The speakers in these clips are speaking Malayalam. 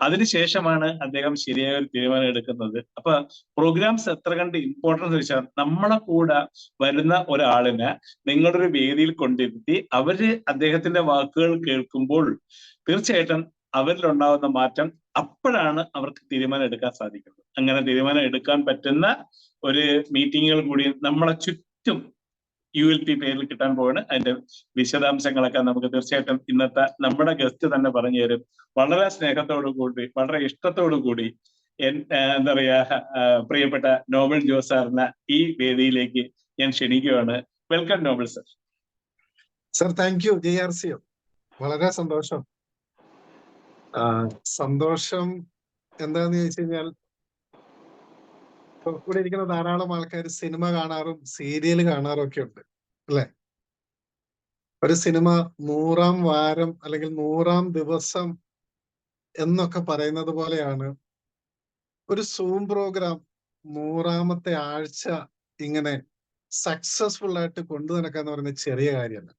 അതിനുശേഷമാണ് അദ്ദേഹം ശരിയായ ഒരു തീരുമാനം എടുക്കുന്നത്. അപ്പൊ പ്രോഗ്രാംസ് എത്ര കണ്ട് ഇമ്പോർട്ടൻസ് വെച്ചാൽ നമ്മളെ കൂടെ വരുന്ന ഒരാളിനെ നിങ്ങളുടെ ഒരു വേദിയിൽ കൊണ്ടിരുത്തി അവര് അദ്ദേഹത്തിന്റെ വാക്കുകൾ കേൾക്കുമ്പോൾ തീർച്ചയായിട്ടും അവരിലുണ്ടാവുന്ന മാറ്റം അപ്പോഴാണ് അവർക്ക് തീരുമാനം എടുക്കാൻ സാധിക്കുന്നത്. അങ്ങനെ തീരുമാനം എടുക്കാൻ പറ്റുന്ന ഒരു മീറ്റിങ്ങുകൾ കൂടി നമ്മളെ ചുറ്റും ULP പേരിൽ കിട്ടാൻ പോവാണ്. അതിന്റെ വിശദാംശങ്ങളൊക്കെ നമുക്ക് തീർച്ചയായിട്ടും ഇന്നത്തെ നമ്മുടെ ഗസ്റ്റ് തന്നെ പറഞ്ഞു തരും. വളരെ സ്നേഹത്തോടു കൂടി വളരെ ഇഷ്ടത്തോടു കൂടി എന്താ പറയാ പ്രിയപ്പെട്ട നോബൽ ജോസ് സാറിനെ ഈ വേദിയിലേക്ക് ഞാൻ ക്ഷണിക്കുകയാണ്. Welcome Nobel sir. Sir thank U. JRCO വളരെ സന്തോഷം. സന്തോഷം എന്താന്ന് ചോദിച്ചു കഴിഞ്ഞാൽ ഇവിടെ ഇരിക്കുന്ന ധാരാളം ആൾക്കാർ സിനിമ കാണാറും സീരിയൽ കാണാറും ഒക്കെ ഉണ്ട് അല്ലെ? ഒരു സിനിമ 100-ാം വാരം അല്ലെങ്കിൽ 100-ാം ദിവസം എന്നൊക്കെ പറയുന്നത് പോലെയാണ് ഒരു സൂം പ്രോഗ്രാം 100-ാമത്തെ ആഴ്ച ഇങ്ങനെ സക്സസ്ഫുൾ ആയിട്ട് കൊണ്ടു നടക്കാന്ന് പറയുന്നത് ചെറിയ കാര്യമല്ല.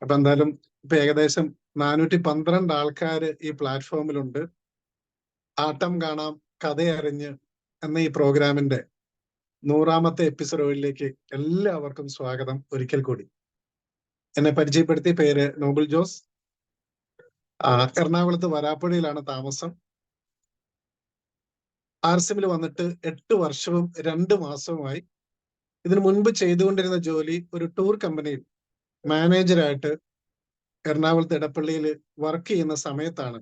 അപ്പൊ എന്തായാലും ഇപ്പൊ ഏകദേശം 412 ആൾക്കാർ ഈ പ്ലാറ്റ്ഫോമിലുണ്ട്. ആട്ടം കാണാം കഥയറിഞ്ഞ് എന്ന ഈ പ്രോഗ്രാമിന്റെ 100-ാമത്തെ എപ്പിസോഡിലേക്ക് എല്ലാവർക്കും സ്വാഗതം. ഒരിക്കൽ കൂടി എന്നെ പരിചയപ്പെടുത്തിയ പേര് നോബൽ ജോസ്. എറണാകുളത്ത് വരാപ്പുഴയിലാണ് താമസം. RCMൽ വന്നിട്ട് 8 വർഷവും 2 മാസവുമായി. ഇതിനു മുൻപ് ചെയ്തുകൊണ്ടിരുന്ന ജോലി ഒരു ടൂർ കമ്പനിയിൽ മാനേജരായിട്ട് എറണാകുളത്ത് ഇടപ്പള്ളിയിൽ വർക്ക് ചെയ്യുന്ന സമയത്താണ്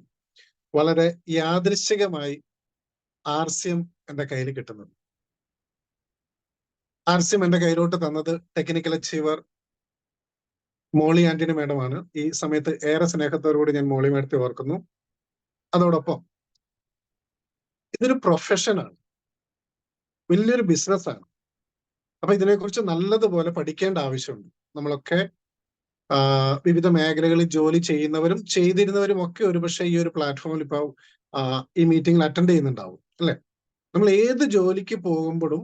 വളരെ യാദൃശ്ചികമായി RCM എന്റെ കയ്യിൽ കിട്ടുന്നത്. RCM എന്റെ കയ്യിലോട്ട് തന്നത് ടെക്നിക്കൽ അച്ചീവർ മോളി ആന്റണി മാഡമാണ്. ഈ സമയത്ത് ഏറെ സ്നേഹത്തോടുകൂടി ഞാൻ മോളി മാഡത്തെ ഓർക്കുന്നു. അതോടൊപ്പം ഇതൊരു പ്രൊഫഷനാണ്, വലിയൊരു ബിസിനസ്സാണ്. അപ്പൊ ഇതിനെക്കുറിച്ച് നല്ലതുപോലെ പഠിക്കേണ്ട ആവശ്യമുണ്ട്. നമ്മളൊക്കെ വിവിധ മേഖലകളിൽ ജോലി ചെയ്യുന്നവരും ചെയ്തിരുന്നവരും ഒക്കെ ഒരുപക്ഷെ ഈ ഒരു പ്ലാറ്റ്ഫോമിൽ ഇപ്പോൾ ഈ മീറ്റിംഗിൽ അറ്റൻഡ് ചെയ്യുന്നുണ്ടാവും അല്ലെ? നമ്മൾ ഏത് ജോലിക്ക് പോകുമ്പോഴും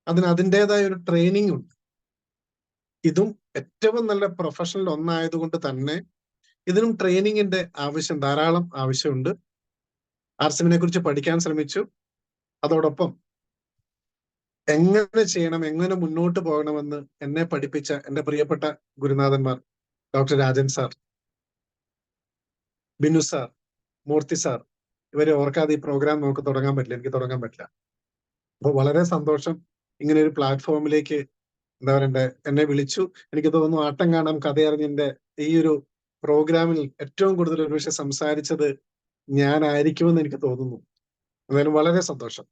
അതിൻ്റെതായ ഒരു ട്രെയിനിങ് ഉണ്ട്. ഇതും ഏറ്റവും നല്ല പ്രൊഫഷണൽ ഒന്നായതുകൊണ്ട് തന്നെ ഇതിനും ട്രെയിനിങ്ങിന്റെ ധാരാളം ആവശ്യമുണ്ട്. RCMനെ കുറിച്ച് പഠിക്കാൻ ശ്രമിച്ചു. അതോടൊപ്പം എങ്ങനെ ചെയ്യണം, എങ്ങനെ മുന്നോട്ട് പോകണമെന്ന് എന്നെ പഠിപ്പിച്ച എന്റെ പ്രിയപ്പെട്ട ഗുരുനാഥന്മാർ doctor Rajan sir, Binu sir, Murthy sir, ഇവരെ ഓർക്കാതെ ഈ പ്രോഗ്രാം നമുക്ക് തുടങ്ങാൻ പറ്റില്ല, എനിക്ക് തുടങ്ങാൻ പറ്റില്ല. അപ്പൊ വളരെ സന്തോഷം ഇങ്ങനെ ഒരു പ്ലാറ്റ്ഫോമിലേക്ക് എന്താ പറയണ്ടേ എന്നെ വിളിച്ചു. എനിക്ക് തോന്നുന്നു ആട്ടം കാണാം കഥയറിഞ്ഞിന്റെ ഈ ഒരു പ്രോഗ്രാമിൽ ഏറ്റവും കൂടുതൽ ഒരുപക്ഷെ സംസാരിച്ചത് ഞാനായിരിക്കുമെന്ന് എനിക്ക് തോന്നുന്നു. എന്തായാലും വളരെ സന്തോഷം.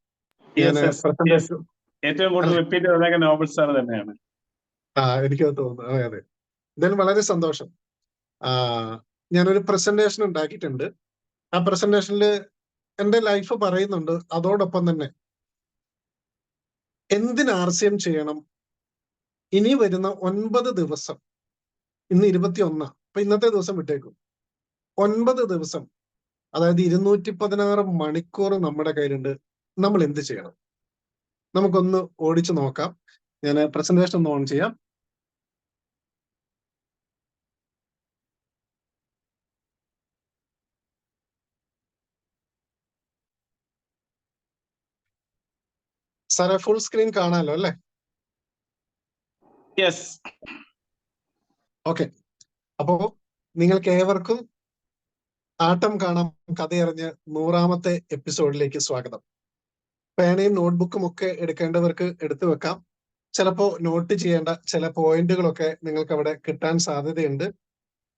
ഏറ്റവും കൂടുതൽ റിപ്പീറ്റ് ചെയ്തതൊക്കെ നോബൽ സാർ തന്നെയാണ്. എനിക്കത് തോന്നുന്നു. അതെ അതെ. എന്തായാലും വളരെ സന്തോഷം. ഞാനൊരു പ്രസന്റേഷൻ ഉണ്ടാക്കിയിട്ടുണ്ട്. ആ പ്രസന്റേഷനിൽ എന്റെ ലൈഫ് പറയുന്നുണ്ട്. അതോടൊപ്പം തന്നെ എന്തിന് RCM ചെയ്യണം, ഇനി വരുന്ന 9 ദിവസം, ഇന്ന് 21, അപ്പൊ ഇന്നത്തെ ദിവസം വിട്ടേക്കും, 9 ദിവസം, അതായത് 216 മണിക്കൂർ നമ്മുടെ കയ്യിലുണ്ട്. നമ്മൾ എന്ത് ചെയ്യണം? നമുക്കൊന്ന് ഓടിച്ചു നോക്കാം. ഞാൻ പ്രസന്റേഷൻ ഒന്ന് ഓൺ ചെയ്യാം. സാറേ ഫുൾ സ്ക്രീൻ കാണാലോ അല്ലേ? യെസ്. ഓക്കെ. അപ്പോ നിങ്ങൾക്ക് ഏവർക്കും ആട്ടം കാണാം കഥയറിഞ്ഞ് 100-ാമത്തെ എപ്പിസോഡിലേക്ക് സ്വാഗതം. പേനയും നോട്ട്ബുക്കും ഒക്കെ എടുക്കേണ്ടവർക്ക് എടുത്തു വെക്കാം. ചിലപ്പോ നോട്ട് ചെയ്യേണ്ട ചില പോയിന്റുകളൊക്കെ നിങ്ങൾക്ക് അവിടെ കിട്ടാൻ സാധ്യതയുണ്ട്.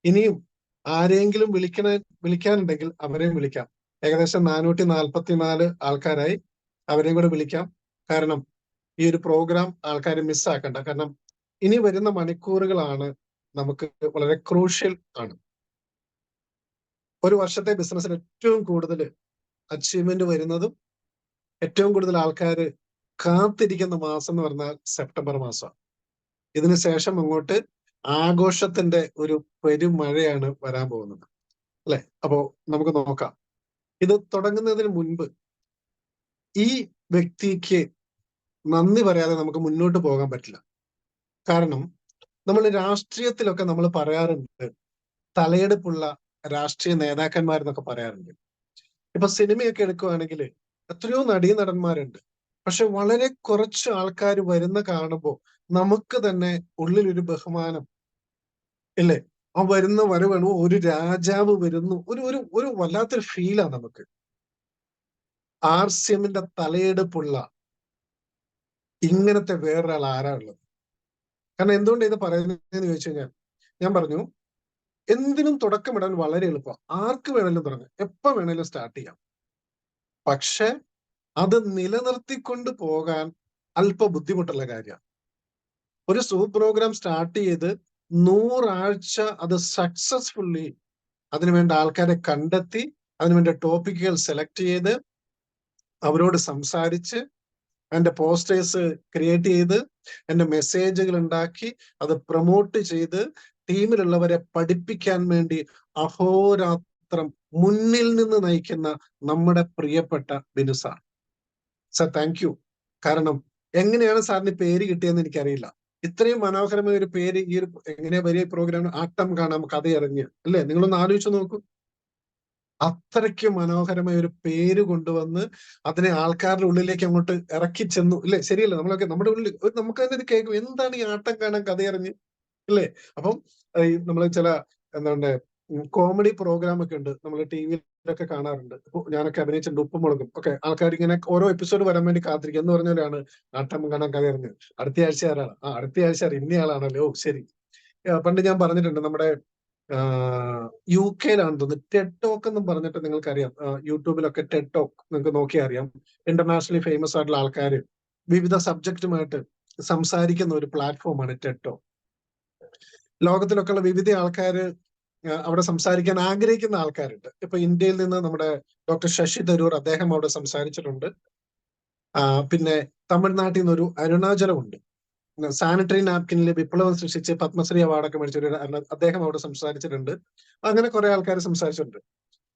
ഇനിയും ആരെങ്കിലും വിളിക്കാനുണ്ടെങ്കിൽ അവരെയും വിളിക്കാം. ഏകദേശം 444 ആൾക്കാരായി. അവരെയും കൂടെ വിളിക്കാം. കാരണം ഈ ഒരു പ്രോഗ്രാം ആൾക്കാർ മിസ്സാക്കണ്ട. കാരണം ഇനി വരുന്ന മണിക്കൂറുകളാണ് നമുക്ക് വളരെ ക്രൂഷ്യൽ ആണ്. ഒരു വർഷത്തെ ബിസിനസ്സിൽ ഏറ്റവും കൂടുതൽ അച്ചീവ്മെന്റ് വരുന്നതും ഏറ്റവും കൂടുതൽ ആൾക്കാർ കാത്തിരിക്കുന്ന മാസം എന്ന് പറഞ്ഞാൽ സെപ്റ്റംബർ മാസമാണ്. ഇതിനു ശേഷം അങ്ങോട്ട് ആഘോഷത്തിന്റെ ഒരു പെരുമഴയാണ് വരാൻ പോകുന്നത് അല്ലെ? അപ്പോ നമുക്ക് നോക്കാം. ഇത് തുടങ്ങുന്നതിന് മുൻപ് ഈ വ്യക്തിക്ക് നന്ദി പറയാതെ നമുക്ക് മുന്നോട്ട് പോകാൻ പറ്റില്ല. കാരണം നമ്മൾ രാഷ്ട്രീയത്തിലൊക്കെ നമ്മൾ പറയാറുണ്ട്, തലയെടുപ്പുള്ള രാഷ്ട്രീയ നേതാക്കന്മാരെന്നൊക്കെ പറയാറുണ്ട്. ഇപ്പൊ സിനിമയൊക്കെ എടുക്കുകയാണെങ്കിൽ എത്രയോ നടീനടന്മാരുണ്ട്. പക്ഷെ വളരെ കുറച്ച് ആൾക്കാർ വരുന്ന കാണുമ്പോൾ നമുക്ക് തന്നെ ഉള്ളിലൊരു ബഹുമാനം ഇല്ലേ? ആ വരുന്ന വരവാണ് ഒരു രാജാവ് വരുന്നു, ഒരു ഒരു ഒരു വല്ലാത്തൊരു ഫീലാണ് നമുക്ക്. ആർസ്യമിന്റെ തലയെടുപ്പുള്ള ഇങ്ങനത്തെ വേറൊരാൾ ആരാ ഉള്ളത്? കാരണം എന്തുകൊണ്ട് ഇത് പറയുന്നതെന്ന് ചോദിച്ചു കഴിഞ്ഞാൽ, ഞാൻ പറഞ്ഞു എന്തിനും തുടക്കമിടാൻ വളരെ എളുപ്പം. ആർക്ക് വേണേലും തുടങ്ങാം, എപ്പോ വേണേലും സ്റ്റാർട്ട് ചെയ്യാം. പക്ഷെ അത് നിലനിർത്തിക്കൊണ്ട് പോകാൻ അല്പ ബുദ്ധിമുട്ടുള്ള കാര്യമാണ്. ഒരു സൂപ്പ് പ്രോഗ്രാം സ്റ്റാർട്ട് ചെയ്ത് 100 ആഴ്ച അത് സക്സസ്ഫുള്ളി അതിനുവേണ്ട ആൾക്കാരെ കണ്ടെത്തി, അതിനുവേണ്ട ടോപ്പിക്കുകൾ സെലക്ട് ചെയ്ത്, അവരോട് സംസാരിച്ച്, അതിന്റെ പോസ്റ്റേഴ്സ് ക്രിയേറ്റ് ചെയ്ത്, എന്റെ മെസ്സേജുകൾ ഉണ്ടാക്കി, അത് പ്രൊമോട്ട് ചെയ്ത്, ടീമിലുള്ളവരെ പഠിപ്പിക്കാൻ വേണ്ടി അഹോരാത്രം മുന്നിൽ നിന്ന് നയിക്കുന്ന നമ്മുടെ പ്രിയപ്പെട്ട Binu sir. Sir thank U. കാരണം എങ്ങനെയാണ് സാറിന് പേര് കിട്ടിയെന്ന് എനിക്കറിയില്ല. ഇത്രയും മനോഹരമായ ഒരു പേര് ഈ ഒരു എങ്ങനെയാ വലിയ പ്രോഗ്രാം ആട്ടം കാണാം കഥയറിഞ്ഞ്, അല്ലേ? നിങ്ങളൊന്ന് ആലോചിച്ച് നോക്കൂ. അത്രയ്ക്ക് മനോഹരമായ ഒരു പേര് കൊണ്ടുവന്ന് അതിനെ ആൾക്കാരുടെ ഉള്ളിലേക്ക് അങ്ങോട്ട് ഇറക്കി ചെന്നു, ഇല്ലേ? ശരിയല്ലേ? നമ്മളൊക്കെ നമ്മുടെ ഉള്ളിൽ നമുക്ക് തന്നെ ഇത് കേൾക്കും, എന്താണ് ഈ ആട്ടം കാണാൻ കഥയറിഞ്ഞ്, അല്ലേ? അപ്പം നമ്മൾ ചില എന്താണ് കോമഡി പ്രോഗ്രാം ഒക്കെ ഉണ്ട്, നമ്മൾ ടി വിയിലൊക്കെ കാണാറുണ്ട്. ഇപ്പൊ ഞാനൊക്കെ അഭിനയിച്ചിട്ടുണ്ട്, ഉപ്പും മുളകും ഒക്കെ. ആൾക്കാർ ഇങ്ങനെ ഓരോ എപ്പിസോഡ് വരാൻ വേണ്ടി കാത്തിരിക്കും. എന്ന് പറഞ്ഞാലാണ് ആട്ടം കാണാൻ കഥയറിഞ്ഞ് അടുത്ത ആഴ്ച ആരാണ്, അടുത്ത ആഴ്ച ഇന്നയാളാണല്ലോ, ശരി. പണ്ട് ഞാൻ പറഞ്ഞിട്ടുണ്ട്, നമ്മുടെ UK-യിലാണെന്ന് തോന്നുന്നു ടെഡ് ടോക്ക് എന്നും പറഞ്ഞിട്ട് നിങ്ങൾക്കറിയാം. യൂട്യൂബിലൊക്കെ ടെഡ് ടോക്ക് നിങ്ങൾക്ക് നോക്കിയാൽ അറിയാം. ഇന്റർനാഷണലി ഫേമസ് ആയിട്ടുള്ള ആൾക്കാർ വിവിധ സബ്ജക്റ്റുമായിട്ട് സംസാരിക്കുന്ന ഒരു പ്ലാറ്റ്ഫോമാണ് ടെഡ് ടോക്ക്. ലോകത്തിലൊക്കെയുള്ള വിവിധ ആൾക്കാർ അവിടെ സംസാരിക്കാൻ ആഗ്രഹിക്കുന്ന ആൾക്കാരുണ്ട്. ഇപ്പൊ ഇന്ത്യയിൽ നിന്ന് നമ്മുടെ ഡോക്ടർ ശശി തരൂർ, അദ്ദേഹം അവിടെ സംസാരിച്ചിട്ടുണ്ട്. പിന്നെ തമിഴ്നാട്ടിൽ നിന്നൊരു അരുണാചലമുണ്ട്, സാനിറ്ററി നാപ്കിനിലെ വിപ്ലവം സൃഷ്ടിച്ച് പത്മശ്രീ അവാർഡൊക്കെ മേടിച്ച അദ്ദേഹം അവിടെ സംസാരിച്ചിട്ടുണ്ട്. അങ്ങനെ കുറെ ആൾക്കാർ സംസാരിച്ചിട്ടുണ്ട്.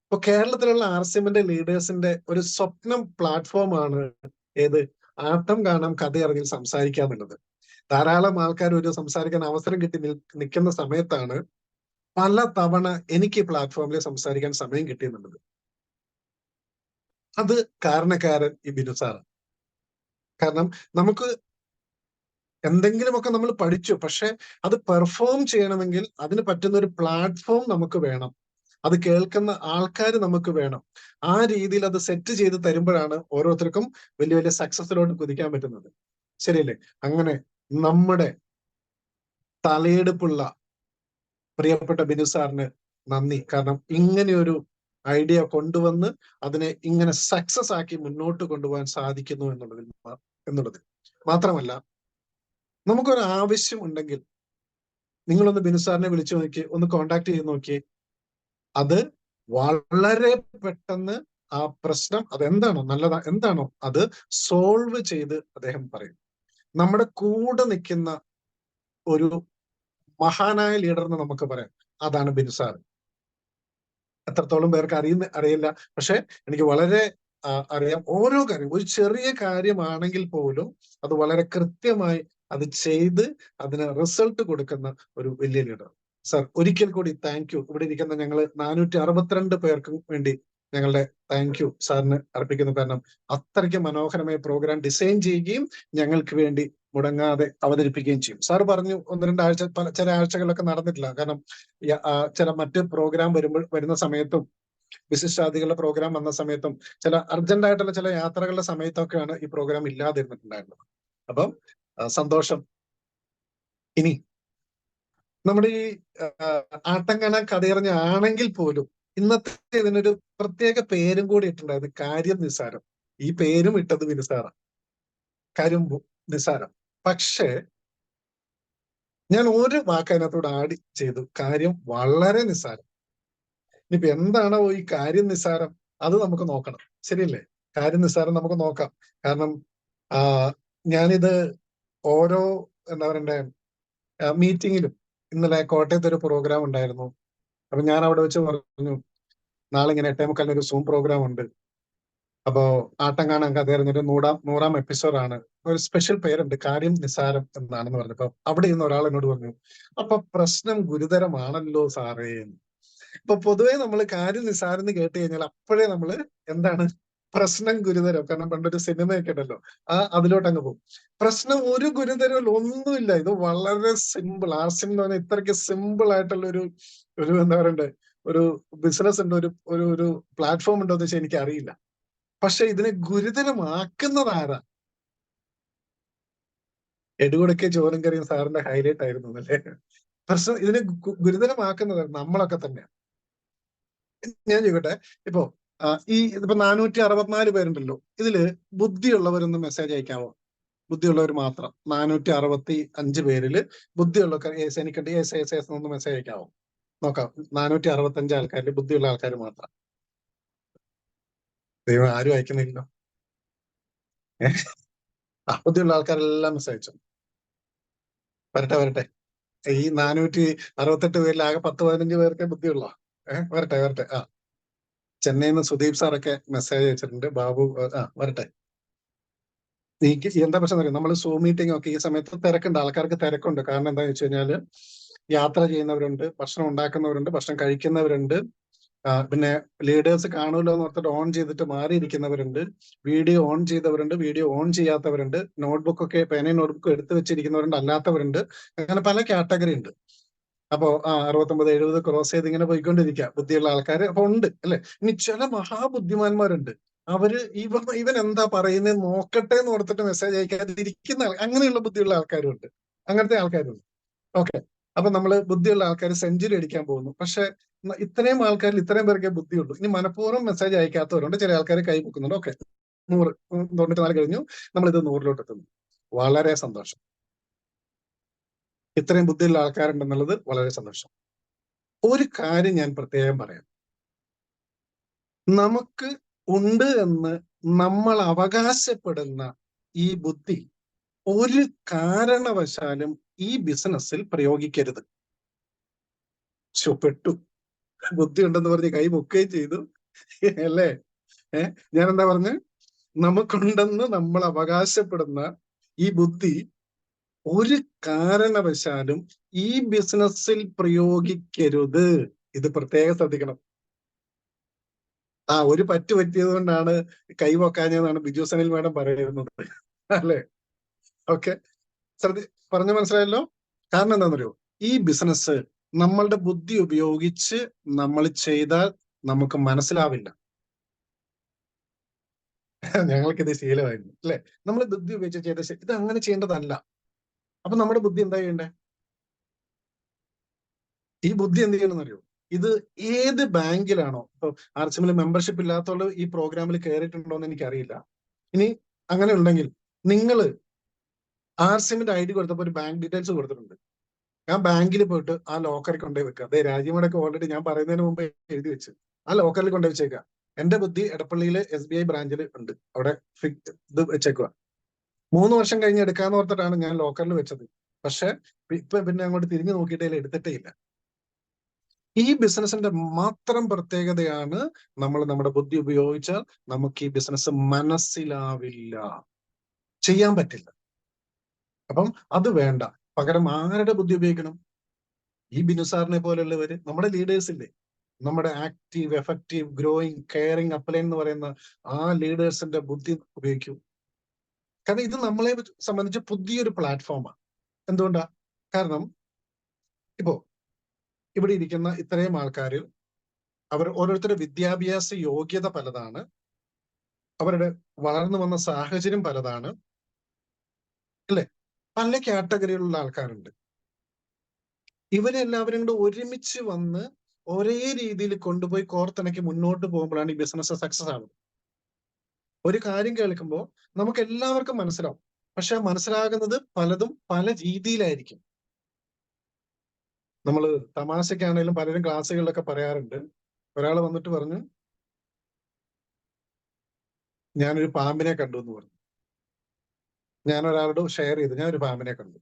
ഇപ്പൊ കേരളത്തിലുള്ള RCMന്റെ ലീഡേഴ്സിന്റെ ഒരു സ്വപ്നം പ്ലാറ്റ്ഫോമാണ് ഏത്? ആട്ടം കാണാം കഥയറിഞ്ഞ് സംസാരിക്കുക എന്നുള്ളത്. ധാരാളം ആൾക്കാർ ഒരു സംസാരിക്കാൻ അവസരം കിട്ടി നിൽക്കുന്ന സമയത്താണ് പല തവണ എനിക്ക് പ്ലാറ്റ്ഫോമിൽ സംസാരിക്കാൻ സമയം കിട്ടിയെന്നുള്ളത്. അത് കാരണക്കാരൻ ഈ ബിനു സാറാണ്. കാരണം നമുക്ക് എന്തെങ്കിലുമൊക്കെ നമ്മൾ പഠിച്ചു, പക്ഷെ അത് പെർഫോം ചെയ്യണമെങ്കിൽ അതിന് പറ്റുന്ന ഒരു പ്ലാറ്റ്ഫോം നമുക്ക് വേണം, അത് കേൾക്കുന്ന ആൾക്കാർ നമുക്ക് വേണം. ആ രീതിയിൽ അത് സെറ്റ് ചെയ്ത് തരുമ്പോഴാണ് ഓരോരുത്തർക്കും വലിയ വലിയ സക്സസിലോട്ട് കുതിക്കാൻ പറ്റുന്നത്. ശരിയല്ലേ? അങ്ങനെ നമ്മുടെ തലയെടുപ്പുള്ള പ്രിയപ്പെട്ട ബിനു സാറിന് നന്ദി. കാരണം ഇങ്ങനെയൊരു ഐഡിയ കൊണ്ടുവന്ന് അതിനെ ഇങ്ങനെ സക്സസ് ആക്കി മുന്നോട്ട് കൊണ്ടുപോകാൻ സാധിക്കുന്നു എന്നുള്ളത് മാത്രമല്ല, നമുക്കൊരു ആവശ്യം ഉണ്ടെങ്കിൽ നിങ്ങളൊന്ന് ബിനു സാറിനെ വിളിച്ചു നോക്കി, ഒന്ന് കോണ്ടാക്ട് ചെയ്ത് നോക്കി. അത് വളരെ പെട്ടെന്ന് ആ പ്രശ്നം അതെന്താണോ നല്ലതാ എന്താണോ അത് സോൾവ് ചെയ്ത് അദ്ദേഹം പറയും. നമ്മുടെ കൂടെ നിൽക്കുന്ന ഒരു മഹാനായ ലീഡർ എന്ന് നമുക്ക് പറയാം, അതാണ് ബിനു സാർ. എത്രത്തോളം പേർക്ക് അറിയില്ല, പക്ഷെ എനിക്ക് വളരെ അറിയാം. ഓരോ കാര്യം, ഒരു ചെറിയ കാര്യമാണെങ്കിൽ പോലും അത് വളരെ കൃത്യമായി അത് ചെയ്ത് അതിന് റിസൾട്ട് കൊടുക്കുന്ന ഒരു വലിയ ലീഡർ. സാർ ഒരിക്കൽ കൂടി താങ്ക് യു. ഇവിടെ ഇരിക്കുന്ന ഞങ്ങൾ 462 പേർക്കും വേണ്ടി ഞങ്ങളുടെ താങ്ക് യു സാറിന് അർപ്പിക്കുന്നു. കാരണം അത്രയ്ക്ക് മനോഹരമായ പ്രോഗ്രാം ഡിസൈൻ ചെയ്യുകയും ഞങ്ങൾക്ക് വേണ്ടി മുടങ്ങാതെ അവതരിപ്പിക്കുകയും ചെയ്യും. സാർ പറഞ്ഞു 1-2 ആഴ്ച ചില ആഴ്ചകളിലൊക്കെ നടന്നിട്ടില്ല. കാരണം ചില മറ്റ് പ്രോഗ്രാം വരുന്ന സമയത്തും വിശിഷ്ടാതികളുടെ പ്രോഗ്രാം വന്ന സമയത്തും ചില അർജന്റ് ആയിട്ടുള്ള ചില യാത്രകളുടെ സമയത്തൊക്കെയാണ് ഈ പ്രോഗ്രാം ഇല്ലാതിരുന്നിട്ടുണ്ടായിരുന്നത്. അപ്പം സന്തോഷം. ഇനി നമ്മുടെ ഈ ആട്ടം കാണാൻ കഥയറിഞ്ഞ ആണെങ്കിൽ പോലും ഇന്നത്തെ ഇതിനൊരു പ്രത്യേക പേരും കൂടി ഇട്ടുണ്ടായിരുന്നു, കാര്യം നിസ്സാരം. ഈ പേരും ഇട്ടത് നിസ്സാരം, കാര്യം നിസ്സാരം. പക്ഷേ ഞാൻ ഒരു വാക്ക് അതിനകത്തോട് ആഡ് ചെയ്തു, കാര്യം വളരെ നിസ്സാരം. ഇനിയിപ്പോ എന്താണോ ഈ കാര്യം നിസ്സാരം, അത് നമുക്ക് നോക്കണം. ശരിയല്ലേ? കാര്യം നിസ്സാരം നമുക്ക് നോക്കാം. കാരണം ഞാനിത് ഓരോ എന്താ പറയണ്ടേ മീറ്റിങ്ങിലും, ഇന്നലെ കോട്ടയത്ത് ഒരു പ്രോഗ്രാം ഉണ്ടായിരുന്നു. അപ്പൊ ഞാൻ അവിടെ വെച്ച് പറഞ്ഞു, നാളെ ഇങ്ങനെ 8:45 ഒരു സൂം പ്രോഗ്രാം ഉണ്ട്. അപ്പോ ആട്ടം കാണാൻ കഥയറിഞ്ഞൊരു 100ാം എപ്പിസോഡാണ്. ഒരു സ്പെഷ്യൽ പേരുണ്ട്, കാര്യം നിസ്സാരം എന്നാണെന്ന് പറഞ്ഞപ്പോ അവിടെ ഇന്ന് ഒരാൾ എന്നോട് പറഞ്ഞു, അപ്പൊ പ്രശ്നം ഗുരുതരമാണല്ലോ സാറേ. ഇപ്പൊ പൊതുവെ നമ്മൾ കാര്യം നിസ്സാരെന്ന് കേട്ട് കഴിഞ്ഞാൽ അപ്പോഴേ നമ്മള് എന്താണ് പ്രശ്നം ഗുരുതരം. കാരണം പണ്ടൊരു സിനിമയൊക്കെ ഉണ്ടല്ലോ, അതിലോട്ട് അങ്ങ് പോകും. പ്രശ്നം ഒരു ഗുരുതരവും ഒന്നുമില്ല. ഇത് വളരെ സിമ്പിൾ. ആർസിം എന്ന് പറഞ്ഞാൽ ഇത്രയ്ക്ക് സിമ്പിൾ ആയിട്ടുള്ള ഒരു എന്താ പറയണ്ടേ, ഒരു ബിസിനസ് ഉണ്ട്, ഒരു പ്ലാറ്റ്ഫോം ഉണ്ടോ എന്ന് വെച്ചാൽ എനിക്ക് അറിയില്ല. പക്ഷെ ഇതിനെ ഗുരുതരമാക്കുന്നത് ആരാ? എടുകൊടുക്കെ ചോറും കറിയും സാറിന്റെ ഹൈലൈറ്റ് ആയിരുന്നു അല്ലേ? പ്രശ്നം ഇതിനെ ഗുരുതരമാക്കുന്നത് നമ്മളൊക്കെ തന്നെയാണ്. ഞാൻ ചോദിക്കട്ടെ, ഇപ്പോ ഇതിപ്പോ 464 പേരുണ്ടല്ലോ, ഇതില് ബുദ്ധിയുള്ളവരൊന്ന് മെസ്സേജ് അയക്കാവോ? ബുദ്ധിയുള്ളവർ മാത്രം 465 പേരില് ബുദ്ധിയുള്ളവർ എനിക്കുണ്ട് ഒന്ന് മെസ്സേജ് അയക്കാവോ? നോക്കാം. 465 ആൾക്കാരിൽ ബുദ്ധിയുള്ള ആൾക്കാർ മാത്രം. ദൈവം, ആരും അയക്കുന്നില്ലല്ലോ. ബുദ്ധിയുള്ള ആൾക്കാരെല്ലാം മെസ്സേജ് അയച്ചു. വരട്ടെ. ഈ 468 പേരിൽ ആകെ 10-15 പേർക്ക് ബുദ്ധിയുള്ള. വരട്ടെ. ചെന്നൈയിൽ നിന്ന് സുദീപ് സാറൊക്കെ മെസ്സേജ് അയച്ചിട്ടുണ്ട്. ബാബു വരട്ടെ. എനിക്ക് എന്താ പ്രശ്നം അറിയാം, നമ്മൾ സൂം മീറ്റിംഗ് ഒക്കെ ഈ സമയത്ത് തിരക്കുണ്ട്, ആൾക്കാർക്ക് തിരക്കുണ്ട്. കാരണം എന്താണെന്ന് വെച്ച് കഴിഞ്ഞാല് യാത്ര ചെയ്യുന്നവരുണ്ട്, ഭക്ഷണം ഉണ്ടാക്കുന്നവരുണ്ട്, ഭക്ഷണം കഴിക്കുന്നവരുണ്ട്, പിന്നെ ലീഡേഴ്സ് കാണുമല്ലോ എന്ന് ഓർത്തിട്ട് ഓൺ ചെയ്തിട്ട് മാറിയിരിക്കുന്നവരുണ്ട്, വീഡിയോ ഓൺ ചെയ്തവരുണ്ട്, വീഡിയോ ഓൺ ചെയ്യാത്തവരുണ്ട്, നോട്ട്ബുക്കൊക്കെ പേനയും നോട്ട്ബുക്കും എടുത്തു വെച്ചിരിക്കുന്നവരുണ്ട്, അല്ലാത്തവരുണ്ട്. അങ്ങനെ പല കാറ്റഗറി ഉണ്ട്. അപ്പോ 69-70 ക്രോസ് ചെയ്ത് ഇങ്ങനെ പോയിക്കൊണ്ടിരിക്കുക ബുദ്ധിയുള്ള ആൾക്കാർ അപ്പൊ ഉണ്ട് അല്ലെ. ഇനി ചില മഹാബുദ്ധിമാന്മാരുണ്ട്, അവര് ഇവൻ എന്താ പറയുന്നത് നോക്കട്ടെ എന്ന് ഓർത്തിട്ട് മെസ്സേജ് അയക്കാതെ ഇരിക്കുന്ന അങ്ങനെയുള്ള ബുദ്ധിയുള്ള ആൾക്കാരും ഉണ്ട്. അങ്ങനത്തെ ആൾക്കാരുണ്ട്. ഓക്കെ. അപ്പൊ നമ്മള് ബുദ്ധിയുള്ള ആൾക്കാർ സെഞ്ചുറി അടിക്കാൻ പോകുന്നു. പക്ഷെ ഇത്രയും ആൾക്കാരിൽ ഇത്രയും പേർക്കേ ബുദ്ധിയുള്ളൂ. ഇനി മനഃപൂർവ്വം മെസ്സേജ് അയക്കാത്തവരുണ്ട്, ചില ആൾക്കാർ കൈ പൊക്കുന്നുണ്ട്. ഓക്കെ, 194 കഴിഞ്ഞു, നമ്മളിത് 100-ലോട്ട് എത്തുന്നു. വളരെ സന്തോഷം. ഇത്രയും ബുദ്ധിയുള്ള ആൾക്കാരുണ്ടെന്നുള്ളത് വളരെ സന്തോഷം. ഒരു കാര്യം ഞാൻ പ്രത്യേകം പറയാം. നമുക്ക് ഉണ്ട് എന്ന് നമ്മൾ അവകാശപ്പെടുന്ന ഈ ബുദ്ധി ഒരു കാരണവശാലും ഈ ബിസിനസ്സിൽ പ്രയോഗിക്കരുത്. പെട്ടു. ബുദ്ധി ഉണ്ടെന്ന് പറഞ്ഞ് കൈ പൊക്കുകയും ചെയ്തു അല്ലേ? ഞാൻ എന്താ പറഞ്ഞ, നമുക്കുണ്ടെന്ന് നമ്മൾ അവകാശപ്പെടുന്ന ഈ ബുദ്ധി ഒരു കാരണവശാലും ഈ ബിസിനസ്സിൽ പ്രയോഗിക്കരുത്. ഇത് പ്രത്യേകം ശ്രദ്ധിക്കണം. ഒരു പറ്റു പറ്റിയത് കൊണ്ടാണ് കൈവക്കാഞ്ഞതെന്നാണ് ബിജു സനിൽ മാഡം പറയുന്നത് അല്ലെ? ഓക്കെ, പറഞ്ഞു മനസ്സിലായല്ലോ. കാരണം എന്താണെന്നറിയോ, ഈ ബിസിനസ് നമ്മളുടെ ബുദ്ധി ഉപയോഗിച്ച് നമ്മൾ ചെയ്താൽ നമുക്ക് മനസ്സിലാവില്ല. ഞങ്ങൾക്കിത് ശീലമായിരുന്നു അല്ലെ? നമ്മൾ ബുദ്ധി ഉപയോഗിച്ച് ചെയ്ത ഇത് അങ്ങനെ ചെയ്യേണ്ടതല്ല. അപ്പൊ നമ്മുടെ ബുദ്ധി എന്താ ചെയ്യണ്ടേ? ഈ ബുദ്ധി എന്ത് ചെയ്യണമെന്നറിയോ, ഇത് ഏത് ബാങ്കിലാണോ, ഇപ്പൊ ആർസിമിൽ മെമ്പർഷിപ്പ് ഇല്ലാത്തവള് ഈ പ്രോഗ്രാമിൽ കയറിയിട്ടുണ്ടോ എന്ന് എനിക്കറിയില്ല. ഇനി അങ്ങനെ ഉണ്ടെങ്കിൽ നിങ്ങൾ ആർസിമിന്റെ ID കൊടുത്തപ്പോൾ ഒരു ബാങ്ക് ഡീറ്റെയിൽസ് കൊടുത്തിട്ടുണ്ട്. ഞാൻ ബാങ്കിൽ പോയിട്ട് ആ ലോക്കറിൽ കൊണ്ടുപോയി വെക്കുക. അതെ, രാജ്യമടൊക്കെ ഓൾറെഡി ഞാൻ പറയുന്നതിന് മുമ്പ് എഴുതി വെച്ച് ആ ലോക്കറിൽ കൊണ്ടുപോയി വെച്ചേക്കുക. എന്റെ ബുദ്ധി എടപ്പള്ളിയിലെ SBI ബ്രാഞ്ചിൽ ഉണ്ട്, അവിടെ ഇത് വെച്ചേക്കുക. 3 വർഷം കഴിഞ്ഞ് എടുക്കാന്ന് ഓർത്തിട്ടാണ് ഞാൻ ലോക്കറിൽ വെച്ചത്. പക്ഷെ പിന്നെ അങ്ങോട്ട് തിരിഞ്ഞു നോക്കിയിട്ടേ എടുത്തിട്ടേ ഇല്ല. ഈ ബിസിനസിന്റെ മാത്രം പ്രത്യേകതയാണ്, നമ്മൾ നമ്മുടെ ബുദ്ധി ഉപയോഗിച്ചാൽ നമുക്ക് ഈ ബിസിനസ് മനസ്സിലാവില്ല, ചെയ്യാൻ പറ്റില്ല. അപ്പം അത് വേണ്ട. പകരം ആരുടെ ബുദ്ധി ഉപയോഗിക്കണം? ഈ ബിനു സാറിനെ പോലുള്ളവര്, നമ്മുടെ ലീഡേഴ്സ് ഇല്ലേ, നമ്മുടെ active, effective, growing, caring, upline എന്ന് പറയുന്ന ആ ലീഡേഴ്സിന്റെ ബുദ്ധി ഉപയോഗിക്കൂ. കാരണം ഇത് നമ്മളെ സംബന്ധിച്ച് പുതിയൊരു പ്ലാറ്റ്ഫോമാണ്. എന്തുകൊണ്ടാ? കാരണം ഇപ്പോ ഇവിടെ ഇരിക്കുന്ന ഇത്രയും ആൾക്കാരിൽ അവർ ഓരോരുത്തരുടെ വിദ്യാഭ്യാസ യോഗ്യത പലതാണ്, അവരുടെ വളർന്നു വന്ന സാഹചര്യം പലതാണ് അല്ലെ? പല കാറ്റഗറിയിലുള്ള ആൾക്കാരുണ്ട്. ഇവരെല്ലാവരും കൂടെ ഒരുമിച്ച് വന്ന് ഒരേ രീതിയിൽ കൊണ്ടുപോയി കോർത്തിണക്കി മുന്നോട്ട് പോകുമ്പോഴാണ് ഈ ബിസിനസ് സക്സസ് ആവുന്നത്. ഒരു കാര്യം കേൾക്കുമ്പോൾ നമുക്ക് എല്ലാവർക്കും മനസ്സിലാവും, പക്ഷെ മനസ്സിലാകുന്നത് പലതും പല രീതിയിലായിരിക്കും. നമ്മൾ തമാശക്കാണെങ്കിലും പലരും ക്ലാസ്സുകളിലൊക്കെ പറയാറുണ്ട്. ഒരാൾ വന്നിട്ട് പറഞ്ഞു, ഞാനൊരു പാമ്പിനെ കണ്ടു എന്ന് പറഞ്ഞു. ഞാൻ ഒരാളോട് ഷെയർ ചെയ്തു, ഞാനൊരു പാമ്പിനെ കണ്ടു.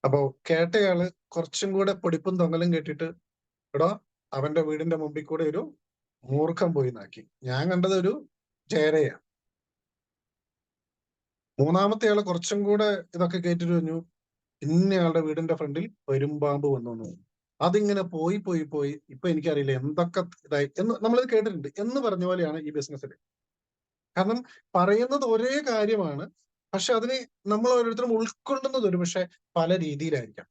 അപ്പോ കേട്ടയാള് കുറച്ചും കൂടെ പൊടിപ്പും തൊങ്ങലും കേട്ടിട്ട്, എടോ അവന്റെ വീടിന്റെ മുമ്പിൽ കൂടെ ഒരു മൂർഖം പോയി നാക്കി, ഞാൻ കണ്ടത് ഒരു ചേരയാ. മൂന്നാമത്തെ ആള് കുറച്ചും കൂടെ ഇതൊക്കെ കേട്ടിട്ട് പറഞ്ഞു, ഇന്നയാളുടെ വീടിന്റെ ഫ്രണ്ടിൽ പെരുമ്പാമ്പ് വന്നു. അതിങ്ങനെ പോയി പോയി പോയി ഇപ്പൊ എനിക്കറിയില്ല എന്തൊക്കെ ഇതായി എന്ന് നമ്മളത് കേട്ടിട്ടുണ്ട് എന്ന് പറഞ്ഞ പോലെയാണ് ഈ ബിസിനസ്സിൽ. കാരണം പറയുന്നത് ഒരേ കാര്യമാണ്, പക്ഷെ അതിനെ നമ്മൾ ഓരോരുത്തരും ഉൾക്കൊള്ളുന്നത് ഒരു പക്ഷെ പല രീതിയിലായിരിക്കാം.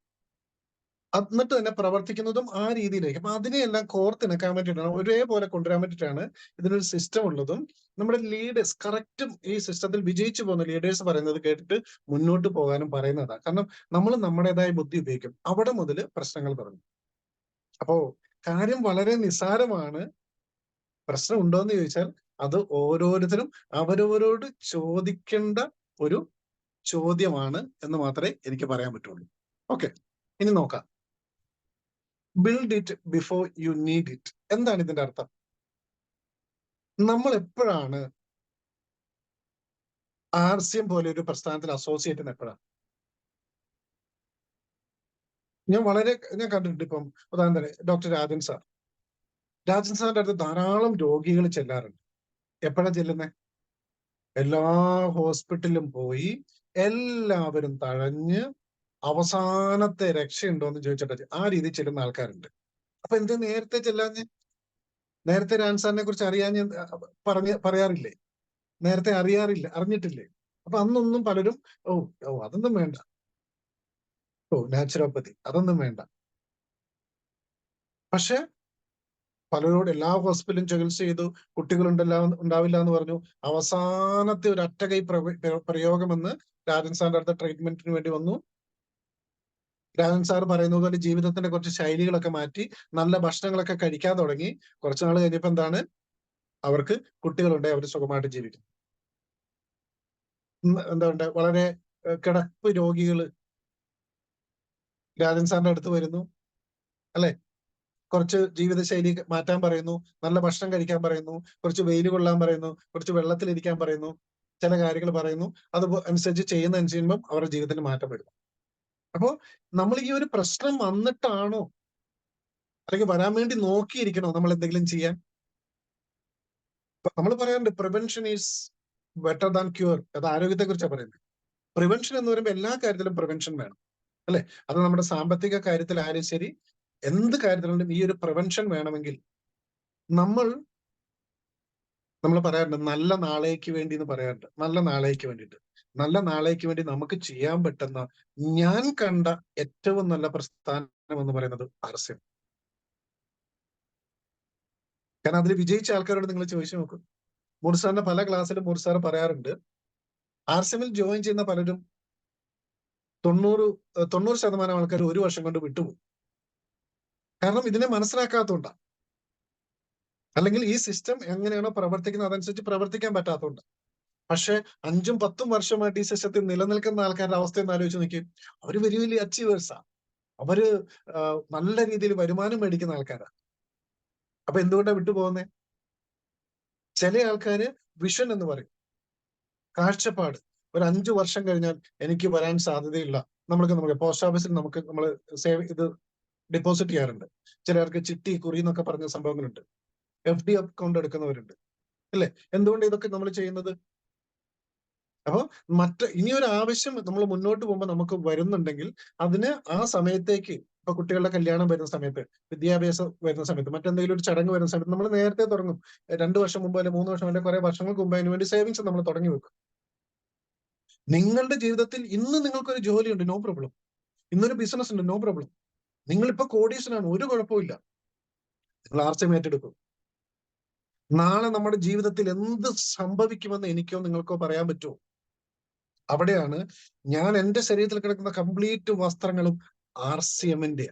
എന്നിട്ട് തന്നെ പ്രവർത്തിക്കുന്നതും ആ രീതിയിലായിരിക്കും. അപ്പൊ അതിനെയെല്ലാം കോർത്തിണക്കാൻ വേണ്ടിയിട്ടാണ്, ഒരേപോലെ കൊണ്ടുവരാൻ വേണ്ടിയിട്ടാണ് ഇതിനൊരു സിസ്റ്റം ഉള്ളതും. നമ്മുടെ ലീഡേഴ്സ് കറക്റ്റും ഈ സിസ്റ്റത്തിൽ വിജയിച്ചു പോകുന്ന ലീഡേഴ്സ് പറയുന്നത് കേട്ടിട്ട് മുന്നോട്ട് പോകാനും പറയുന്നതാണ്. കാരണം നമ്മൾ നമ്മുടേതായ ബുദ്ധി ഉപയോഗിക്കും, അവിടെ മുതൽ പ്രശ്നങ്ങൾ തുടങ്ങും. അപ്പോ കാര്യം വളരെ നിസ്സാരമാണ്. പ്രശ്നം ഉണ്ടോ എന്ന് ചോദിച്ചാൽ അത് ഓരോരുത്തരും അവരവരോട് ചോദിക്കേണ്ട ഒരു ചോദ്യമാണ് എന്ന് മാത്രമേ എനിക്ക് പറയാൻ പറ്റുള്ളൂ. ഓക്കെ, ഇനി നോക്കാം. Build it before you need it. എന്താണ് ഇതിന്റെ അർത്ഥം? നമ്മൾ എപ്പോഴാണ് RCM പോലെ ഒരു പ്രസ്ഥാനത്തിൽ അസോസിയേറ്റ് ചെയ്യുന്ന എപ്പോഴാണ്? ഞാൻ കണ്ടിട്ടുണ്ട്. ഇപ്പം ഉദാഹരണത്തിന് ഡോക്ടർ രാജൻ സാറിന്റെ അടുത്ത് ധാരാളം രോഗികൾ ചെല്ലാറുണ്ട്. എപ്പോഴാണ് ചെല്ലുന്നത്? എല്ലാ ഹോസ്പിറ്റലിലും പോയി എല്ലാവരും തഴഞ്ഞ് അവസാനത്തെ രക്ഷയുണ്ടോ എന്ന് ചോദിച്ചിട്ട് ആ രീതിയിൽ ചെല്ലുന്ന ആൾക്കാരുണ്ട്. അപ്പൊ എന്ത് നേരത്തെ ചെല്ലാഞ്ഞ്? നേരത്തെ രാജൻ സാറിനെ കുറിച്ച് അറിയാഞ്ഞ് പറയാറില്ലേ? നേരത്തെ അറിഞ്ഞിട്ടില്ലേ? അപ്പൊ അന്നൊന്നും പലരും അതൊന്നും വേണ്ട, നാച്ചുറോപ്പതി അതൊന്നും വേണ്ട. പക്ഷെ പലരോട് എല്ലാ ഹോസ്പിറ്റലും ചികിത്സ ചെയ്തു, ഉണ്ടാവില്ല എന്ന് പറഞ്ഞു. അവസാനത്തെ ഒരു അറ്റകൈ പ്രയോഗമെന്ന് രാജൻ സാറിന്റെ അടുത്ത ട്രീറ്റ്മെന്റിന് വേണ്ടി വന്നു. രാജൻ സാർ പറയുന്നത് പോലെ ജീവിതത്തിന്റെ കുറച്ച് ശൈലികളൊക്കെ മാറ്റി നല്ല ഭക്ഷണങ്ങളൊക്കെ കഴിക്കാൻ തുടങ്ങി. കുറച്ചു നാൾ കഴിഞ്ഞപ്പോ എന്താണ്? അവർക്ക് കുട്ടികളുണ്ടായി, അവർ സുഖമായിട്ട് ജീവിക്കും. എന്താ വളരെ കിടപ്പ് രോഗികള് രാജൻ സാറിന്റെ അടുത്ത് വരുന്നു, അല്ലെ? കുറച്ച് ജീവിതശൈലി മാറ്റാൻ പറയുന്നു, നല്ല ഭക്ഷണം കഴിക്കാൻ പറയുന്നു, കുറച്ച് വെയിൽ കൊള്ളാൻ പറയുന്നു, കുറച്ച് വെള്ളത്തിലിരിക്കാൻ പറയുന്നു, ചില കാര്യങ്ങൾ പറയുന്നു. അത് അനുസരിച്ച് ചെയ്യുമ്പോൾ അവരുടെ ജീവിതത്തിന് മാറ്റം വരുന്നു. അപ്പോ നമ്മൾ ഈ ഒരു പ്രശ്നം വന്നിട്ടാണോ അല്ലെങ്കിൽ വരാൻ വേണ്ടി നോക്കിയിരിക്കണോ നമ്മൾ എന്തെങ്കിലും ചെയ്യാൻ? നമ്മൾ പറയാറുണ്ട് prevention is better than cure. അത് ആരോഗ്യത്തെ കുറിച്ചാണ് പറയുന്നത്. പ്രിവെൻഷൻ എന്ന് പറയുമ്പോൾ എല്ലാ കാര്യത്തിലും പ്രിവെൻഷൻ വേണം, അല്ലെ? അത് നമ്മുടെ സാമ്പത്തിക കാര്യത്തിലായാലും ശരി, എന്ത് കാര്യത്തിലും ഈ ഒരു പ്രിവെൻഷൻ വേണമെങ്കിൽ നമ്മൾ പറയാറുണ്ട് നല്ല നാളേക്ക് വേണ്ടി എന്ന് പറയാറുണ്ട്. നല്ല നാളേക്ക് വേണ്ടിയിട്ട്, നല്ല നാളേക്ക് വേണ്ടി നമുക്ക് ചെയ്യാൻ പറ്റുന്ന ഞാൻ കണ്ട ഏറ്റവും നല്ല പ്രസ്ഥാനം എന്ന് പറയുന്നത് RCM. കാരണം അതിൽ വിജയിച്ച ആൾക്കാരോട് നിങ്ങൾ ചോദിച്ചു നോക്കും. മൂർസാറിന്റെ പല ക്ലാസ്സിലും മൂർസാർ പറയാറുണ്ട്, RCMൽ ജോയിൻ ചെയ്യുന്ന പലരും 90% ആൾക്കാർ 1 വർഷം കൊണ്ട് വിട്ടുപോകും. കാരണം ഇതിനെ മനസ്സിലാക്കാത്തതുകൊണ്ടാണ്, അല്ലെങ്കിൽ ഈ സിസ്റ്റം എങ്ങനെയാണോ പ്രവർത്തിക്കുന്നത് അതനുസരിച്ച് പ്രവർത്തിക്കാൻ പറ്റാത്തതുകൊണ്ട്. പക്ഷെ 5ഉം 10ഉം വർഷമായിട്ട് ഈ സിസ്റ്റത്തിൽ നിലനിൽക്കുന്ന ആൾക്കാരുടെ അവസ്ഥ എന്ന് ആലോചിച്ച് നോക്കി. അവര് വലിയ വലിയ അച്ചീവേഴ്സാ. അവര് നല്ല രീതിയിൽ വരുമാനം മേടിക്കുന്ന ആൾക്കാരാ. അപ്പൊ എന്തുകൊണ്ടാണ് വിട്ടുപോകുന്നത്? ചില ആൾക്കാര് വിഷൻ എന്ന് പറയും, കാഴ്ചപ്പാട്. ഒരു 5 വർഷം കഴിഞ്ഞാൽ എനിക്ക് വരാൻ സാധ്യതയില്ല. നമുക്ക് പോസ്റ്റ് ഓഫീസിൽ നമ്മൾ ഇത് ഡെപ്പോസിറ്റ് ചെയ്യാറുണ്ട്. ചിലർക്ക് ചിട്ടി, കുറി എന്നൊക്കെ പറഞ്ഞ സംഭവങ്ങളുണ്ട്. FD അക്കൗണ്ട് എടുക്കുന്നവരുണ്ട്, അല്ലെ? എന്തുകൊണ്ട് ഇതൊക്കെ നമ്മൾ ചെയ്യുന്നത്? അപ്പൊ ഇനിയൊരു ആവശ്യം നമ്മൾ മുന്നോട്ട് പോകുമ്പോൾ നമുക്ക് വരുന്നുണ്ടെങ്കിൽ അതിന് ആ സമയത്തേക്ക്, ഇപ്പൊ കുട്ടികളുടെ കല്യാണം വരുന്ന സമയത്ത്, വിദ്യാഭ്യാസം വരുന്ന സമയത്ത്, മറ്റെന്തെങ്കിലും ഒരു ചടങ്ങ് വരുന്ന സമയത്ത് നമ്മൾ നേരത്തെ തുടങ്ങും. 2 വർഷം മുമ്പ് അല്ലെങ്കിൽ 3 വർഷം അല്ലെങ്കിൽ കുറെ വർഷങ്ങൾക്ക് മുമ്പ് അതിന് വേണ്ടി സേവിങ്സ് നമ്മൾ തുടങ്ങി വെക്കും. നിങ്ങളുടെ ജീവിതത്തിൽ ഇന്ന് നിങ്ങൾക്കൊരു ജോലിയുണ്ട്, നോ പ്രോബ്ലം. ഇന്നൊരു ബിസിനസ് ഉണ്ട്, നോ പ്രോബ്ലം. നിങ്ങളിപ്പോ കോടീശ്വരനാണ്, ഒരു കുഴപ്പമില്ല. നിങ്ങൾ RCM ഏറ്റെടുക്കും. നാളെ നമ്മുടെ ജീവിതത്തിൽ എന്ത് സംഭവിക്കുമെന്ന് എനിക്കോ നിങ്ങൾക്കോ പറയാൻ പറ്റുമോ? അവിടെയാണ് ഞാൻ എന്റെ ശരീരത്തിൽ കിടക്കുന്ന കംപ്ലീറ്റ് വസ്ത്രങ്ങളും RCMന്റെ.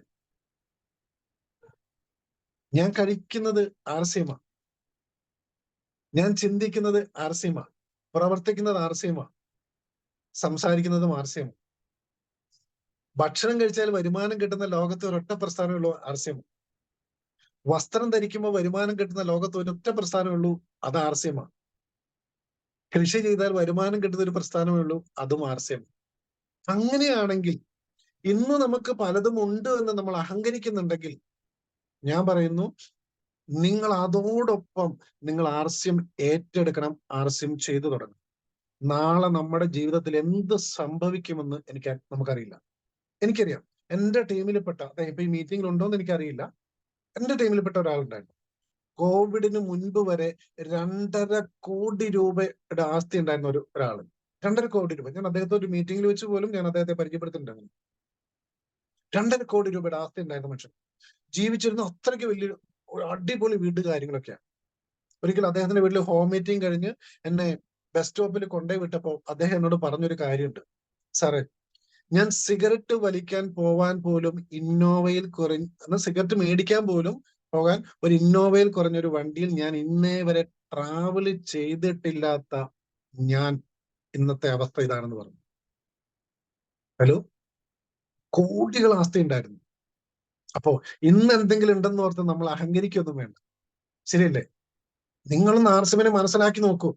ഞാൻ കഴിക്കുന്നത് RCM, ഞാൻ ചിന്തിക്കുന്നത് RCM, പ്രവർത്തിക്കുന്നത് RCM, സംസാരിക്കുന്നതും RCM. ഭക്ഷണം കഴിച്ചാൽ വരുമാനം കിട്ടുന്ന ലോകത്ത് ഒരൊറ്റ പ്രസ്ഥാനമുള്ളൂ, RCM. വസ്ത്രം ധരിക്കുമ്പോൾ വരുമാനം കിട്ടുന്ന ലോകത്ത് ഒരൊറ്റ പ്രസ്ഥാനമുള്ളൂ, അത് RCM. കൃഷി ചെയ്താൽ വരുമാനം കിട്ടുന്ന ഒരു പ്രസ്ഥാനമേ ഉള്ളൂ, അതും RCM. അങ്ങനെയാണെങ്കിൽ ഇന്ന് നമുക്ക് പലതും ഉണ്ട് എന്ന് നമ്മൾ അഹങ്കരിക്കുന്നുണ്ടെങ്കിൽ ഞാൻ പറയുന്നു, നിങ്ങൾ അതോടൊപ്പം നിങ്ങൾ RCM ഏറ്റെടുക്കണം, RCM ചെയ്തു തുടങ്ങും. നാളെ നമ്മുടെ ജീവിതത്തിൽ എന്ത് സംഭവിക്കുമെന്ന് നമുക്കറിയില്ല. എനിക്കറിയാം, എന്റെ ടീമിൽപ്പെട്ട, ഇപ്പൊ ഈ മീറ്റിംഗിൽ ഉണ്ടോ എന്ന് എനിക്കറിയില്ല, എന്റെ ടീമിൽപ്പെട്ട ഒരാളുണ്ടായിരുന്നു. കോവിഡിന് മുൻപ് വരെ 2.5 കോടി രൂപയുടെ ആസ്തി ഉണ്ടായിരുന്ന ഒരാള്. 2.5 കോടി രൂപ. ഞാൻ അദ്ദേഹത്തെ ഒരു മീറ്റിംഗിൽ വെച്ച് പോലും ഞാൻ അദ്ദേഹത്തെ പരിചയപ്പെടുത്തിയിട്ടുണ്ടായിരുന്നു. 2.5 കോടി രൂപയുടെ ആസ്തി ഉണ്ടായിരുന്ന മനുഷ്യൻ. ജീവിച്ചിരുന്ന അത്രയ്ക്ക് വലിയൊരു അടിപൊളി വീട് കാര്യങ്ങളൊക്കെയാണ്. ഒരിക്കലും അദ്ദേഹത്തിന്റെ വീട്ടിൽ ഹോം മീറ്റിംഗ് കഴിഞ്ഞ് എന്നെ ബസ് സ്റ്റോപ്പിൽ കൊണ്ടുപോയി വിട്ടപ്പോ അദ്ദേഹം എന്നോട് പറഞ്ഞൊരു കാര്യമുണ്ട്. സാറേ, ഞാൻ സിഗരറ്റ് വലിക്കാൻ പോവാൻ പോലും ഇന്നോവയിൽ സിഗരറ്റ് മേടിക്കാൻ പോലും പോകാൻ ഒരു ഇന്നോവയിൽ കുറഞ്ഞൊരു വണ്ടിയിൽ ഞാൻ ഇന്നേ വരെ ട്രാവൽ ചെയ്തിട്ടില്ലാത്ത ഞാൻ ഇന്നത്തെ അവസ്ഥ ഇതാണെന്ന് പറഞ്ഞു. ഹലോ, കോടികൾ ആസ്തി ഉണ്ടായിരുന്നു. അപ്പോ ഇന്ന് എന്തെങ്കിലും ഉണ്ടെന്ന് ഓർത്ത് നമ്മൾ അഹങ്കരിക്കൊന്നും വേണ്ട. ശരിയല്ലേ? നിങ്ങളൊന്ന് ആർസിമിനെ മനസ്സിലാക്കി നോക്കൂ.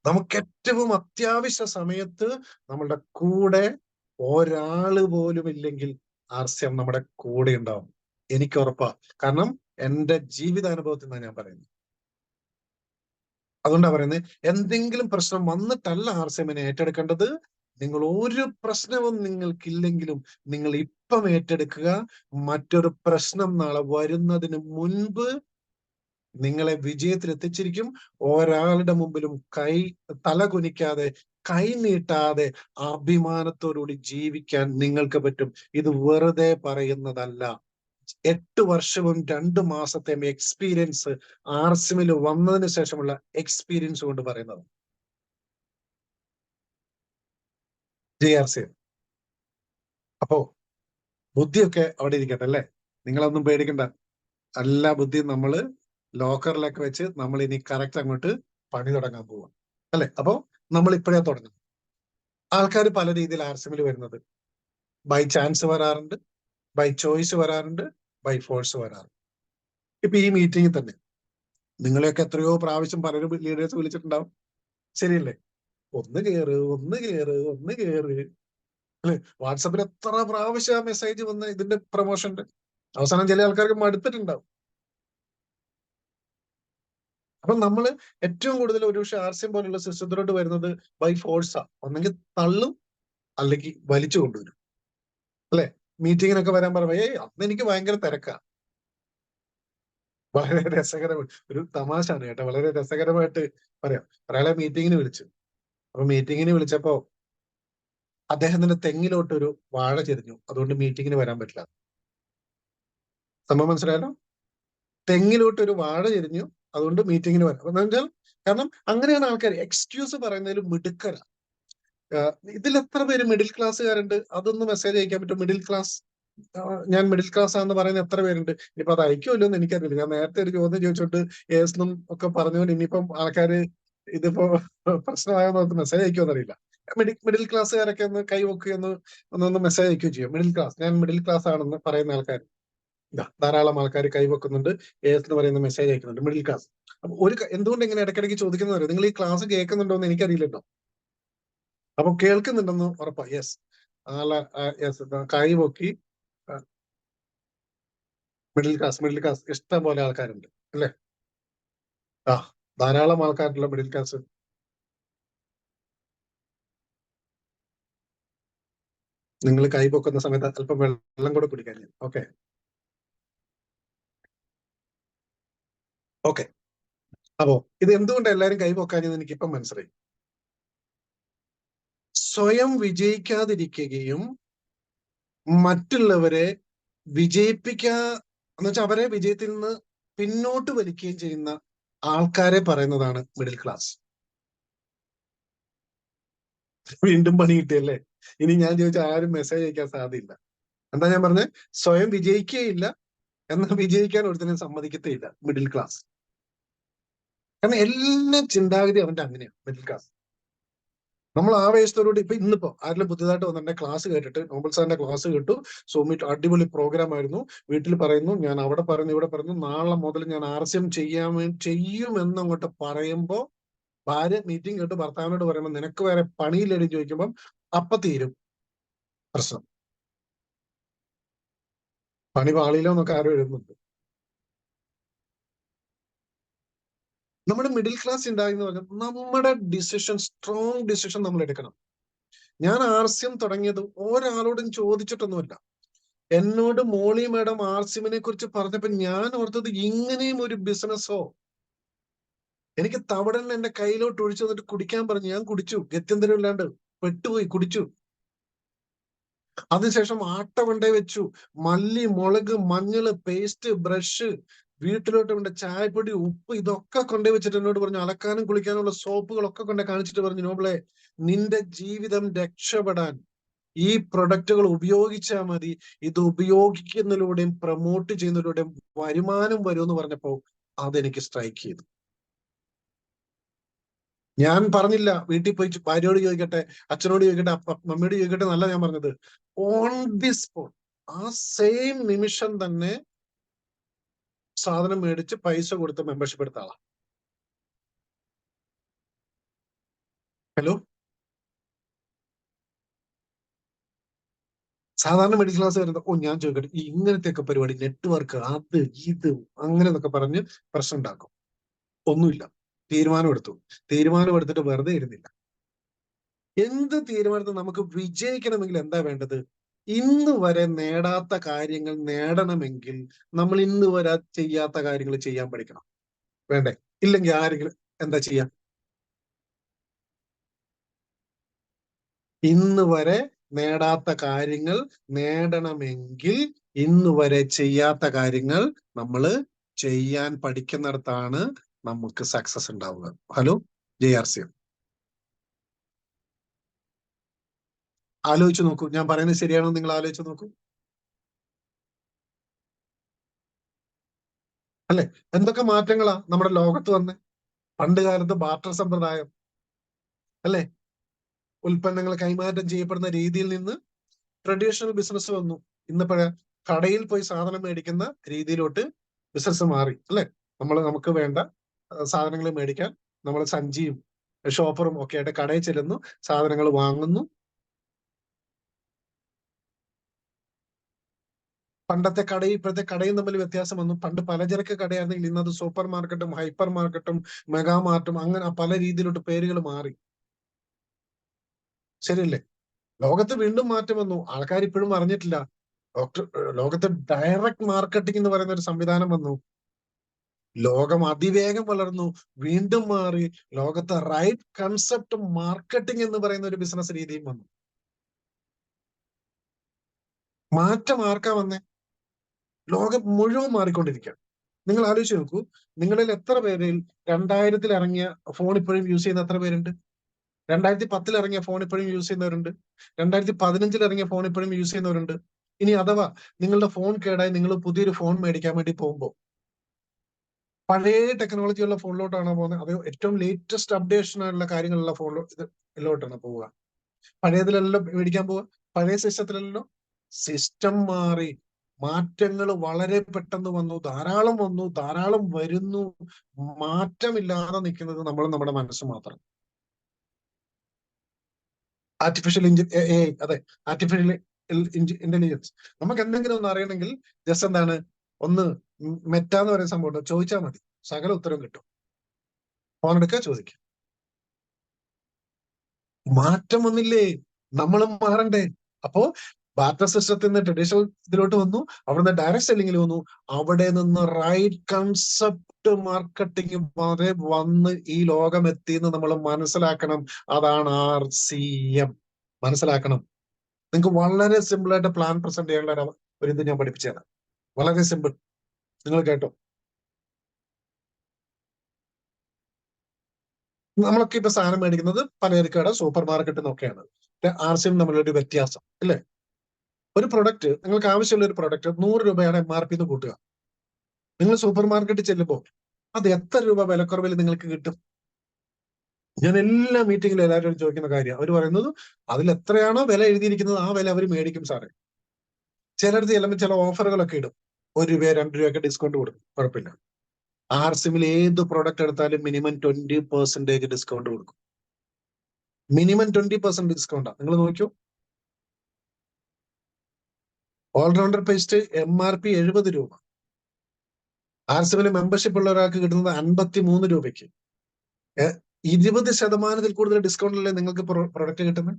നമുക്ക് ഏറ്റവും അത്യാവശ്യ സമയത്ത് നമ്മളുടെ കൂടെ ഒരാള് പോലും ഇല്ലെങ്കിൽ ആർസ്യം നമ്മുടെ കൂടെ ഉണ്ടാവും. എനിക്ക് ഉറപ്പാ. കാരണം എന്റെ ജീവിതാനുഭവത്തിൽ നിന്നാണ് ഞാൻ പറയുന്നത്. അതുകൊണ്ടാ പറയുന്നത്, എന്തെങ്കിലും പ്രശ്നം വന്നിട്ടല്ല ആർസ്യമിനെ ഏറ്റെടുക്കേണ്ടത്. നിങ്ങൾ ഒരു പ്രശ്നവും നിങ്ങൾക്കില്ലെങ്കിലും നിങ്ങൾ ഇപ്പം ഏറ്റെടുക്കുക. മറ്റൊരു പ്രശ്നം നാളെ വരുന്നതിന് മുൻപ് നിങ്ങളെ വിജയത്തിൽ എത്തിച്ചിരിക്കും. ഒരാളുടെ മുമ്പിലും തല കുനിക്കാതെ, കൈ നീട്ടാതെ അഭിമാനത്തോടുകൂടി ജീവിക്കാൻ നിങ്ങൾക്ക് പറ്റും. ഇത് വെറുതെ പറയുന്നതല്ല. 8 വർഷവും 2 മാസത്തെ എക്സ്പീരിയൻസ്, ആർസിമിൽ വന്നതിന് ശേഷമുള്ള എക്സ്പീരിയൻസ് കൊണ്ട് പറയുന്നത്. JRC. അപ്പോ ബുദ്ധിയൊക്കെ അവിടെ ഇരിക്കട്ടെ അല്ലേ? നിങ്ങളൊന്നും പേടിക്കണ്ട. എല്ലാ ബുദ്ധിയും നമ്മള് ലോക്കറിലൊക്കെ വെച്ച് നമ്മൾ ഇനി കറക്റ്റ് അങ്ങോട്ട് പണി തുടങ്ങാൻ പോവാം അല്ലെ? അപ്പോ നമ്മൾ ഇപ്പോഴേ തുടങ്ങും. ആൾക്കാർ പല രീതിയിൽ ആർസിമിൽ വരുന്നത്. ബൈ ചാൻസ് വരാറുണ്ട്, ബൈ ചോയ്സ് വരാറുണ്ട്, ബൈ ഫോഴ്സ് വരാറുണ്ട്. ഇപ്പൊ ഈ മീറ്റിംഗിൽ തന്നെ നിങ്ങളെയൊക്കെ എത്രയോ പ്രാവശ്യം പലരും ലീഡേഴ്സ് വിളിച്ചിട്ടുണ്ടാവും. ശരിയല്ലേ? ഒന്ന് കേറ്, ഒന്ന് കേറ്, ഒന്ന് കേറ് അല്ലെ? വാട്സപ്പിൽ എത്ര പ്രാവശ്യം മെസ്സേജ് വന്ന് ഇതിന്റെ പ്രൊമോഷന്റെ. അവസാനം ചില ആൾക്കാർക്ക് മടുത്തിട്ടുണ്ടാവും. അപ്പൊ നമ്മള് ഏറ്റവും കൂടുതൽ ഒരുപക്ഷെ ആർസിയം പോലുള്ള സിസ്റ്റത്തിലോട്ട് വരുന്നത് ബൈ ഫോഴ്സാ. ഒന്നെങ്കിൽ തള്ളും, അല്ലെങ്കിൽ വലിച്ചു കൊണ്ടുവരും അല്ലെ? മീറ്റിങ്ങിനൊക്കെ വരാൻ പറയുമ്പോ അന്ന് എനിക്ക് ഭയങ്കര തിരക്കാ. വളരെ രസകരമായി ഒരു തമാശയാണ് കേട്ടോ. വളരെ രസകരമായിട്ട് പറയാം. ഒരാളെ മീറ്റിങ്ങിന് വിളിച്ചു. അപ്പൊ മീറ്റിങ്ങിന് വിളിച്ചപ്പോ അദ്ദേഹത്തിന്റെ തെങ്ങിലോട്ട് ഒരു വാഴ ചെരിഞ്ഞു. അതുകൊണ്ട് മീറ്റിങ്ങിന് വരാൻ പറ്റില്ല. സംഭവം മനസ്സിലായല്ലോ? തെങ്ങിലോട്ട് ഒരു വാഴ ചെരിഞ്ഞു, അതുകൊണ്ട് മീറ്റിങ്ങിന് വരാം. എന്ന് വെച്ചാൽ കാരണം അങ്ങനെയാണ് ആൾക്കാർ എക്സ്ക്യൂസ് പറയുന്നതിൽ മിടുക്കര. ഇതിൽ എത്ര പേര് മിഡിൽ ക്ലാസ്സുകാരുണ്ട്? അതൊന്ന് മെസ്സേജ് അയക്കാൻ പറ്റും. മിഡിൽ ക്ലാസ്, ഞാൻ മിഡിൽ ക്ലാസ് ആണെന്ന് പറയുന്ന എത്ര പേരുണ്ട്? ഇനിയിപ്പോ അത് അയക്കുമല്ലോ എന്ന് എനിക്കറിയില്ല. ഞാൻ നേരത്തെ ഒരു ചോദ്യം ചോദിച്ചോണ്ട് ഏസ്നും ഒക്കെ പറഞ്ഞുകൊണ്ട് ഇനിയിപ്പം ആൾക്കാര് ഇതിപ്പോ പ്രശ്നമായെന്ന് മെസ്സേജ് അയക്കുമെന്നറിയില്ല. മിഡിൽ ക്ലാസ്സുകാരൊക്കെ ഒന്ന് കൈവക്കുകയെന്ന് ഒന്ന് മെസ്സേജ് അയക്കുകയും ചെയ്യും. മിഡിൽ ക്ലാസ്, ഞാൻ മിഡിൽ ക്ലാസ് ആണെന്ന് പറയുന്ന ആൾക്കാർ ധാരാളം ആൾക്കാർ കൈവെക്കുന്നുണ്ട്. ഏസ്ന്ന് പറയുന്ന മെസ്സേജ് അയക്കുന്നുണ്ട്. Middle class. അപ്പൊ എന്തുകൊണ്ട് ഇങ്ങനെ ഇടയ്ക്കിടയ്ക്ക് ചോദിക്കുന്നവരോ? നിങ്ങൾ ഈ ക്ലാസ് കേൾക്കുന്നുണ്ടോ എന്ന് എനിക്കറിയില്ലല്ലോ. അപ്പൊ കേൾക്കുന്നുണ്ടെന്ന് ഉറപ്പാ. യെസ്, യെസ്, കൈവൊക്കി. മിഡിൽ ക്ലാസ് ഇഷ്ടം പോലെ ആൾക്കാരുണ്ട് അല്ലേ? ധാരാളം ആൾക്കാരുള്ള മിഡിൽ ക്ലാസ്. നിങ്ങൾ കൈ പൊക്കുന്ന സമയത്ത് അല്പം വെള്ളം കൂടെ കുടിക്കാൻ. ഓക്കെ. അപ്പോ ഇത് എന്തുകൊണ്ട് എല്ലാവരും കൈ പൊക്കാഞ്ഞെന്ന് എനിക്കിപ്പം മനസ്സിലായി. സ്വയം വിജയിക്കാതിരിക്കുകയും മറ്റുള്ളവരെ എന്ന് വെച്ചാൽ അവരെ വിജയത്തിൽ നിന്ന് പിന്നോട്ട് വലിക്കുകയും ചെയ്യുന്ന ആൾക്കാരെ പറയുന്നതാണ് മിഡിൽ ക്ലാസ്. വീണ്ടും പണി കിട്ടിയല്ലേ? ഇനി ഞാൻ ചോദിച്ചാൽ ആരും മെസ്സേജ് അയക്കാൻ സാധ്യതയില്ല. എന്താ ഞാൻ പറഞ്ഞത്? സ്വയം വിജയിക്കുകയില്ല, എന്നാൽ വിജയിക്കാൻ ഒരുത്തിനും സമ്മതിക്കത്തേയില്ല മിഡിൽ ക്ലാസ്. കാരണം എല്ലാ ചിന്താഗതി അവന്റെ അങ്ങനെയാണ് മിഡിൽ ക്ലാസ്. നമ്മൾ ആവേശത്തോടുകൂടി ഇന്നിപ്പോ ആരെങ്കിലും പുതിയതായിട്ട് വന്നിട്ടുണ്ടെ ക്ലാസ് കേട്ടിട്ട്, നോബൽ സാറിന്റെ ക്ലാസ് കേട്ടു, സോമിറ്റ് അടിപൊളി പ്രോഗ്രാം ആയിരുന്നു, വീട്ടിൽ പറയുന്നു, ഞാൻ അവിടെ പറഞ്ഞു ഇവിടെ പറഞ്ഞു, നാളെ മുതൽ ഞാൻ ആർസ്യം ചെയ്യുമെന്ന് അങ്ങോട്ട് പറയുമ്പോ ഭാര്യ മീറ്റിംഗ് കേട്ട് ഭർത്താവിനോട് പറയുമ്പോൾ നിനക്ക് വേറെ പണിയില്ലെന്ന് ചോദിക്കുമ്പം അപ്പൊ തീരും പ്രശ്നം. പണി പാളിയിലോ എന്നൊക്കെ ആരും എഴുതുന്നുണ്ട്. നമ്മുടെ മിഡിൽ ക്ലാസ് ഉണ്ടായി എന്ന് പറഞ്ഞാൽ നമ്മുടെ സ്ട്രോങ് ഡിസിഷൻ നമ്മൾ എടുക്കണം. ഞാൻ ആർസ്യം തുടങ്ങിയത് ഒരാളോടും ചോദിച്ചിട്ടൊന്നുമില്ല. എന്നോട് മോളി മാഡം ആർസിമിനെ കുറിച്ച് പറഞ്ഞപ്പോ ഞാൻ ഓർത്തത് ഇങ്ങനെയും ഒരു ബിസിനസ്സോ. എനിക്ക് തവിടൻ എന്റെ കയ്യിലോട്ട് ഒഴിച്ചു വന്നിട്ട് കുടിക്കാൻ പറഞ്ഞു. ഞാൻ കുടിച്ചു, ഗത്യന്തരം ഇല്ലാണ്ട് പെട്ടുപോയി, കുടിച്ചു. അതിനുശേഷം ആട്ട കൊണ്ടേ വെച്ചു. മല്ലി, മുളക്, മഞ്ഞള്, പേസ്റ്റ്, ബ്രഷ്, വീട്ടിലോട്ട് വേണ്ട ചായപ്പൊടി, ഉപ്പ്, ഇതൊക്കെ കൊണ്ടേ വെച്ചിട്ട് എന്നോട് പറഞ്ഞു അലക്കാനും കുളിക്കാനുള്ള സോപ്പുകളൊക്കെ കൊണ്ടേ കാണിച്ചിട്ട് പറഞ്ഞു, നോബിളെ നിന്റെ ജീവിതം രക്ഷപ്പെടാൻ ഈ പ്രൊഡക്റ്റുകൾ ഉപയോഗിച്ചാൽ മതി. ഇത് ഉപയോഗിക്കുന്നതിലൂടെയും പ്രൊമോട്ട് ചെയ്യുന്നതിലൂടെയും വരുമാനം വരും എന്ന് പറഞ്ഞപ്പോ അതെനിക്ക് സ്ട്രൈക്ക് ചെയ്തു. ഞാൻ പറഞ്ഞില്ല വീട്ടിൽ പോയി ഭാര്യയോട് ചോദിക്കട്ടെ, അച്ഛനോട് ചോദിക്കട്ടെ, മമ്മിയോട് ചോദിക്കട്ടെ എന്നല്ല ഞാൻ പറഞ്ഞത്. ഓൺ ദി സ്പോട്ട് ആ സെയിം നിമിഷം തന്നെ സാധനം മേടിച്ച് പൈസ കൊടുത്ത് മെമ്പർഷിപ്പ് എടുത്ത ആളാ. ഹലോ, സാധാരണ മിഡിൽ ക്ലാസ് വരുന്നത് ഞാൻ ചോദിക്കട്ടെ, ഈ ഇങ്ങനത്തെ ഒക്കെ പരിപാടി, നെറ്റ്വർക്ക്, അത് ഇത് അങ്ങനെ എന്നൊക്കെ പറഞ്ഞ് പ്രശ്നം ഉണ്ടാക്കും. ഒന്നുമില്ല, തീരുമാനം എടുത്തിട്ട് വെറുതെ ഇരുന്നില്ല. എന്ത് തീരുമാനത്തിൽ നമുക്ക് വിജയിക്കണമെങ്കിൽ എന്താ വേണ്ടത്? ഇന്ന് വരെ നേടാത്ത കാര്യങ്ങൾ നേടണമെങ്കിൽ നമ്മൾ ഇന്ന് വരെ ചെയ്യാത്ത കാര്യങ്ങൾ ചെയ്യാൻ പഠിക്കണം. വേണ്ടേ? ഇല്ലെങ്കിൽ ആരെങ്കിലും എന്താ ചെയ്യാ? ഇന്ന് വരെ നേടാത്ത കാര്യങ്ങൾ നേടണമെങ്കിൽ ഇന്ന് വരെ ചെയ്യാത്ത കാര്യങ്ങൾ നമ്മൾ ചെയ്യാൻ പഠിക്കുന്നിടത്താണ് നമുക്ക് സക്സസ് ഉണ്ടാവുക. ഹലോ JRC, ആലോചിച്ച് നോക്കൂ. ഞാൻ പറയുന്നത് ശരിയാണോ? നിങ്ങൾ ആലോചിച്ച് നോക്കൂ. അല്ലെ? എന്തൊക്കെ മാറ്റങ്ങളാ നമ്മുടെ ലോകത്ത് വന്നേ. പണ്ട് കാലത്ത് ബാർട്ടർ സമ്പ്രദായം, അല്ലെ? ഉൽപ്പന്നങ്ങൾ കൈമാറ്റം ചെയ്യപ്പെടുന്ന രീതിയിൽ നിന്ന് ട്രഡീഷണൽ ബിസിനസ് വന്നു. ഇന്നിപ്പോഴ കടയിൽ പോയി സാധനം മേടിക്കുന്ന രീതിയിലോട്ട് ബിസിനസ് മാറി, അല്ലെ? നമുക്ക് വേണ്ട സാധനങ്ങൾ മേടിക്കാൻ നമ്മൾ സഞ്ചിയും ഷോപ്പറും ഒക്കെ ആയിട്ട് കടയിൽ ചെല്ലുന്നു, സാധനങ്ങൾ വാങ്ങുന്നു. പണ്ടത്തെ കടയും ഇപ്പോഴത്തെ കടയും തമ്മിൽ വ്യത്യാസം വന്നു. പണ്ട് പലചരക്ക് കടയായിരുന്നെങ്കിൽ ഇന്നത് സൂപ്പർ മാർക്കറ്റും ഹൈപ്പർ മാർക്കറ്റും മെഗാ മാർട്ടും അങ്ങനെ പല രീതിയിലോട്ട് പേരുകൾ മാറി. ശരിയല്ലേ? ലോകത്ത് വീണ്ടും മാറ്റം വന്നു. ആൾക്കാർ ഇപ്പോഴും അറിഞ്ഞിട്ടില്ല. ലോകത്ത് ഡയറക്റ്റ് മാർക്കറ്റിംഗ് എന്ന് പറയുന്ന ഒരു സംവിധാനം വന്നു. ലോകം അതിവേഗം വളർന്നു, വീണ്ടും മാറി. ലോകത്ത് റൈറ്റ് കൺസെപ്റ്റ് മാർക്കറ്റിംഗ് എന്ന് പറയുന്ന ഒരു ബിസിനസ് രീതിയും വന്നു. മാറ്റം ആർക്കാ വന്നേ? ലോകം മുഴുവൻ മാറിക്കൊണ്ടിരിക്കുകയാണ്. നിങ്ങൾ ആലോചിച്ച് നോക്കൂ, നിങ്ങളിൽ എത്ര പേരിൽ 2000-ൽ ഇറങ്ങിയ ഫോൺ ഇപ്പോഴും യൂസ് ചെയ്യുന്ന എത്ര പേരുണ്ട്? 2010-ൽ ഇറങ്ങിയ ഫോൺ ഇപ്പോഴും യൂസ് ചെയ്യുന്നവരുണ്ട്. 2015-ൽ ഇറങ്ങിയ ഫോൺ ഇപ്പോഴും യൂസ് ചെയ്യുന്നവരുണ്ട്. ഇനി അഥവാ നിങ്ങളുടെ ഫോൺ കേടായി നിങ്ങൾ പുതിയൊരു ഫോൺ മേടിക്കാൻ വേണ്ടി പോകുമ്പോൾ പഴയ ടെക്നോളജിയുള്ള ഫോണിലോട്ടാണോ പോകുന്നത്, അതോ ഏറ്റവും ലേറ്റസ്റ്റ് അപ്ഡേഷൻ ആയിട്ടുള്ള കാര്യങ്ങളുള്ള ഇതിലോട്ടാണ് പോവുക? പഴയതിലെല്ലാം മേടിക്കാൻ പോവുക? പഴയ സിസ്റ്റത്തിലല്ലോ. സിസ്റ്റം മാറി, മാറ്റങ്ങൾ വളരെ പെട്ടെന്ന് വന്നു, ധാരാളം വരുന്നു. മാറ്റമില്ലാതെ നിൽക്കുന്നത് നമ്മുടെ മനസ്സ് മാത്രം. ആർട്ടിഫിഷ്യൽ അതെ, ആർട്ടിഫിഷ്യൽ ഇന്റലിജൻസ്. നമുക്ക് എന്തെങ്കിലും ഒന്ന് അറിയണമെങ്കിൽ ജസ്റ്റ് എന്താണ്, ഒന്ന് മെറ്റ എന്ന് പറയുന്ന സംഭവം ചോദിച്ചാൽ മതി, സകല ഉത്തരവും കിട്ടും. ഫോൺ എടുക്കുക, ചോദിക്കുക. മാറ്റം വന്നില്ലേ? നമ്മളും മാറണ്ടേ? അപ്പോ ബാർട്ടർ സിസ്റ്റത്തിൽ നിന്ന് ട്രഡീഷണൽ ഇതിലോട്ട് വന്നു, അവിടുന്ന് ഡയറക്ട് സെല്ലിങ്ങിൽ വന്നു, അവിടെ നിന്ന് റൈറ്റ് കൺസെപ്റ്റ് മാർക്കറ്റിംഗ് വരെ വന്ന് ഈ ലോകം എത്തിയെന്ന് നമ്മൾ മനസ്സിലാക്കണം. അതാണ് RCM. മനസ്സിലാക്കണം. നിങ്ങൾക്ക് വളരെ സിമ്പിൾ ആയിട്ട് പ്ലാൻ പ്രസന്റ് ചെയ്യാനുള്ള ഒരു ഇത് ഞാൻ പഠിപ്പിച്ചു തരാം. വളരെ സിമ്പിൾ. നിങ്ങൾ കേട്ടോ. നമ്മളൊക്കെ ഇപ്പൊ സാധനം മേടിക്കുന്നത് പലചരക്കട, സൂപ്പർ മാർക്കറ്റിൽ നിന്നൊക്കെയാണ്. RCM തമ്മിലൊരു വ്യത്യാസം, അല്ലേ? ഒരു പ്രൊഡക്റ്റ്, നിങ്ങൾക്ക് ആവശ്യമുള്ള ഒരു പ്രൊഡക്റ്റ് 100 രൂപയാണ് MRP എന്ന് കൂട്ടുക. നിങ്ങൾ സൂപ്പർ മാർക്കറ്റിൽ ചെല്ലുമ്പോൾ അത് എത്ര രൂപ വിലക്കുറവിൽ നിങ്ങൾക്ക് കിട്ടും? ഞാൻ എല്ലാ മീറ്റിങ്ങിലും എല്ലാവരും ചോദിക്കുന്ന കാര്യം. അവർ പറയുന്നത് അതിൽ എത്രയാണോ വില എഴുതിയിരിക്കുന്നത് ആ വില അവർ മേടിക്കും സാറേ. ചിലടത്ത് ചെല്ലുമ്പോൾ ചില ഓഫറുകളൊക്കെ ഇടും, 1 രൂപ 2 രൂപയൊക്കെ ഡിസ്കൗണ്ട് കൊടുക്കും, കുഴപ്പമില്ല. RCMൽ ഏത് പ്രൊഡക്റ്റ് എടുത്താലും മിനിമം 20% ഡിസ്കൗണ്ട് കൊടുക്കും. മിനിമം 20% ഡിസ്കൗണ്ടാണ്. നിങ്ങൾ നോക്കൂ. ഓൾറൗണ്ടർ പേസ്റ്റ് MRP 70 രൂപ. RCMൽ മെമ്പർഷിപ്പ് ഉള്ള ഒരാൾക്ക് കിട്ടുന്നത് 53 രൂപയ്ക്ക്. 20% കൂടുതൽ ഡിസ്കൗണ്ട് അല്ലേ നിങ്ങൾക്ക് പ്രൊഡക്റ്റ് കിട്ടുന്നത്?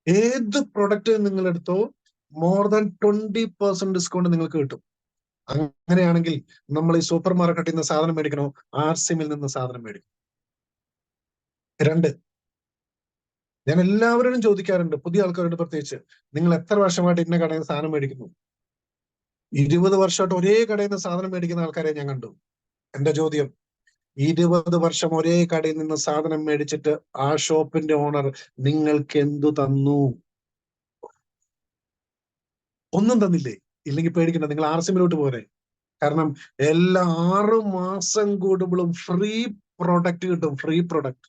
ഏത് പ്രൊഡക്റ്റ് നിങ്ങൾ എടുത്തോ മോർ ദാൻ 20% ഡിസ്കൗണ്ട് നിങ്ങൾക്ക് കിട്ടും. അങ്ങനെയാണെങ്കിൽ നമ്മൾ ഈ സൂപ്പർ മാർക്കറ്റിൽ നിന്ന് സാധനം മേടിക്കണോ, ആർസിമിൽ നിന്ന് സാധനം മേടിക്കണം. 2, ഞാൻ എല്ലാവരോടും ചോദിക്കാറുണ്ട്, പുതിയ ആൾക്കാരോട് പ്രത്യേകിച്ച്, നിങ്ങൾ എത്ര വർഷമായിട്ട് ഇന്ന കടയിൽ നിന്ന് സാധനം മേടിക്കുന്നു? 20 വർഷമായിട്ട് ഒരേ കടയിൽ നിന്ന് സാധനം മേടിക്കുന്ന ആൾക്കാരെ ഞാൻ കണ്ടു. എന്റെ ചോദ്യം, 20 വർഷം ഒരേ കടയിൽ നിന്ന് സാധനം മേടിച്ചിട്ട് ആ ഷോപ്പിന്റെ ഓണർ നിങ്ങൾക്ക് എന്തു തന്നു? ഒന്നും തന്നില്ലേ? ഇല്ലെങ്കിൽ പേടിക്കണ്ട, നിങ്ങൾ ആർസിമിലോട്ട് പോരെ. കാരണം എല്ലാ 6 മാസം കൂടുമ്പോഴും ഫ്രീ പ്രൊഡക്റ്റ് കിട്ടും. Free product.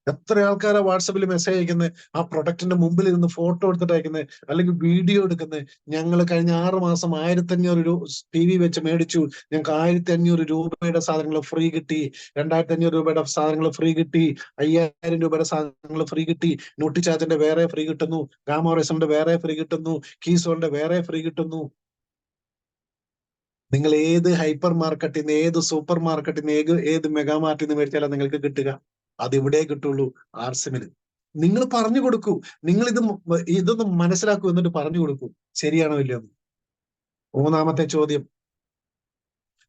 എത്ര ആൾക്കാരാ വാട്സപ്പിൽ മെസ്സേജ് അയക്കുന്നത്, ആ പ്രൊഡക്റ്റിന്റെ മുമ്പിൽ ഇരുന്ന് ഫോട്ടോ എടുത്തിട്ട് അയക്കുന്നത്, അല്ലെങ്കിൽ വീഡിയോ എടുക്കുന്നത്. ഞങ്ങൾ കഴിഞ്ഞ 6 മാസം 1500 TV വെച്ച് മേടിച്ചു, ഞങ്ങൾക്ക് 1500 രൂപയുടെ സാധനങ്ങൾ ഫ്രീ കിട്ടി, 2500 രൂപയുടെ സാധനങ്ങൾ ഫ്രീ കിട്ടി, 5000 രൂപയുടെ സാധനങ്ങൾ ഫ്രീ കിട്ടി, നോട്ടിചാർജിന്റെ വേറെ ഫ്രീ കിട്ടുന്നു, ഗാമോറേസന്റെ വേറെ ഫ്രീ കിട്ടുന്നു, കീസോളിന്റെ വേറെ ഫ്രീ കിട്ടുന്നു. നിങ്ങൾ ഏത് ഹൈപ്പർ മാർക്കറ്റിൽ നിന്ന്, ഏത് സൂപ്പർ മാർക്കറ്റിൽ നിന്ന്, ഏത് മെഗാ മാർട്ടിൽ നിന്ന് മേടിച്ചാലും നിങ്ങൾക്ക് കിട്ടുക? അത് ഇവിടെ കിട്ടുള്ളൂ, ആർസിമിൽ. നിങ്ങൾ പറഞ്ഞു കൊടുക്കൂ, നിങ്ങൾ ഇതൊന്ന് മനസ്സിലാക്കൂ, എന്നിട്ട് പറഞ്ഞു കൊടുക്കൂ ശരിയാണോ ഇല്ലയോ. 3-ാമത്തെ ചോദ്യം,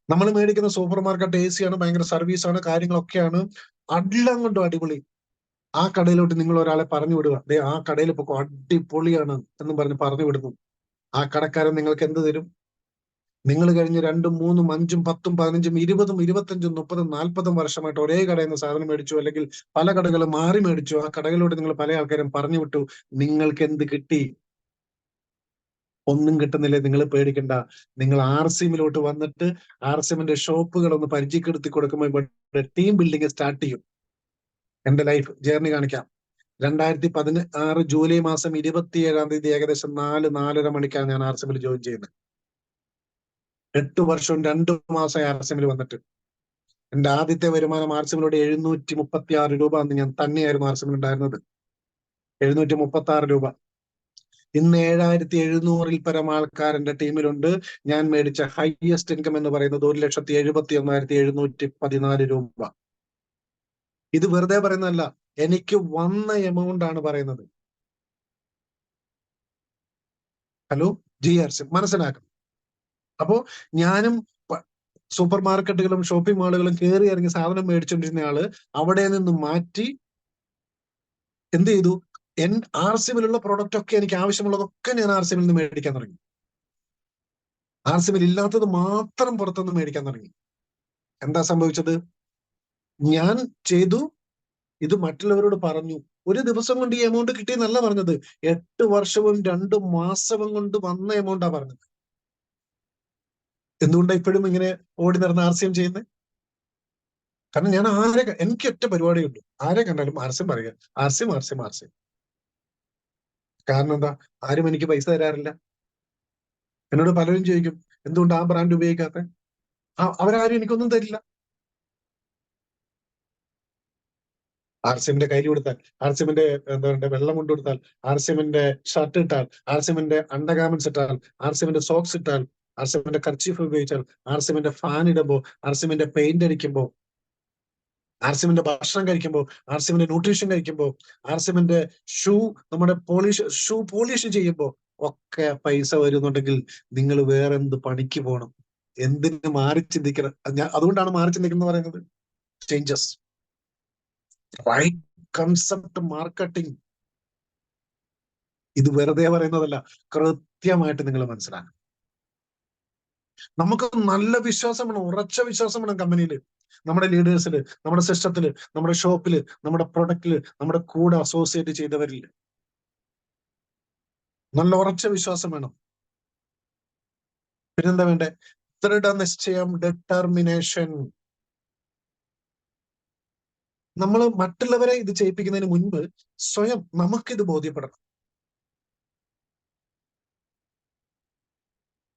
നമ്മൾ മേടിക്കുന്ന സൂപ്പർ മാർക്കറ്റ് AC ആണ്, ഭയങ്കര സർവീസാണ്, കാര്യങ്ങളൊക്കെയാണ്, എല്ലാം കൊണ്ടും അടിപൊളി. ആ കടയിലോട്ട് നിങ്ങൾ ഒരാളെ പറഞ്ഞു വിടുക, ദേ ആ കടയിൽ ഇപ്പൊ അടിപൊളിയാണ് എന്ന് പറഞ്ഞ് പറഞ്ഞു വിടുന്നു. ആ കടക്കാരൻ നിങ്ങൾക്ക് എന്ത് തരും? നിങ്ങൾ കഴിഞ്ഞ് 2, 3, 5, 10, 15, 20, 25, 30, 40 വർഷമായിട്ട് ഒരേ കടയിൽ നിന്ന് സാധനം മേടിച്ചു, അല്ലെങ്കിൽ പല കടകൾ മാറി മേടിച്ചു. ആ കടകളിലോട്ട് നിങ്ങൾ പല ആൾക്കാരും പറഞ്ഞു വിട്ടു. നിങ്ങൾക്ക് എന്ത് കിട്ടി? ഒന്നും കിട്ടുന്നില്ലേ? നിങ്ങൾ പേടിക്കണ്ട. നിങ്ങൾ ആർസിമിലോട്ട് വന്നിട്ട് ആർസിമിന്റെ ഷോപ്പുകൾ ഒന്ന് പരിചയപ്പെടുത്തി കൊടുക്കുമ്പോൾ ഇവിടെ ടീം ബിൽഡിംഗ് സ്റ്റാർട്ട് ചെയ്യും. എന്റെ ലൈഫ് ജേർണി കാണിക്കാം. 2016 ജൂലൈ മാസം 27-ാം തീയതി ഏകദേശം 4-4:30 മണിക്കാണ് ഞാൻ ആർസിമിൽ ജോയിൻ ചെയ്യുന്നത്. 8 വർഷവും 2 മാസമായി ആർസിമിൽ വന്നിട്ട്. എന്റെ ആദ്യത്തെ വരുമാനം ആർസിമിലൂടെ 736 രൂപ. അന്ന് ഞാൻ തന്നെയായിരുന്നു ആർസിമിൽ ഉണ്ടായിരുന്നത്. 736 രൂപ. ഇന്ന് 7700-ൽ പരം ആൾക്കാർ എന്റെ ടീമിലുണ്ട്. ഞാൻ മേടിച്ച ഹയസ്റ്റ് ഇൻകം എന്ന് പറയുന്നത് 1,71,714 രൂപ. ഇത് വെറുതെ പറയുന്നതല്ല, എനിക്ക് വന്ന എമൗണ്ട് ആണ് പറയുന്നത്. ഹലോ GRC മനസ്സിലാക്കണം. അപ്പോ ഞാനും സൂപ്പർ മാർക്കറ്റുകളും ഷോപ്പിംഗ് മാളുകളും കയറി ഇറങ്ങി സാധനം മേടിച്ചുകൊണ്ടിരുന്ന ആള് അവിടെ നിന്ന് മാറ്റി എന്ത് ചെയ്തു? ആർസിമിലുള്ള പ്രോഡക്റ്റ് ഒക്കെ, എനിക്ക് ആവശ്യമുള്ളതൊക്കെ ഞാൻ ആർസിമിൽ നിന്ന് മേടിക്കാൻ തുടങ്ങി. ആർസിമിൽ ഇല്ലാത്തത് മാത്രം പുറത്തുനിന്ന് മേടിക്കാൻ തുടങ്ങി. എന്താ സംഭവിച്ചത്? ഞാൻ ചെയ്തു, ഇത് മറ്റുള്ളവരോട് പറഞ്ഞു. ഒരു ദിവസം കൊണ്ട് ഈ എമൗണ്ട് കിട്ടിയെന്നല്ല പറഞ്ഞത്, 8 വർഷവും 2 മാസവും കൊണ്ട് വന്ന എമൗണ്ടാ പറഞ്ഞത്. എന്തുകൊണ്ടാ ഇപ്പോഴും ഇങ്ങനെ ഓടി നടന്ന് ആർസിഎം ചെയ്യുന്നത്? കാരണം ഞാൻ എനിക്ക് ഒറ്റ പരിപാടിയുള്ളൂ, ആരെ കണ്ടാലും ആർസിഎം പറയുക, ആർസിഎം ആർസിഎം ആർസിഎം. കാരണം എന്താ? ആരും എനിക്ക് പൈസ തരാറില്ല. എന്നോട് പലരും ചോദിക്കും, എന്തുകൊണ്ട് ആ ബ്രാൻഡ് ഉപയോഗിക്കാത്ത? അവരാരും എനിക്കൊന്നും തരില്ല. ആർസിഎമ്മിന്റെ കയ്യിൽ കൊടുത്താൽ, ആർസിഎമ്മിന്റെ എന്താ പറയുക വെള്ളം കൊണ്ടു കൊടുത്താൽ, ആർസിഎമ്മിന്റെ ഷർട്ട് ഇട്ടാൽ, ആർസിഎമ്മിന്റെ അണ്ടർഗാർമെന്റ്സ് ഇട്ടാൽ, ആർസിഎമ്മിന്റെ സോക്സ് ഇട്ടാൽ, ആർസിഎമ്മിന്റെ കർച്ചീഫ് ഉപയോഗിച്ചാൽ, ആർസിഎമ്മിന്റെ ഫാൻ ഇടുമ്പോ, ആർസിഎമ്മിന്റെ പെയിന്റ് അടിക്കുമ്പോ, ആർസിഎമ്മിന്റെ ഭക്ഷണം കഴിക്കുമ്പോൾ, ആർസിഎമ്മിന്റെ ന്യൂട്രീഷൻ കഴിക്കുമ്പോൾ, ആർസിഎമ്മിന്റെ നമ്മുടെ ഷൂ പോളിഷ് ചെയ്യുമ്പോൾ ഒക്കെ പൈസ വരുന്നുണ്ടെങ്കിൽ നിങ്ങൾ വേറെ എന്ത് പണിക്ക് പോകണം? എന്തിന് മാറി ചിന്തിക്കണം? അതുകൊണ്ടാണ് മാറി ചിന്തിക്കണം പറയുന്നത്. Changes, right concept marketing. ഇത് വെറുതെ പറയുന്നതല്ല, കൃത്യമായിട്ട് നിങ്ങൾ മനസ്സിലാക്കണം. നമുക്ക് നല്ല വിശ്വാസം വേണം, ഉറച്ച വിശ്വാസം വേണം കമ്പനിയില്, നമ്മുടെ ലീഡേഴ്സില്, നമ്മുടെ സിസ്റ്റത്തില്, നമ്മുടെ ഷോപ്പില്, നമ്മുടെ പ്രൊഡക്റ്റില്, നമ്മുടെ കൂടെ അസോസിയേറ്റ് ചെയ്തവരില് നല്ല ഉറച്ച വിശ്വാസം വേണം. പിന്നെന്താ വേണ്ടേ? ദൃഢനിശ്ചയം, ഡിറ്റർമിനേഷൻ. നമ്മൾ മറ്റുള്ളവരെ ഇത് ചെയ്യിപ്പിക്കുന്നതിന് മുൻപ് സ്വയം നമുക്കിത് ബോധ്യപ്പെടണം.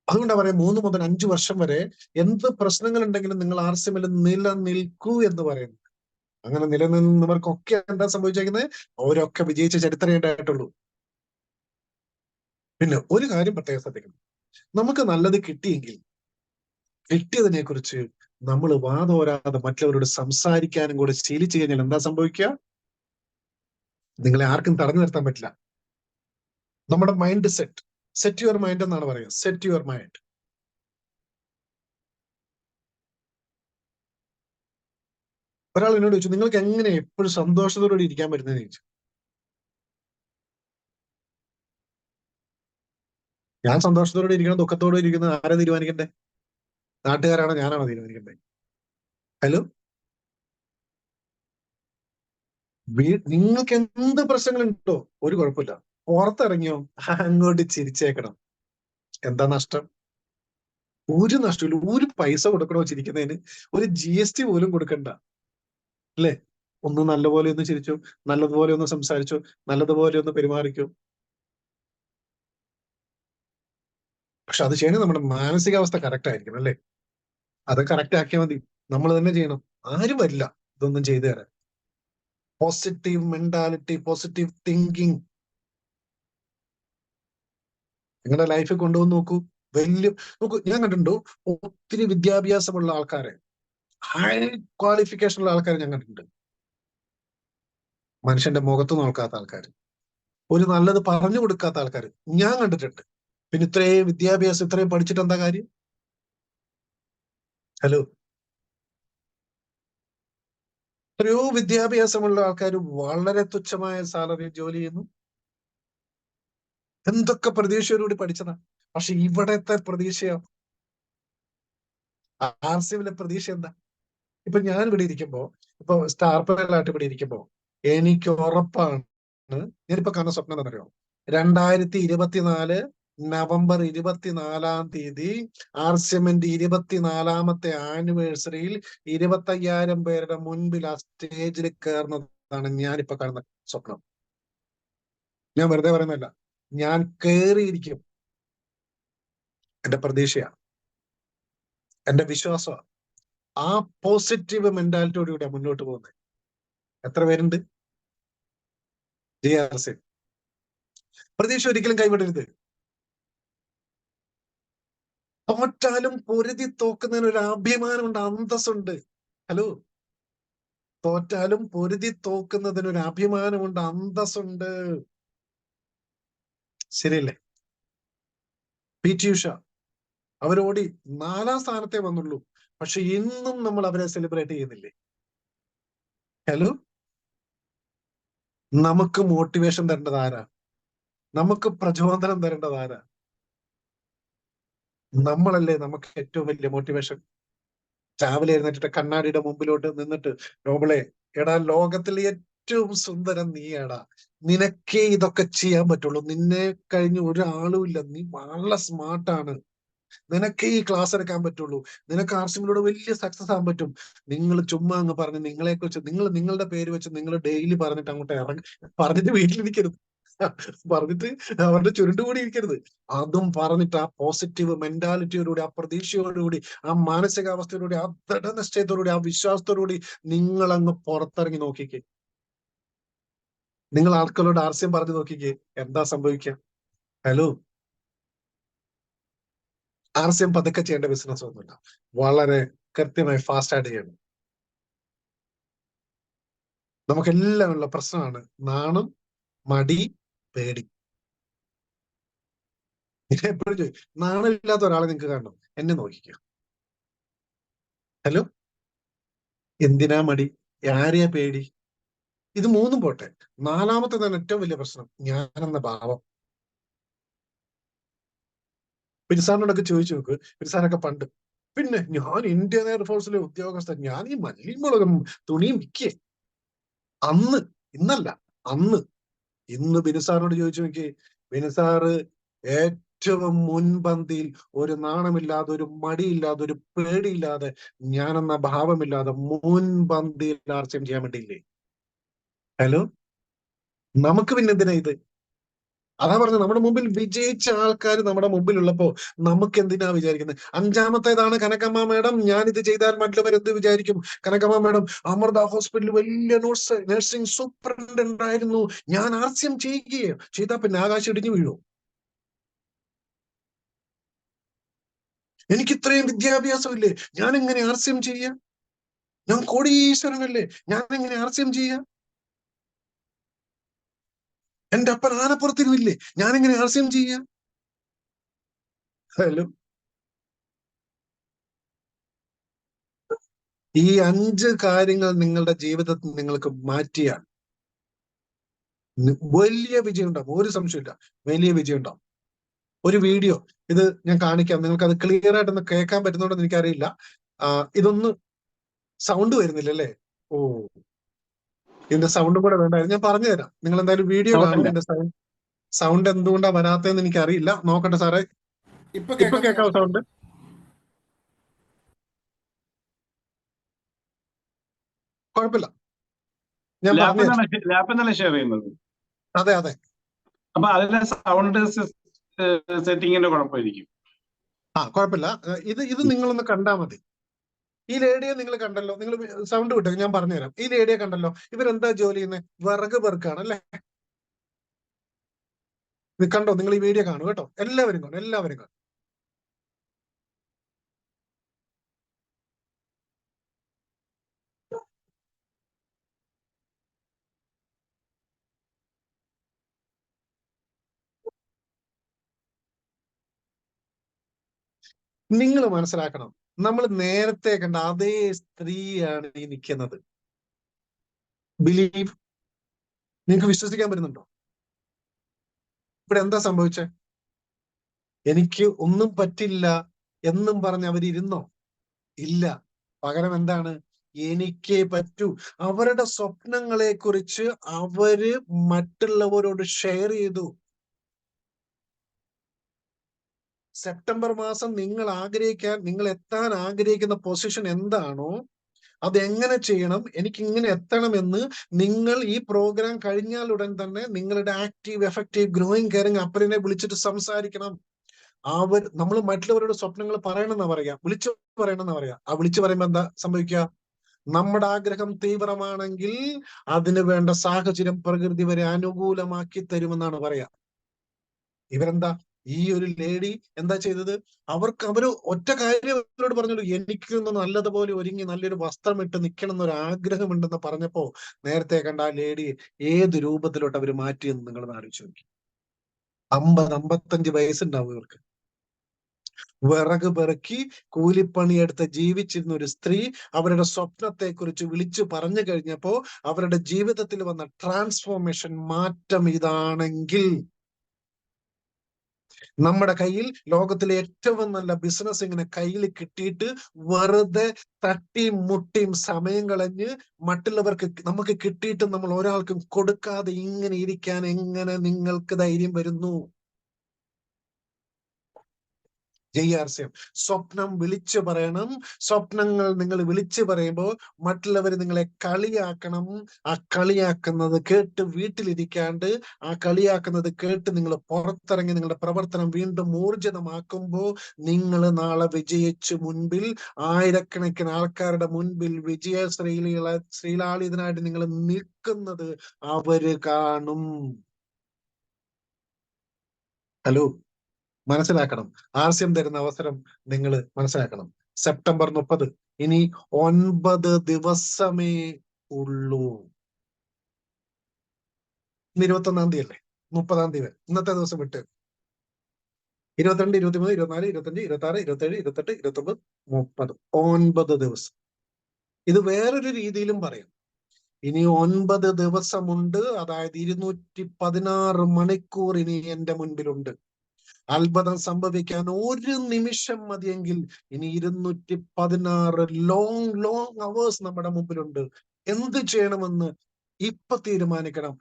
അതുകൊണ്ടാ പറയാം, 3 മുതൽ 5 വർഷം വരെ എന്ത് പ്രശ്നങ്ങൾ ഉണ്ടെങ്കിലും നിങ്ങൾ ആർസിഎമ്മിൽ നിലനിൽക്കൂ എന്ന് പറയുന്നു. അങ്ങനെ നിലനിന്നവർക്കൊക്കെ എന്താ സംഭവിച്ചിരിക്കുന്നത്? അവരൊക്കെ വിജയിച്ച ചരിത്രമേ ഉണ്ടായിട്ടുള്ളൂ. പിന്നെ ഒരു കാര്യം പ്രത്യേകം ശ്രദ്ധിക്കണം, നമുക്ക് നല്ലത് കിട്ടിയെങ്കിൽ കിട്ടിയതിനെ കുറിച്ച് നമ്മൾ വാതോരാതെ മറ്റുള്ളവരോട് സംസാരിക്കാനും കൂടെ ശീലിച്ചു കഴിഞ്ഞാൽ എന്താ സംഭവിക്കുക? നിങ്ങളെ ആർക്കും തടഞ്ഞു നിർത്താൻ പറ്റില്ല. നമ്മുടെ mind set, set your mind എന്നാണ് പറയുക. Set your mind. ഒരാൾ എന്നോട് ചോദിച്ചു, നിങ്ങൾക്ക് എങ്ങനെ എപ്പോഴും സന്തോഷത്തോടെ ഇരിക്കാൻ പറ്റുന്നതെന്ന് ചോദിച്ചു. ഞാൻ സന്തോഷത്തോടെ ഇരിക്കണം ദുഃഖത്തോടെ ഇരിക്കുന്നത് ആരെ തീരുമാനിക്കണ്ടേ? നാട്ടുകാരാണോ ഞാനാണോ തീരുമാനിക്കണ്ടേ? ഹലോ, നിങ്ങൾക്ക് എന്ത് പ്രശ്നങ്ങളുണ്ടോ ഒരു കുഴപ്പമില്ല, പുറത്തിറങ്ങിയോ അങ്ങോട്ട് ചിരിച്ചേക്കണം. എന്താ നഷ്ടം? ഒരു നഷ്ടമില്ല. ഒരു പൈസ കൊടുക്കണോ ചിരിക്കുന്നതിന്? ഒരു GST പോലും കൊടുക്കണ്ട അല്ലേ? ഒന്ന് നല്ലപോലെ ഒന്ന് ചിരിച്ചു, നല്ലതുപോലെ ഒന്ന് സംസാരിച്ചു, നല്ലതുപോലെ ഒന്ന് പെരുമാറിക്കൂ. പക്ഷെ അത് ചെയ്യണേ നമ്മുടെ മാനസികാവസ്ഥ കറക്റ്റ് ആയിരിക്കണം അല്ലേ? അത് കറക്റ്റ് ആക്കിയാൽ മതി. നമ്മൾ തന്നെ ചെയ്യണം. ആരും വരില്ല ഇതൊന്നും ചെയ്തു തരാൻ. പോസിറ്റീവ് മെന്റാലിറ്റി, പോസിറ്റീവ് തിങ്കിങ് നിങ്ങളുടെ ലൈഫിൽ കൊണ്ടുവന്ന് നോക്കൂ. നോക്കൂ, ഞാൻ കണ്ടിട്ടുണ്ടോ ഒത്തിരി വിദ്യാഭ്യാസമുള്ള ആൾക്കാരെ, ഹൈ ക്വാളിഫിക്കേഷൻ ഉള്ള ആൾക്കാരെ ഞാൻ കണ്ടിട്ടുണ്ട്. മനുഷ്യന്റെ മുഖത്ത് നോക്കാത്ത ആൾക്കാർ, ഒരു നല്ലത് പറഞ്ഞു കൊടുക്കാത്ത ആൾക്കാർ ഞാൻ കണ്ടിട്ടുണ്ട്. പിന്നെ ഇത്രയും വിദ്യാഭ്യാസം, ഇത്രയും പഠിച്ചിട്ട് എന്താ കാര്യം? ഹലോ, എത്രയോ വിദ്യാഭ്യാസമുള്ള ആൾക്കാർ വളരെ തുച്ഛമായ സാലറി ജോലി ചെയ്യുന്നു. എന്തൊക്കെ പ്രതീക്ഷയോടുകൂടി പഠിച്ചതാ. പക്ഷെ ഇവിടത്തെ പ്രതീക്ഷയോ, RCMലെ പ്രതീക്ഷ എന്താ? ഇപ്പൊ ഞാൻ ഇവിടെ ഇരിക്കുമ്പോ, ഇപ്പൊ സ്റ്റാർ പ്ലേയറിലായിട്ട് ഇവിടെ ഇരിക്കുമ്പോ എനിക്ക് ഉറപ്പാണ്, ഞാനിപ്പോ കാണുന്ന സ്വപ്നം എന്താ അറിയോ? 2024 നവംബർ 24 RCMന്റെ 24ാമത്തെ ആനിവേഴ്സറിയിൽ 25,000 പേരുടെ മുൻപിൽ ആ സ്റ്റേജിൽ കയറുന്നതാണ് ഞാനിപ്പോ കാണുന്ന സ്വപ്നം. ഞാൻ വെറുതെ പറയുന്നതല്ല, ഞാൻ കയറിയിരിക്കും. എന്റെ പ്രതീക്ഷയാ, എന്റെ വിശ്വാസമാണ്. ആ പോസിറ്റീവ് മെന്റാലിറ്റിയോടുകൂടിയാണ് മുന്നോട്ട് പോകുന്നത്. എത്ര പേരുണ്ട്? JRC പ്രതീക്ഷ ഒരിക്കലും കൈവിടരുത്. തോറ്റാലും പൊരുതി തോക്കുന്നതിന് ഒരു അഭിമാനമുണ്ട്, അന്തസ്സുണ്ട്. ഹലോ, തോറ്റാലും പൊരുതി തോക്കുന്നതിന് ഒരു അഭിമാനമുണ്ട്, അന്തസ്സുണ്ട്. ശരിയല്ലേ? PT ഉഷ അവരോടി 4ാം സ്ഥാനത്തെ വന്നുള്ളൂ, പക്ഷെ ഇന്നും നമ്മൾ അവരെ സെലിബ്രേറ്റ് ചെയ്യുന്നില്ലേ? ഹലോ, നമുക്ക് മോട്ടിവേഷൻ തരേണ്ടത് ആരാ? നമുക്ക് പ്രചോദനം തരേണ്ടത് ആരാ? നമ്മളല്ലേ നമുക്ക് ഏറ്റവും വലിയ മോട്ടിവേഷൻ. രാവിലെ എഴുന്നേറ്റിട്ട് കണ്ണാടിയുടെ മുമ്പിലോട്ട് നിന്നിട്ട്, നോബിളെ, എടാ ലോകത്തിലെ ഏറ്റവും സുന്ദരം നീയാടാ, നിനക്കേ ഇതൊക്കെ ചെയ്യാൻ പറ്റുള്ളൂ, നിന്നെ കഴിഞ്ഞ് ഒരാളും ഇല്ല, നീ വളരെ സ്മാർട്ടാണ്, നിനക്കേ ഈ ക്ലാസ് എടുക്കാൻ പറ്റുള്ളൂ, നിനക്ക് RCMലൂടെ വലിയ സക്സസ് ആകാൻ പറ്റും. നിങ്ങൾ ചുമ്മാ അങ്ങ് പറഞ്ഞ് നിങ്ങളെ കുറിച്ച്, നിങ്ങളുടെ പേര് വെച്ച് നിങ്ങൾ ഡെയിലി പറഞ്ഞിട്ട് അങ്ങോട്ട് ഇറങ്ങി, പറഞ്ഞിട്ട് വീട്ടിലിരിക്കരുത്, പറഞ്ഞിട്ട് അവരുടെ ചുരുണ്ടുകൂടി ഇരിക്കരുത്. അതും പറഞ്ഞിട്ട് ആ പോസിറ്റീവ് മെന്റാലിറ്റിയോടുകൂടി, ആ പ്രതീക്ഷയോടുകൂടി, ആ മാനസികാവസ്ഥയോടുകൂടി, ആ ദൃഢനിശ്ചയത്തോടുകൂടി, ആ വിശ്വാസത്തോടുകൂടി നിങ്ങൾ അങ്ങ് പുറത്തിറങ്ങി നോക്കിക്കേ. നിങ്ങൾ ആൾക്കാരോട് RCM പറഞ്ഞു നോക്കിക്കേ, എന്താ സംഭവിക്കുക? ഹലോ, RCM പതുക്കെ ചെയ്യേണ്ട ബിസിനസ് ഒന്നുമില്ല, വളരെ കൃത്യമായി ഫാസ്റ്റ് ആയിട്ട് ചെയ്യണം. നമുക്കെല്ലാം ഉള്ള പ്രശ്നമാണ് നാണം, മടി, പേടി. ഞാൻ എപ്പോഴും ചോദിക്കും, നാണമില്ലാത്ത ഒരാളെ നിങ്ങൾക്ക് കാണണം, എന്നെ നോക്കിക്കുക. ഹലോ, എന്തിനാ മടി? ആരെയാ പേടി? ഇത് മൂന്നും പോട്ടെ, 4ാമത്തെ തന്നെ ഏറ്റവും വലിയ പ്രശ്നം, ഞാനെന്ന ഭാവം. പിൻസാറിനോടൊക്കെ ചോദിച്ചു നോക്ക്. പിൻസാറൊക്കെ പണ്ട്, പിന്നെ ഞാൻ ഇന്ത്യൻ എയർഫോഴ്സിലെ ഉദ്യോഗസ്ഥൻ, ഞാൻ ഈ മല്ലിയും മുളകും തുണിയും വിൽക്കേ, അന്ന്, ഇന്നല്ല, അന്ന്. ഇന്ന് ബിനുസാറിനോട് ചോദിച്ചു നോക്കി, ബിനുസാറ് ഏറ്റവും മുൻപന്തിയിൽ, ഒരു നാണമില്ലാതെ, ഒരു മടിയില്ലാതെ, ഒരു പേടിയില്ലാതെ, ഞാനെന്ന ഭാവമില്ലാതെ മുൻപന്തിയിൽ RCM ചെയ്യാൻ വേണ്ടിയില്ലേ? ഹലോ, നമുക്ക് പിന്നെ എന്തിനാ ഇത്? അതാ പറഞ്ഞത്, നമ്മുടെ മുമ്പിൽ വിജയിച്ച ആൾക്കാർ നമ്മുടെ മുമ്പിൽ ഉള്ളപ്പോ നമുക്ക് എന്തിനാ വിചാരിക്കുന്നത്? 5ാമത്തേതാണ് കനകമ്മ മേഡം, ഞാൻ ഇത് ചെയ്താൽ മറ്റുള്ളവർ എന്ത് വിചാരിക്കും? കനകമ്മ മേഡം അമൃത ഹോസ്പിറ്റലിൽ വലിയ നഴ്സിംഗ് സൂപ്രണ്ടന്റ് ആയിരുന്നു, ഞാൻ RCM ചെയ്യുകയോ ചെയ്താൽ പിന്നെ ആകാശം ഇടിഞ്ഞു വീഴൂ? എനിക്ക് ഇത്രയും വിദ്യാഭ്യാസമില്ലേ, ഞാൻ എങ്ങനെ RCM ചെയ്യാം? ഞാൻ കോടീശ്വരനല്ലേ, ഞാൻ എങ്ങനെ RCM ചെയ്യാം? എന്റെ അപ്പൻ ആനപ്പുറത്തിരുന്നില്ലേ, ഞാൻ എങ്ങനെ RCM ചെയ്യാം? എന്തായാലും ഈ 5 കാര്യങ്ങൾ നിങ്ങളുടെ ജീവിതത്തിൽ നിങ്ങൾക്ക് മാറ്റിയാൽ വലിയ വിജയം ഉണ്ടാവും, ഒരു സംശയമില്ല, വലിയ വിജയം ഉണ്ടാവും. ഒരു വീഡിയോ ഇത് ഞാൻ കാണിക്കാം, നിങ്ങൾക്ക് അത് ക്ലിയർ ആയിട്ടൊന്ന് കേൾക്കാൻ പറ്റുന്നുണ്ടെന്ന് എനിക്കറിയില്ല. ഇതൊന്ന് സൗണ്ട് വരുന്നില്ല അല്ലേ? ഓ, ഇതിന്റെ സൗണ്ടും കൂടെ വേണ്ടായിരുന്നു. ഞാൻ പറഞ്ഞു തരാം, നിങ്ങൾ എന്തായാലും വീഡിയോ കാണും. സൗണ്ടില്ല. ഇതിന്റെ സൗണ്ട് എന്തുകൊണ്ടാ വരാത്തതെന്ന് എനിക്ക് അറിയില്ല. നോക്കട്ടെ സാറേ, ഇപ്പൊ കേൾക്കാവോ സൗണ്ട്? കുഴപ്പമില്ല, ഞാൻ പറഞ്ഞുതരാം. ലാപ്പ് എന്നല്ല ഷെയർ ചെയ്യുന്നത്. അതെ അതെ, അപ്പൊ അതിലെ സൗണ്ട് സെറ്റിങ്ങിന്റെ കുഴപ്പമായിരിക്കും. കുഴപ്പമില്ല. ഇത് നിങ്ങളൊന്ന് കണ്ടാൽ മതി. ഈ ലേഡിയെ നിങ്ങൾ കണ്ടല്ലോ, നിങ്ങൾ സൗണ്ട് വിട്ടേ, ഞാൻ പറഞ്ഞുതരാം. ഈ ലേഡിയെ കണ്ടല്ലോ, ഇവരെന്താ ജോലി ചെയ്യുന്നത്? വിറക് പെറുക്കാണ് അല്ലേ? ഇത് കണ്ടോ? നിങ്ങൾ ഈ വീഡിയോ കാണും കേട്ടോ, എല്ലാവരും കാണും, എല്ലാവരും കാണും. നിങ്ങൾ മനസ്സിലാക്കണം, നമ്മൾ നേരത്തെ കണ്ട അതേ സ്ത്രീയാണ് ഈ നിൽക്കുന്നത്. ബിലീവ്, നിങ്ങൾക്ക് വിശ്വസിക്കാൻ പറ്റുന്നുണ്ടോ? ഇവിടെ എന്താ സംഭവിച്ചേ? എനിക്ക് ഒന്നും പറ്റില്ല എന്നും പറഞ്ഞ് അവരിരുന്നോ? ഇല്ല. പകരം എന്താണ്? എനിക്കേ പറ്റൂ. അവരുടെ സ്വപ്നങ്ങളെ കുറിച്ച് അവര് മറ്റുള്ളവരോട് ഷെയർ ചെയ്തു. സെപ്റ്റംബർ മാസം നിങ്ങൾ എത്താൻ ആഗ്രഹിക്കുന്ന പൊസിഷൻ എന്താണോ, അതെങ്ങനെ ചെയ്യണം, എനിക്ക് ഇങ്ങനെ എത്തണമെന്ന് നിങ്ങൾ ഈ പ്രോഗ്രാം കഴിഞ്ഞാൽ ഉടൻ തന്നെ നിങ്ങളുടെ ആക്റ്റീവ് എഫക്റ്റീവ് ഗ്രോയിങ് കെയറിങ് അപ്പറിനെ വിളിച്ചിട്ട് സംസാരിക്കണം. നമ്മൾ മറ്റുള്ളവരുടെ സ്വപ്നങ്ങൾ പറയണമെന്നാ പറയാ, വിളിച്ചു പറയണമെന്നാ പറയാ. ആ വിളിച്ചു പറയുമ്പോ എന്താ സംഭവിക്കുക? നമ്മുടെ ആഗ്രഹം തീവ്രമാണെങ്കിൽ അതിന് വേണ്ട സാഹചര്യം പ്രകൃതി വരെ അനുകൂലമാക്കി തരുമെന്നാണ് പറയാ. ഇവരെന്താ, ഈ ഒരു ലേഡി എന്താ ചെയ്തത്? അവര് ഒറ്റ കാര്യം അവരോട് പറഞ്ഞുള്ളൂ, എനിക്കൊന്ന് നല്ലതുപോലെ ഒരുങ്ങി നല്ലൊരു വസ്ത്രം ഇട്ട് നിൽക്കണം എന്നൊരു ആഗ്രഹമുണ്ടെന്ന് പറഞ്ഞപ്പോ നേരത്തെ കണ്ട ആ ലേഡി ഏത് രൂപത്തിലോട്ട് അവര് മാറ്റിയെന്ന് നിങ്ങൾ ആലോചിച്ച് നോക്കി. 50-55 വയസ്സുണ്ടാവും ഇവർക്ക്. വിറക് പെറുക്കി കൂലിപ്പണിയെടുത്ത് ജീവിച്ചിരുന്ന ഒരു സ്ത്രീ അവരുടെ സ്വപ്നത്തെ കുറിച്ച് വിളിച്ചു പറഞ്ഞു കഴിഞ്ഞപ്പോ അവരുടെ ജീവിതത്തിൽ വന്ന ട്രാൻസ്ഫോർമേഷൻ, മാറ്റം ഇതാണെങ്കിൽ നമ്മുടെ കയ്യിൽ ലോകത്തിലെ ഏറ്റവും നല്ല ബിസിനസ് ഇങ്ങനെ കയ്യിൽ കിട്ടിയിട്ട് വെറുതെ തട്ടിയും മുട്ടിയും സമയം കളഞ്ഞ് മറ്റുള്ളവർക്ക് നമുക്ക് കിട്ടിയിട്ട് നമ്മൾ ഒരാൾക്കും കൊടുക്കാതെ ഇങ്ങനെ ഇരിക്കാൻ എങ്ങനെ നിങ്ങൾക്ക് ധൈര്യം വരുന്നു? ജയ്യാർസ്യം. സ്വപ്നം വിളിച്ചു പറയണം. സ്വപ്നങ്ങൾ നിങ്ങൾ വിളിച്ചു പറയുമ്പോൾ മറ്റുള്ളവർ നിങ്ങളെ കളിയാക്കണം. ആ കളിയാക്കുന്നത് കേട്ട് വീട്ടിലിരിക്കാണ്ട് ആ കളിയാക്കുന്നത് കേട്ട് നിങ്ങൾ പുറത്തിറങ്ങി നിങ്ങളുടെ പ്രവർത്തനം വീണ്ടും ഊർജിതമാക്കുമ്പോൾ നിങ്ങൾ നാളെ വിജയിച്ചു മുൻപിൽ ആയിരക്കണക്കിന് ആൾക്കാരുടെ മുൻപിൽ ശ്രീലാളിതനായിട്ട് നിങ്ങൾ നിൽക്കുന്നത് അവര് കാണും. ഹലോ, മനസ്സിലാക്കണം. ആസ്യം തരുന്ന അവസരം നിങ്ങൾ മനസ്സിലാക്കണം. സെപ്റ്റംബർ 30, ഇനി 9 ദിവസമേ ഉള്ളൂ. ഇന്ന് 21-ാം തീയതി അല്ലേ? 30-ാം തീയതി വരെ ഇന്നത്തെ ദിവസം വിട്ട് 22, 23, 24, 25, 26, 27, 28, 29, 30, 9 ദിവസം. ഇത് വേറൊരു രീതിയിലും പറയാം. ഇനി 9 ദിവസമുണ്ട്, അതായത് 216 മണിക്കൂർ ഇനി എന്റെ മുൻപിലുണ്ട്. അത്ഭുതം സംഭവിക്കാൻ ഒരു നിമിഷം മതിയെങ്കിൽ ഇനി 216 ലോങ് അവേഴ്സ് നമ്മുടെ മുമ്പിലുണ്ട്. എന്ത് ചെയ്യണമെന്ന് ഇപ്പൊ തീരുമാനിക്കണം.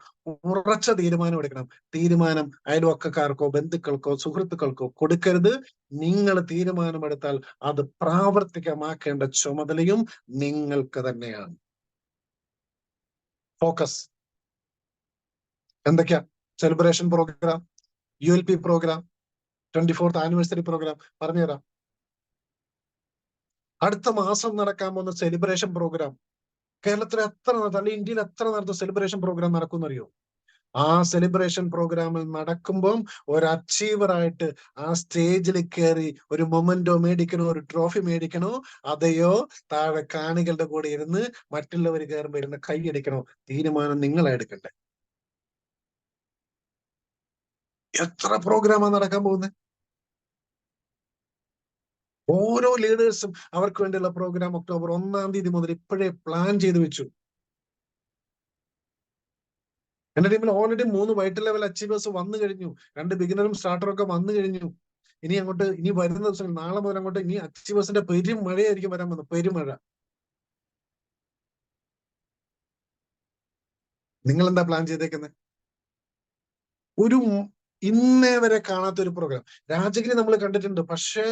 ഉറച്ച തീരുമാനം എടുക്കണം. തീരുമാനം അയൽവക്കക്കാർക്കോ ബന്ധുക്കൾക്കോ സുഹൃത്തുക്കൾക്കോ കൊടുക്കരുത്. നിങ്ങൾ തീരുമാനമെടുത്താൽ അത് പ്രാവർത്തികമാക്കേണ്ട ചുമതലയും നിങ്ങൾക്ക് തന്നെയാണ്. ഫോക്കസ്. എന്തൊക്കെയാ? Celebration programme, ULP programme, 24th anniversary programme പറഞ്ഞുതരാം. അടുത്ത മാസം നടക്കാൻ പോകുന്ന സെലിബ്രേഷൻ പ്രോഗ്രാം കേരളത്തിൽ അല്ലെങ്കിൽ ഇന്ത്യയിൽ എത്ര നടത്തുന്ന സെലിബ്രേഷൻ പ്രോഗ്രാം നടക്കുന്നറിയോ? ആ സെലിബ്രേഷൻ പ്രോഗ്രാമിൽ നടക്കുമ്പോൾ ഒരു അച്ചീവറായിട്ട് ആ സ്റ്റേജിൽ കയറി ഒരു മൊമെന്റോ മേടിക്കണോ, ഒരു ട്രോഫി മേടിക്കണോ, അതെയോ താഴെ കാണികളുടെ കൂടെ ഇരുന്ന് മറ്റുള്ളവർ കയറുമ്പോ ഇരുന്ന് കൈയടിക്കണോ? തീരുമാനം നിങ്ങളെ എടുക്കട്ടെ. എത്ര പ്രോഗ്രാമാണ് നടക്കാൻ പോകുന്നത്? ഓരോ ലീഡേഴ്സും അവർക്ക് വേണ്ടിയുള്ള പ്രോഗ്രാം ഒക്ടോബർ 1 മുതൽ ഇപ്പോഴേ പ്ലാൻ ചെയ്ത് വെച്ചു. എന്റെ ടീമിൽ ഓൾറെഡി 3 വൈറ്റ് ലെവൽ അച്ചീവേഴ്സ് വന്നു കഴിഞ്ഞു, 2 ബിഗിനറും സ്റ്റാർട്ടറും ഒക്കെ വന്നു കഴിഞ്ഞു. ഇനി വരുന്ന ദിവസങ്ങൾ, നാളെ മുതൽ അങ്ങോട്ട് ഇനി അച്ചീവേഴ്സിന്റെ പെരും മഴയായിരിക്കും വരാൻ വന്നത്, പെരുമഴ. നിങ്ങൾ എന്താ പ്ലാൻ ചെയ്തേക്കുന്നത്? ഒരു ഇന്നേ വരെ കാണാത്ത ഒരു പ്രോഗ്രാം. രാജഗിരി നമ്മൾ കണ്ടിട്ടുണ്ട്, പക്ഷേ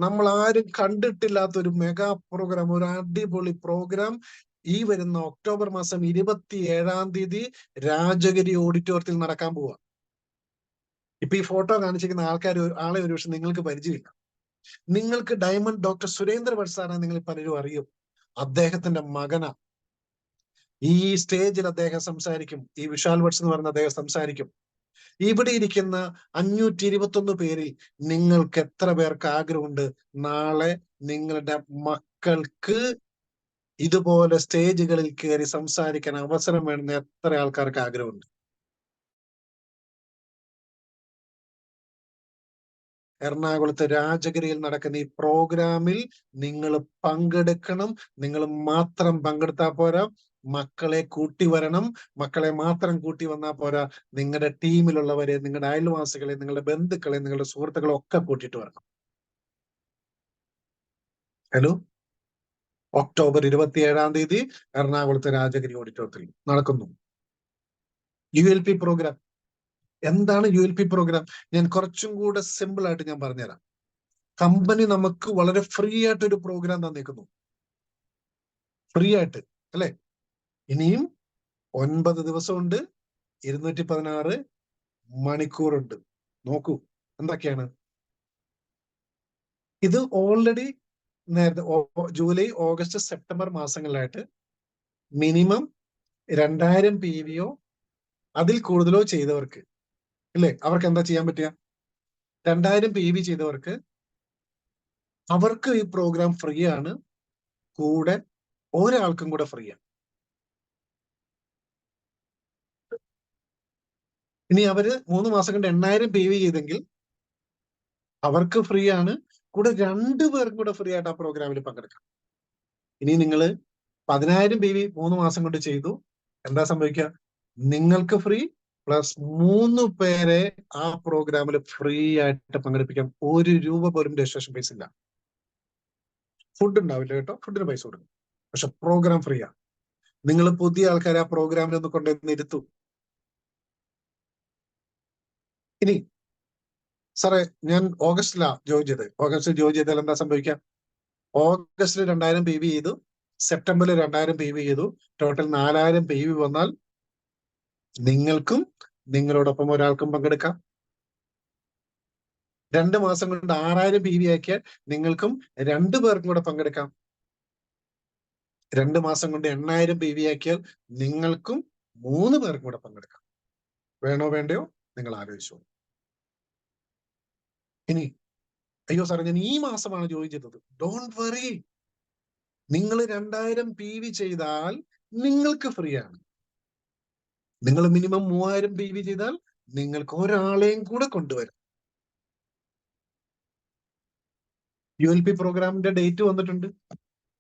നമ്മൾ ആരും കണ്ടിട്ടില്ലാത്ത ഒരു മെഗാ പ്രോഗ്രാം, ഒരു അടിപൊളി പ്രോഗ്രാം ഈ വരുന്ന ഒക്ടോബർ മാസം 27 രാജഗിരി ഓഡിറ്റോറിയത്തിൽ നടക്കാൻ പോവാ. ഇപ്പൊ ഈ ഫോട്ടോ കാണിച്ചിരിക്കുന്ന ആളെ ഒരു പക്ഷെ നിങ്ങൾക്ക് പരിചയമില്ല. നിങ്ങൾക്ക് ഡയമണ്ട് ഡോക്ടർ സുരേന്ദ്ര ഭട്ട് സാറിനെ നിങ്ങൾ പലരും അറിയും. അദ്ദേഹത്തിന്റെ മകന. ഈ സ്റ്റേജിൽ അദ്ദേഹം സംസാരിക്കും. ഈ വിശാൽ ഭട്സ് എന്ന് പറയുന്ന അദ്ദേഹം സംസാരിക്കും. ഇവിടെ ഇരിക്കുന്ന 521 പേരിൽ നിങ്ങൾക്ക് എത്ര പേർക്ക് ആഗ്രഹമുണ്ട് നാളെ നിങ്ങളുടെ മക്കൾക്ക് ഇതുപോലെ സ്റ്റേജുകളിൽ കയറി സംസാരിക്കാൻ അവസരം വേണമെന്ന് എത്ര ആൾക്കാർക്ക് ആഗ്രഹമുണ്ട്? എറണാകുളത്ത് രാജഗിരിയിൽ നടക്കുന്ന ഈ പ്രോഗ്രാമിൽ നിങ്ങൾ പങ്കെടുക്കണം. നിങ്ങൾ മാത്രം പങ്കെടുത്താൽ പോരാ, മക്കളെ കൂട്ടി വരണം. മക്കളെ മാത്രം കൂട്ടി വന്നാൽ പോരാ, നിങ്ങളുടെ ടീമിലുള്ളവരെ, നിങ്ങളുടെ അയൽവാസികളെ, നിങ്ങളുടെ ബന്ധുക്കളെ, നിങ്ങളുടെ സുഹൃത്തുക്കളെ ഒക്കെ കൂട്ടിയിട്ട് വരണം. ഹലോ, ഒക്ടോബർ 27 എറണാകുളത്ത് രാജഗിരി ഓഡിറ്റോറിയത്തിൽ നടക്കുന്നു ULP പ്രോഗ്രാം. എന്താണ് ULP പ്രോഗ്രാം? ഞാൻ കുറച്ചും കൂടെ സിമ്പിൾ ആയിട്ട് ഞാൻ പറഞ്ഞുതരാം. കമ്പനി നമുക്ക് വളരെ ഫ്രീ ആയിട്ട് ഒരു പ്രോഗ്രാം തന്നിരിക്കുന്നു, ഫ്രീ ആയിട്ട്, അല്ലെ? ഇനിയും 9 ദിവസമുണ്ട്, 216 മണിക്കൂറുണ്ട്. നോക്കൂ എന്തൊക്കെയാണ് ഇത്. ഓൾറെഡി നേരത്തെ ജൂലൈ, ഓഗസ്റ്റ്, സെപ്റ്റംബർ മാസങ്ങളിലായിട്ട് മിനിമം 2000 PVO അതിൽ കൂടുതലോ ചെയ്തവർക്ക്, അല്ലേ, അവർക്ക് എന്താ ചെയ്യാൻ പറ്റുക? 2000 PV ചെയ്തവർക്ക് അവർക്ക് ഈ പ്രോഗ്രാം ഫ്രീ ആണ്. കൂടെ ഒരാൾക്കും കൂടെ ഫ്രീ ആണ്. ഇനി അവര് 3 മാസം കൊണ്ട് 8000 PV ചെയ്തെങ്കിൽ അവർക്ക് ഫ്രീ ആണ്. കൂടെ 2 പേർക്കും കൂടെ ഫ്രീ ആയിട്ട് ആ പ്രോഗ്രാമിൽ പങ്കെടുക്കാം. ഇനി നിങ്ങൾ 10000 PV 3 മാസം കൊണ്ട് ചെയ്തു, എന്താ സംഭവിക്കുക? നിങ്ങൾക്ക് ഫ്രീ പ്ലസ് 3 പേരെ ആ പ്രോഗ്രാമിൽ ഫ്രീ ആയിട്ട് പങ്കെടുപ്പിക്കാം. 1 രൂപ പോലും രജിസ്ട്രേഷൻ ഫീസ് ഇല്ല. ഫുഡ് ഉണ്ടാവില്ല കേട്ടോ, ഫുഡിന് പൈസ കൊടുക്കും, പക്ഷെ പ്രോഗ്രാം ഫ്രീ ആണ്. നിങ്ങൾ പുതിയ ആൾക്കാരെ ആ പ്രോഗ്രാമിൽ ഒന്ന് കൊണ്ടുവന്ന് ഇരുത്തു. ഇനി സാറേ, ഞാൻ ഓഗസ്റ്റിലാണ് ജോയിൻ ചെയ്തത്. ഓഗസ്റ്റിൽ ജോയിൻ ചെയ്താൽ എന്താ സംഭവിക്കാം? ഓഗസ്റ്റിൽ 2000 PV ചെയ്തു, സെപ്റ്റംബറിൽ 2000 PV ചെയ്തു, ടോട്ടൽ 4000 PV വന്നാൽ നിങ്ങൾക്കും നിങ്ങളോടൊപ്പം ഒരാൾക്കും പങ്കെടുക്കാം. 2 മാസം കൊണ്ട് 6000 PV ആക്കിയാൽ നിങ്ങൾക്കും 2 പേർക്കും കൂടെ പങ്കെടുക്കാം. 2 മാസം കൊണ്ട് 8000 PV ആക്കിയാൽ നിങ്ങൾക്കും 3 പേർക്കും കൂടെ പങ്കെടുക്കാം. വേണോ വേണ്ടയോ നിങ്ങൾ ആലോചിച്ചോ. ഇനി അയ്യോ സാറേ, ഞാൻ ഈ മാസമാണ് ജോയിൻ ചെയ്തത്. ഡോണ്ട് വറി, നിങ്ങൾ 2000 PV ചെയ്താൽ നിങ്ങൾക്ക് ഫ്രീ ആണ്. നിങ്ങൾ മിനിമം 3000 PV ചെയ്താൽ നിങ്ങൾക്ക് ഒരാളെയും കൂടെ കൊണ്ടുവരാം. ULP പ്രോഗ്രാമിന്റെ ഡേറ്റ് വന്നിട്ടുണ്ട്.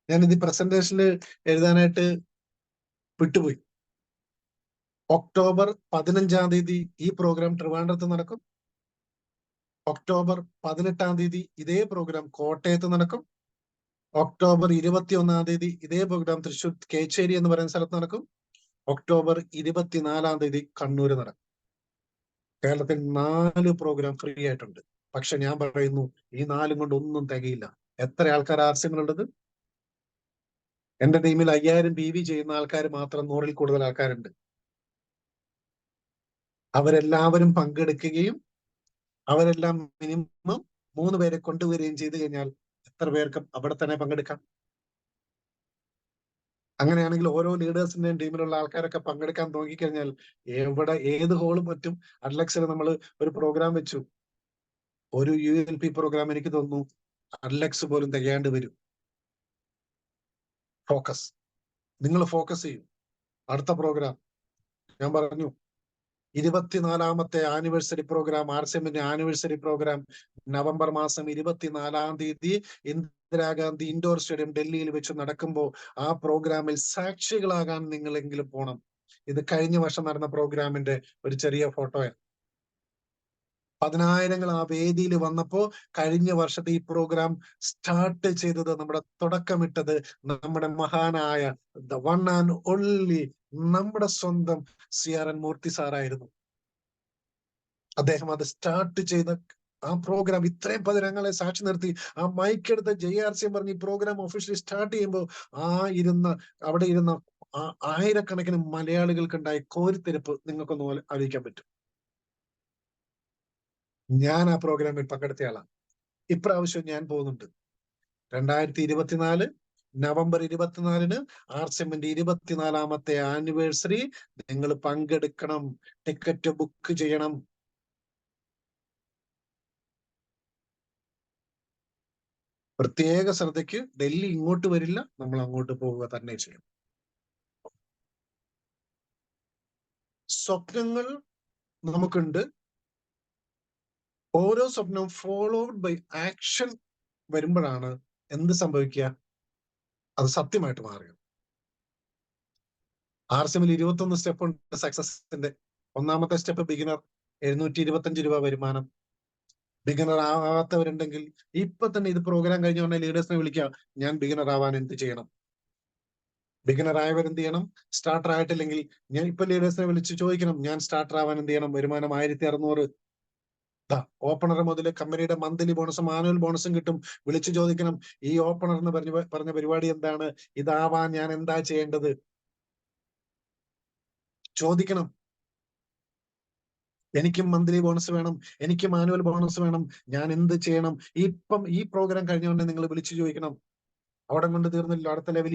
ഞാനിത് പ്രസന്റേഷനിൽ എഴുതാനായിട്ട് വിട്ടുപോയി. ഒക്ടോബർ 15 ഈ പ്രോഗ്രാം ട്രിവാൻഡ്രത്ത് നടക്കും. ഒക്ടോബർ 18 ഇതേ പ്രോഗ്രാം കോട്ടയത്ത് നടക്കും. ഒക്ടോബർ 21 ഇതേ പ്രോഗ്രാം തൃശ്ശൂർ കേച്ചേരി എന്ന് പറയുന്ന സ്ഥലത്ത് നടക്കും. ഒക്ടോബർ 24 കണ്ണൂര് നടക്കും. കേരളത്തിൽ 4 പ്രോഗ്രാം ഫ്രീ ആയിട്ടുണ്ട്. പക്ഷെ ഞാൻ പറയുന്നു, ഈ 4 കൊണ്ട് ഒന്നും തികയില്ല. എത്ര ആൾക്കാർ ആർസ്യങ്ങളുള്ളത്? എന്റെ ടീമിൽ 5000 PV ചെയ്യുന്ന ആൾക്കാർ മാത്രം 100ൽ കൂടുതൽ ആൾക്കാരുണ്ട്. അവരെല്ലാവരും പങ്കെടുക്കുകയും അവരെല്ലാം മിനിമം 3 പേരെ കൊണ്ടുവരികയും ചെയ്തു കഴിഞ്ഞാൽ എത്ര പേർക്ക് അവിടെ തന്നെ പങ്കെടുക്കാം? അങ്ങനെയാണെങ്കിൽ ഓരോ ലീഡേഴ്സിന്റെയും ടീമിലുള്ള ആൾക്കാരൊക്കെ പങ്കെടുക്കാൻ നോക്കിക്കഴിഞ്ഞാൽ എവിടെ ഏത് ഹോളും പറ്റും. അഡ്ലക്സിൽ നമ്മൾ ഒരു പ്രോഗ്രാം വെച്ചു, ഒരു ULP പ്രോഗ്രാം എനിക്ക് തോന്നുന്നു അഡ്ലക്സ് പോലും തികയാണ്ട് വരും. ഫോക്കസ്, നിങ്ങൾ ഫോക്കസ് ചെയ്യും. അടുത്ത പ്രോഗ്രാം ഞാൻ പറഞ്ഞു, 24ാമത്തെ ആനിവേഴ്സറി പ്രോഗ്രാം, RCMന്റെ ആനിവേഴ്സറി പ്രോഗ്രാം നവംബർ മാസം 24ാം തീയതി ഇന്ദിരാഗാന്ധി ഇൻഡോർ സ്റ്റേഡിയം ഡൽഹിയിൽ വെച്ച് നടക്കുമ്പോൾ ആ പ്രോഗ്രാമിൽ സാക്ഷികളാകാൻ നിങ്ങളെങ്കിലും പോണം. ഇത് കഴിഞ്ഞ വർഷം നടന്ന പ്രോഗ്രാമിന്റെ ഒരു ചെറിയ ഫോട്ടോയാണ്. 10,000 ആ വേദിയിൽ വന്നപ്പോ കഴിഞ്ഞ വർഷത്തെ ഈ പ്രോഗ്രാം സ്റ്റാർട്ട് ചെയ്തത്, നമ്മുടെ തുടക്കമിട്ടത് നമ്മുടെ മഹാനായ ദ വൺ ആൻഡ് ഓൺലി നമ്മുടെ സ്വന്തം CRN മൂർത്തി സാറായിരുന്നു. അദ്ദേഹം അത് സ്റ്റാർട്ട് ചെയ്ത ആ പ്രോഗ്രാം ഇത്രയും 10,000 സാക്ഷി നിർത്തി ആ മൈക്ക് എടുത്ത JRC പറഞ്ഞ് ഈ പ്രോഗ്രാം ഒഫീഷ്യലി സ്റ്റാർട്ട് ചെയ്യുമ്പോൾ അവിടെ ഇരുന്ന ആയിരക്കണക്കിന് മലയാളികൾക്കുണ്ടായ കോരിത്തെരിപ്പ് നിങ്ങൾക്കൊന്ന് ആലോചിക്കാൻ പറ്റും. ഞാൻ ആ പ്രോഗ്രാമിൽ പങ്കെടുത്തയാളാണ്. ഇപ്രാവശ്യം ഞാൻ പോകുന്നുണ്ട്. 2024 നവംബർ 24-ന് RCMന്റെ 24ാമത്തെ ആനിവേഴ്സറി. നിങ്ങൾ പങ്കെടുക്കണം, ടിക്കറ്റ് ബുക്ക് ചെയ്യണം. പ്രത്യേക ശ്രദ്ധയ്ക്ക്, ഡൽഹി ഇങ്ങോട്ട് വരില്ല, നമ്മൾ അങ്ങോട്ട് പോവുക തന്നെ ചെയ്യും. സ്വപ്നങ്ങൾ നമുക്കുണ്ട്. ഓരോ സ്വപ്നവും ഫോളോഡ് ബൈ ആക്ഷൻ വരുമ്പോഴാണ് എന്ത് സംഭവിക്കുക? അത് സത്യമായിട്ട് മാറുക. RCMൽ 21 സ്റ്റെപ്പ് ഉണ്ട് സക്സസിന്റെ. 1ാമത്തെ സ്റ്റെപ്പ് ബിഗിനർ, 725 രൂപ വരുമാനം. ബിഗിനർ ആവാത്തവരുണ്ടെങ്കിൽ ഇപ്പൊ തന്നെ ഇത് പ്രോഗ്രാം കഴിഞ്ഞ ഉടനെ ലീഡേഴ്സിനെ വിളിക്കുക, ഞാൻ ബിഗിനർ ആവാൻ എന്ത് ചെയ്യണം? ബിഗിനർ ആയവർ എന്ത് ചെയ്യണം? സ്റ്റാർട്ടർ ആയിട്ടില്ലെങ്കിൽ ഞാൻ ഇപ്പൊ ലീഡേഴ്സിനെ വിളിച്ച് ചോദിക്കണം, ഞാൻ സ്റ്റാർട്ടർ ആവാൻ എന്ത് ചെയ്യണം? വരുമാനം 1600. ഓപ്പണർ മുതൽ കമ്പനിയുടെ മന്ത്ലി ബോണസും ആനുവൽ ബോണസും കിട്ടും. വിളിച്ചു ചോദിക്കണം, ഈ ഓപ്പണർ എന്ന് പറഞ്ഞ പരിപാടി എന്താണ്? ഇതാവാൻ ഞാൻ എന്താ ചെയ്യേണ്ടത്? ചോദിക്കണം. എനിക്കും മന്ത്ലി ബോണസ് വേണം, എനിക്കും ആനുവൽ ബോണസ് വേണം, ഞാൻ എന്ത് ചെയ്യണം? ഇപ്പം ഈ പ്രോഗ്രാം കഴിഞ്ഞുകൊണ്ട് നിങ്ങൾ വിളിച്ചു ചോദിക്കണം. അവിടെ കൊണ്ട് തീർന്നില്ല. അടുത്ത ലെവൽ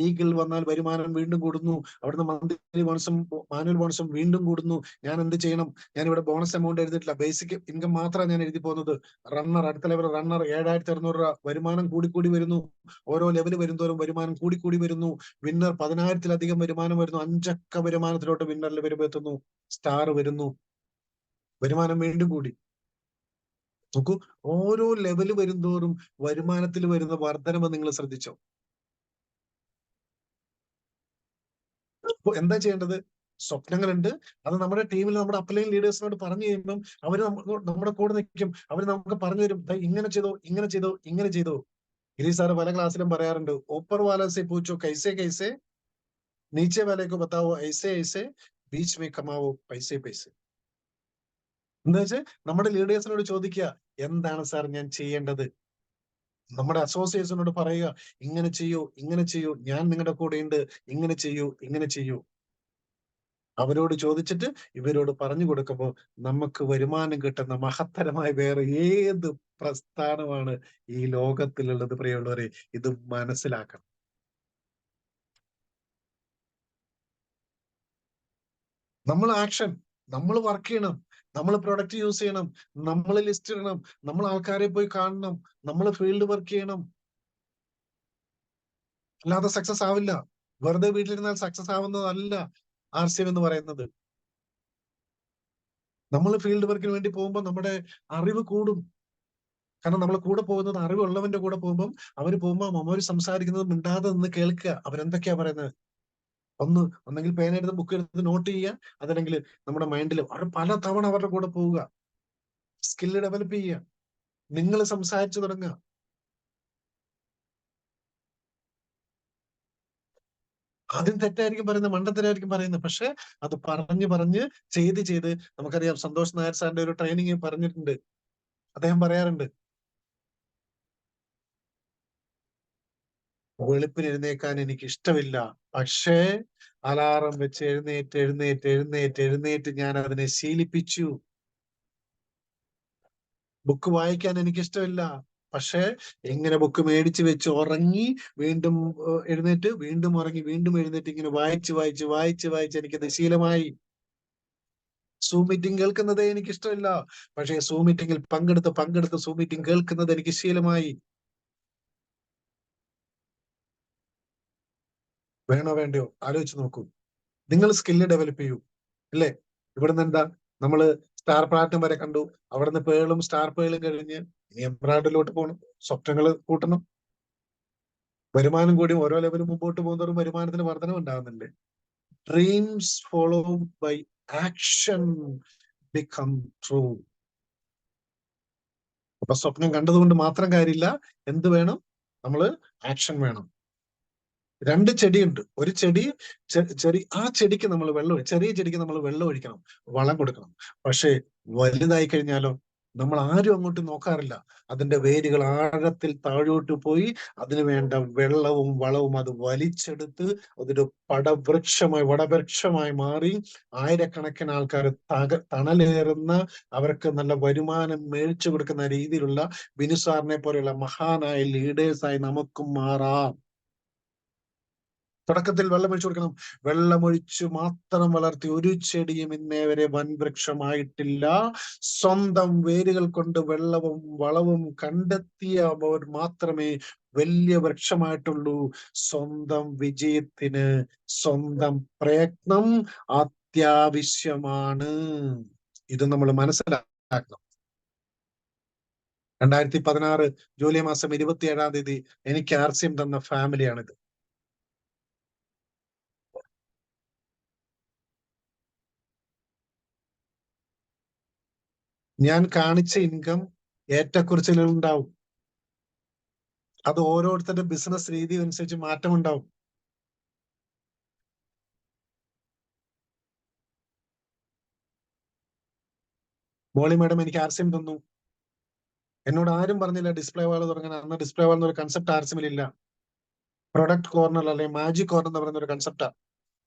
ഈഗിൾ വന്നാൽ വരുമാനം വീണ്ടും കൂടുന്നു. അവിടുന്ന് മന്ത്ലി ബോണസും ആനുവൽ ബോണസും വീണ്ടും കൂടുന്നു. ഞാൻ എന്ത് ചെയ്യണം? ഞാൻ ഇവിടെ ബോണസ് എമൗണ്ട് എഴുതിയിട്ടില്ല, ബേസിക് ഇൻകം മാത്രമാണ് ഞാൻ എഴുതി പോകുന്നത്. റണ്ണർ, അടുത്ത ലെവൽ റണ്ണർ 7,600 രൂപ വരുമാനം കൂടിക്കൂടി വരുന്നു. ഓരോ ലെവൽ വരുന്തോറും വരുമാനം കൂടിക്കൂടി വരുന്നു. വിന്നർ 10,000-ലധികം വരുമാനം വരുന്നു. 5 അക്ക വരുമാനത്തിലോട്ട് വിന്നർ ലെവൽ എത്തുന്നു. സ്റ്റാർ വരുന്നു. വരുമാനം വീണ്ടും കൂടി. നോക്കൂ, ഓരോ ലെവല് വരുന്തോറും വരുമാനത്തിൽ വരുന്ന വർധനവ് നിങ്ങൾ ശ്രദ്ധിച്ചോ? അപ്പൊ എന്താ ചെയ്യേണ്ടത്? സ്വപ്നങ്ങളുണ്ട്. അത് നമ്മുടെ ടീമിൽ നമ്മുടെ അപ്ലൈൻ ലീഡേഴ്സിനോട് പറഞ്ഞു കഴിയുമ്പം അവര് നമ്മുടെ കൂടെ നിൽക്കും. അവര് നമുക്ക് പറഞ്ഞു തരും, ഇങ്ങനെ ചെയ്തോ, ഇങ്ങനെ ചെയ്തോ, ഇങ്ങനെ ചെയ്തോ. ഗിരീഷ് സാറ് പല ക്ലാസ്സിലും പറയാറുണ്ട്, ऊपर वाला से पूछो कैसे कैसे, नीचे वाले को बताओ ऐसे ऐसे, बीच में कमाओ पैसे पैसे. എന്താ വെച്ചാൽ നമ്മുടെ ലീഡേഴ്സിനോട് ചോദിക്കുക, എന്താണ് സാർ ഞാൻ ചെയ്യേണ്ടത്? നമ്മുടെ അസോസിയേറ്റ്സിനോട് പറയുക, ഇങ്ങനെ ചെയ്യൂ, ഇങ്ങനെ ചെയ്യൂ, ഞാൻ നിങ്ങളുടെ കൂടെ ഉണ്ട്, ഇങ്ങനെ ചെയ്യൂ, ഇങ്ങനെ ചെയ്യൂ. അവരോട് ചോദിച്ചിട്ട് ഇവരോട് പറഞ്ഞു കൊടുക്കുമ്പോൾ നമുക്ക് വരുമാനം കിട്ടുന്ന മഹത്തരമായ വേറെ ഏത് പ്രസ്ഥാനമാണ് ഈ ലോകത്തിലുള്ളത്? പ്രിയമുള്ളവരെ, ഇത് മനസ്സിലാക്കണം. നമ്മൾ ആക്ഷൻ, നമ്മൾ വർക്ക് ചെയ്യണം, നമ്മൾ പ്രൊഡക്റ്റ് യൂസ് ചെയ്യണം, നമ്മൾ ലിസ്റ്റ് ഇടണം, നമ്മൾ ആൾക്കാരെ പോയി കാണണം, നമ്മൾ ഫീൽഡ് വർക്ക് ചെയ്യണം. അല്ലാതെ സക്സസ് ആവില്ല. വെറുതെ വീട്ടിലിരുന്നാൽ സക്സസ് ആവുന്നതല്ല RCM എന്ന് പറയുന്നത്. നമ്മൾ ഫീൽഡ് വർക്കിന് വേണ്ടി പോകുമ്പോൾ നമ്മുടെ അറിവ് കൂടും. കാരണം നമ്മൾ കൂടെ പോകുന്നത് അറിവുള്ളവന്റെ കൂടെ പോകുമ്പോൾ അവർ സംസാരിക്കുന്നത് മിണ്ടാതെ നിന്ന് കേൾക്കുക. അവരെന്തൊക്കെയാ പറയുന്നത്? ഒന്നെങ്കിൽ പേന എടുത്ത് ബുക്ക് എടുത്ത് നോട്ട് ചെയ്യുക, അതല്ലെങ്കിൽ നമ്മുടെ മൈൻഡിൽ പല തവണ അവരുടെ കൂടെ പോവുക, സ്കില്ല് ഡെവലപ്പ് ചെയ്യുക, നിങ്ങൾ സംസാരിച്ചു തുടങ്ങുക. ആദ്യം തെറ്റായിരിക്കും പറയുന്നത്, മണ്ടത്തരായിരിക്കും പറയുന്നത്. പക്ഷെ അത് പറഞ്ഞ് ചെയ്ത് നമുക്കറിയാം, സന്തോഷ് നായർ സാറിന്റെ ഒരു ട്രെയിനിങ് പറഞ്ഞിട്ടുണ്ട്. അദ്ദേഹം പറയാറുണ്ട്, വെളുപ്പിന് എഴുന്നേക്കാൻ എനിക്ക് ഇഷ്ടമില്ല, പക്ഷേ അലാറം വെച്ച് എഴുന്നേറ്റ് ഞാൻ അതിനെ ശീലിപ്പിച്ചു. ബുക്ക് വായിക്കാൻ എനിക്ക് ഇഷ്ടമില്ല, പക്ഷെ എങ്ങനെ ബുക്ക് മേടിച്ച് വെച്ച് ഉറങ്ങി, വീണ്ടും എഴുന്നേറ്റ്, വീണ്ടും ഉറങ്ങി, വീണ്ടും എഴുന്നേറ്റ്, ഇങ്ങനെ വായിച്ച് എനിക്കത് ശീലമായി. സൂം മീറ്റിംഗ് കേൾക്കുന്നതേ എനിക്ക് ഇഷ്ടമില്ല, പക്ഷേ സൂം മീറ്റിംഗിൽ പങ്കെടുത്ത് സൂം മീറ്റിംഗ് കേൾക്കുന്നത് എനിക്ക് ശീലമായി. വേണോ വേണ്ടയോ ആലോചിച്ച് നോക്കൂ. നിങ്ങൾ സ്കില്ല് ഡെവലപ്പ് ചെയ്യൂ, അല്ലേ? ഇവിടുന്ന് എന്താ, നമ്മള് സ്റ്റാർ പ്ലാറ്റിനം വരെ കണ്ടു. അവിടുന്ന് പേളും സ്റ്റാർ പേളും കഴിഞ്ഞ് ഇനി എംബ്രായ്ഡറിലോട്ട് പോകണം, സ്വപ്നങ്ങൾ കൂട്ടണം. വരുമാനം കൂടി ഓരോ ലെവലും മുമ്പോട്ട് പോകുന്നതോറും വരുമാനത്തിന് വർധനം ഉണ്ടാകുന്നില്ലേ? Dreams follow by action become true. അപ്പൊ സ്വപ്നം കണ്ടതുകൊണ്ട് മാത്രം കാര്യമില്ല, എന്ത് വേണം? നമ്മള് ആക്ഷൻ വേണം. രണ്ട് ചെടിയുണ്ട്, ഒരു ചെടി ആ ചെടിക്ക് നമ്മൾ ചെറിയ ചെടിക്ക് നമ്മൾ വെള്ളം ഒഴിക്കണം, വളം കൊടുക്കണം. പക്ഷെ വലുതായി കഴിഞ്ഞാലോ, നമ്മൾ ആരും അങ്ങോട്ട് നോക്കാറില്ല. അതിന്റെ വേരുകൾ ആഴത്തിൽ താഴോട്ട് പോയി അതിനു വേണ്ട വെള്ളവും വളവും അത് വലിച്ചെടുത്ത് അതൊരു വടവൃക്ഷമായി മാറി ആയിരക്കണക്കിന് ആൾക്കാർ തണലേറുന്ന, അവർക്ക് നല്ല വരുമാനം മേടിച്ചു കൊടുക്കുന്ന രീതിയിലുള്ള ബിനു സാറിനെ പോലെയുള്ള മഹാനായ ലീഡേഴ്സായി നമുക്കും മാറാം. തുടക്കത്തിൽ വെള്ളമൊഴിച്ചു കൊടുക്കണം. വെള്ളമൊഴിച്ചു മാത്രം വളർത്തി ഒരു ചെടിയും ഇന്നേ വരെ വൻവൃക്ഷമായിട്ടില്ല. സ്വന്തം വേരുകൾ കൊണ്ട് വെള്ളവും വളവും കണ്ടെത്തിയവർ മാത്രമേ വലിയ വൃക്ഷമായിട്ടുള്ളൂ. സ്വന്തം വിജയത്തിന് സ്വന്തം പ്രയത്നം അത്യാവശ്യമാണ്. ഇത് നമ്മൾ മനസ്സിലാക്കണം. 2016 ജൂലൈ മാസം 27-ാം തീയതി എനിക്ക് ആർസിഎം തന്ന ഫാമിലിയാണിത്. ഞാൻ കാണിച്ച ഇൻകം ഏറ്റക്കുറച്ചിലുകൾ ഉണ്ടാവും. അത് ഓരോരുത്തരുടെ ബിസിനസ് രീതി അനുസരിച്ച് മാറ്റമുണ്ടാവും. മോളി മാഡം എനിക്ക് ആർസിഎം തന്നു. എന്നോട് ആരും പറഞ്ഞില്ല ഡിസ്പ്ലേ വാൾ തുടങ്ങാൻ. അന്ന് ഡിസ്പ്ലേ വാൾ എന്നൊരു കൺസെപ്റ്റ് ആർസിഎമ്മിൽ ഇല്ല. പ്രൊഡക്റ്റ് കോർണർ അല്ലെങ്കിൽ മാജിക് കോർണർ എന്ന് പറയുന്ന ഒരു കൺസെപ്റ്റാ.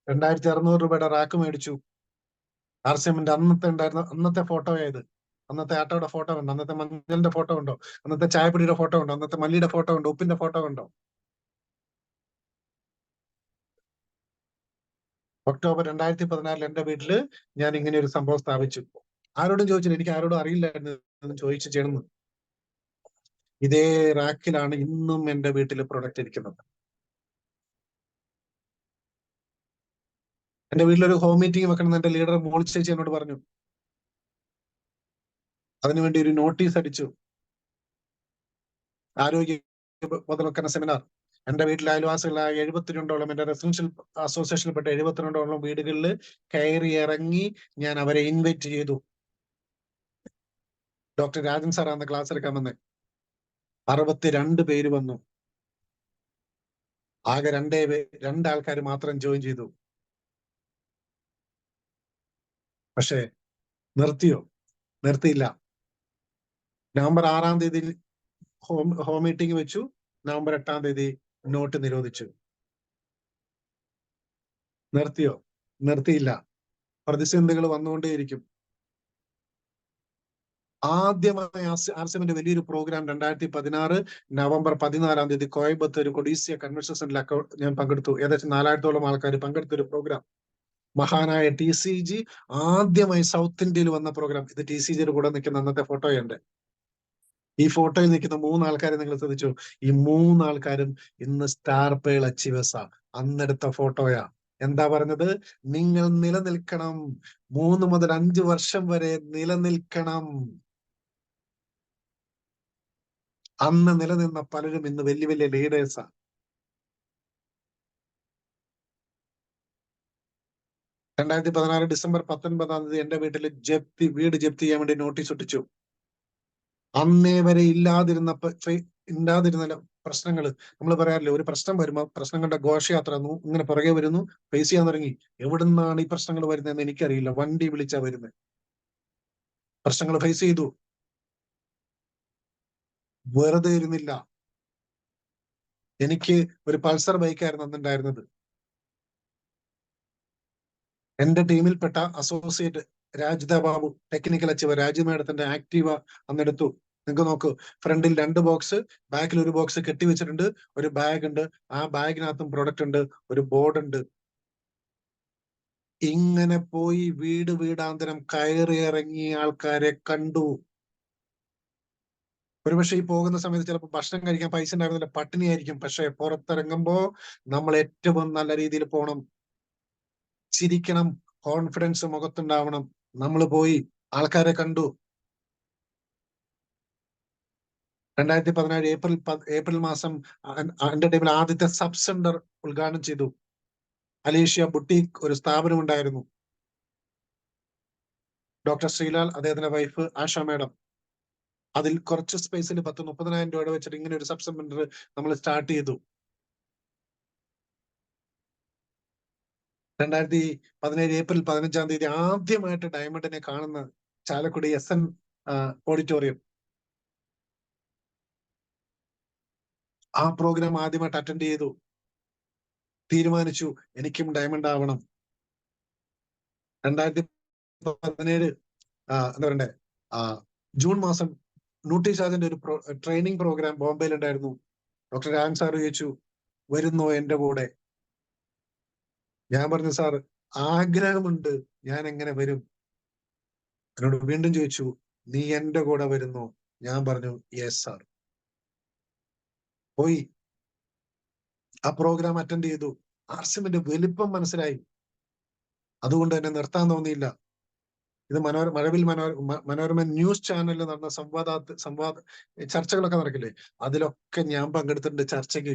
2600 രൂപയുടെ റാക്ക് മേടിച്ചു. ആർസിഎമ്മിന്റെ അന്നത്തെ ഫോട്ടോ ആയത്. അന്നത്തെ ആട്ടോയുടെ ഫോട്ടോ ഉണ്ടോ? അന്നത്തെ മഞ്ഞളിന്റെ ഫോട്ടോ ഉണ്ടോ? അന്നത്തെ ചായപ്പൊടിയുടെ ഫോട്ടോ ഉണ്ടോ? അന്നത്തെ മല്ലിയുടെ ഫോട്ടോ ഉണ്ടോ? ഉപ്പിന്റെ ഫോട്ടോ ഉണ്ടോ? ഒക്ടോബർ 2014 എന്റെ വീട്ടില് ഞാൻ ഇങ്ങനെ ഒരു സംഭവം സ്ഥാപിച്ചു. ആരോടും ചോദിച്ചില്ല, എനിക്ക് ആരോടും അറിയില്ലായിരുന്നു ചോദിച്ചു ചെയ്യണമെന്ന്. ഇതേ റാക്കിലാണ് ഇന്നും എന്റെ വീട്ടിൽ പ്രൊഡക്റ്റ് ഇരിക്കുന്നത്. എന്റെ വീട്ടിലൊരു ഹോം മീറ്റിംഗ് വെക്കണം എന്റെ ലീഡർ മോളി ചേച്ചി എന്നോട് പറഞ്ഞു. അതിനുവേണ്ടി ഒരു നോട്ടീസ് അടിച്ചു. ആരോഗ്യ ബോധവൽക്കരണ സെമിനാർ. എന്റെ വീട്ടിലെ അയൽവാസികളായ 72ഓളം എന്റെ റെസിഡൻഷ്യൽ അസോസിയേഷനിൽപ്പെട്ട 72ഓളം വീടുകളിൽ കയറി ഇറങ്ങി ഞാൻ അവരെ ഇൻവൈറ്റ് ചെയ്തു. ഡോക്ടർ രാജൻ സാർ അന്ന് ക്ലാസ് എടുക്കാൻ വന്നേ. 62 പേര് വന്നു. ആകെ രണ്ടാൾക്കാർ മാത്രം ജോയിൻ ചെയ്തു. പക്ഷേ നിർത്തിയോ? നിർത്തിയില്ല. നവംബർ 6-ാം തീയതി ഹോം മീറ്റിംഗ് വെച്ചു. നവംബർ 8-ാം തീയതി നോട്ട് നിരോധിച്ചു. നിർത്തിയോ? നിർത്തിയില്ല. പ്രതിസന്ധികൾ വന്നുകൊണ്ടേയിരിക്കും. ആദ്യമായി ആർസിഎമ്മിന്റെ വലിയൊരു പ്രോഗ്രാം 2016 നവംബർ 14-ാം തീയതി കോയമ്പത്തൂർ കൊഡീസിയ കൺവെൻഷൻ സെന്ററിൽ ഞാൻ പങ്കെടുത്തു. ഏകദേശം 4000-ഓളം ആൾക്കാർ പങ്കെടുത്ത ഒരു പ്രോഗ്രാം. മഹാനായ TCG ആദ്യമായി സൗത്ത് ഇന്ത്യയിൽ വന്ന പ്രോഗ്രാം. ഇത് TCGയുടെ കൂടെ നിൽക്കുന്ന അന്നത്തെ ഫോട്ടോയുണ്ട്. ഈ ഫോട്ടോയിൽ നിൽക്കുന്ന 3 ആൾക്കാരെ നിങ്ങൾ ശ്രദ്ധിച്ചു. ഈ 3 ആൾക്കാരും ഇന്ന് സ്റ്റാർ പേൾ അച്ചീവേഴ്സാ. അന്നെടുത്ത ഫോട്ടോയാ. എന്താ പറഞ്ഞത്? നിങ്ങൾ നിലനിൽക്കണം, 3 മുതൽ 5 വർഷം വരെ നിലനിൽക്കണം. അന്ന് നിലനിന്ന പലരും ഇന്ന് വലിയ വലിയ ലീഡേഴ്സാ. ഡിസംബർ 19-ാം തീയതി എന്റെ വീട്ടിൽ വീട് ജപ്തി ചെയ്യാൻ വേണ്ടി നോട്ടീസ് ഒട്ടിച്ചു. അന്നേ വരെ ഇല്ലാതിരുന്ന പ്രശ്നങ്ങൾ. നമ്മൾ പറയാറില്ലേ, ഒരു പ്രശ്നം വരുമ്പോൾ പ്രശ്നങ്ങളുടെ ഘോഷയാത്ര ഇങ്ങനെ പുറകെ വരുന്നു, ഫേസ് ചെയ്യാൻ തുടങ്ങി. എവിടുന്നാണ് ഈ പ്രശ്നങ്ങൾ വരുന്നതെന്ന് എനിക്കറിയില്ല. വണ്ടി വിളിച്ചാ വരുന്നത്. പ്രശ്നങ്ങൾ ഫേസ് ചെയ്തു. വെറുതെ ഇരുന്നില്ല. എനിക്ക് ഒരു പൾസർ ബൈക്കായിരുന്നു അന്നുണ്ടായിരുന്നത്. എന്റെ ടീമിൽപ്പെട്ട associate Rajitha Babu, technical achiever Raju മാഡത്തിന്റെ ആക്റ്റീവ അന്നെടുത്തു. നിങ്ങൾക്ക് നോക്കൂ, ഫ്രണ്ടിൽ 2 ബോക്സ്, ബാക്കിൽ 1 ബോക്സ് കെട്ടിവെച്ചിട്ടുണ്ട്. ഒരു ബാഗ് ഉണ്ട്. ആ ബാഗിനകത്തും പ്രൊഡക്റ്റ് ഉണ്ട്. ഒരു ബോർഡ് ഉണ്ട്. ഇങ്ങനെ പോയി വീടാന്തരം കയറി ഇറങ്ങിയ ആൾക്കാരെ കണ്ടു. ഒരുപക്ഷെ ഈ പോകുന്ന സമയത്ത് ചിലപ്പോൾ ഭക്ഷണം കഴിക്കാൻ പൈസ ഉണ്ടായിരുന്നില്ല, പട്ടിണിയായിരിക്കും. പക്ഷെ പുറത്തിറങ്ങുമ്പോ നമ്മൾ ഏറ്റവും നല്ല രീതിയിൽ പോകണം, ചിരിക്കണം, കോൺഫിഡൻസ് മുഖത്തുണ്ടാവണം. നമ്മൾ പോയി ആൾക്കാരെ കണ്ടു. 2017 ഏപ്രിൽ മാസം എന്റെ ടീമിൽ ആദ്യത്തെ സബ് സെന്റർ ഉദ്ഘാടനം ചെയ്തു. അലീഷ്യ ബുട്ടീക്ക് ഒരു സ്ഥാപനം ഉണ്ടായിരുന്നു. ഡോക്ടർ ശ്രീലാൽ, അദ്ദേഹത്തിന്റെ വൈഫ് ആശ മാഡം, അതിൽ കുറച്ച് സ്പേസിൽ 30,000 രൂപയുടെ വെച്ചിട്ട് ഇങ്ങനെ ഒരു സബ് സെന്റർ നമ്മൾ സ്റ്റാർട്ട് ചെയ്തു. 2017 ഏപ്രിൽ 15 ആദ്യമായിട്ട് ഡയമണ്ടിനെ കാണുന്ന ചാലക്കുടി SN ഓഡിറ്റോറിയം. ആ പ്രോഗ്രാം ആദ്യമായിട്ട് അറ്റൻഡ് ചെയ്തു. തീരുമാനിച്ചു എനിക്കും ഡയമണ്ട് ആവണം. 2017 എന്താ പറയണ്ടേ, ജൂൺ മാസം ന്യൂട്രി ചാർജിന്റെ ഒരു ട്രെയിനിങ് പ്രോഗ്രാം ബോംബെയിൽ ഉണ്ടായിരുന്നു. ഡോക്ടർ രാജൻ സാർ ചോദിച്ചു, വരുന്നോ എന്റെ കൂടെ? ഞാൻ പറഞ്ഞു, സാർ ആഗ്രഹമുണ്ട്, ഞാൻ എങ്ങനെ വരും? എന്നോട് വീണ്ടും ചോദിച്ചു, നീ എന്റെ കൂടെ വരുന്നോ? ഞാൻ പറഞ്ഞു, യെസ് സാർ. പോയി ആ പ്രോഗ്രാം അറ്റൻഡ് ചെയ്തു. ആർസിഎമ്മിന്റെ വലിപ്പം മനസ്സിലായി. അതുകൊണ്ട് തന്നെ നിർത്താൻ തോന്നിയില്ല. ഇത് മഴവിൽ മനോരമ ന്യൂസ് ചാനലിൽ നടന്ന സംവാദ ചർച്ചകളൊക്കെ നടക്കില്ലേ, അതിലൊക്കെ ഞാൻ പങ്കെടുത്തിട്ടുണ്ട് ചർച്ചയ്ക്ക്.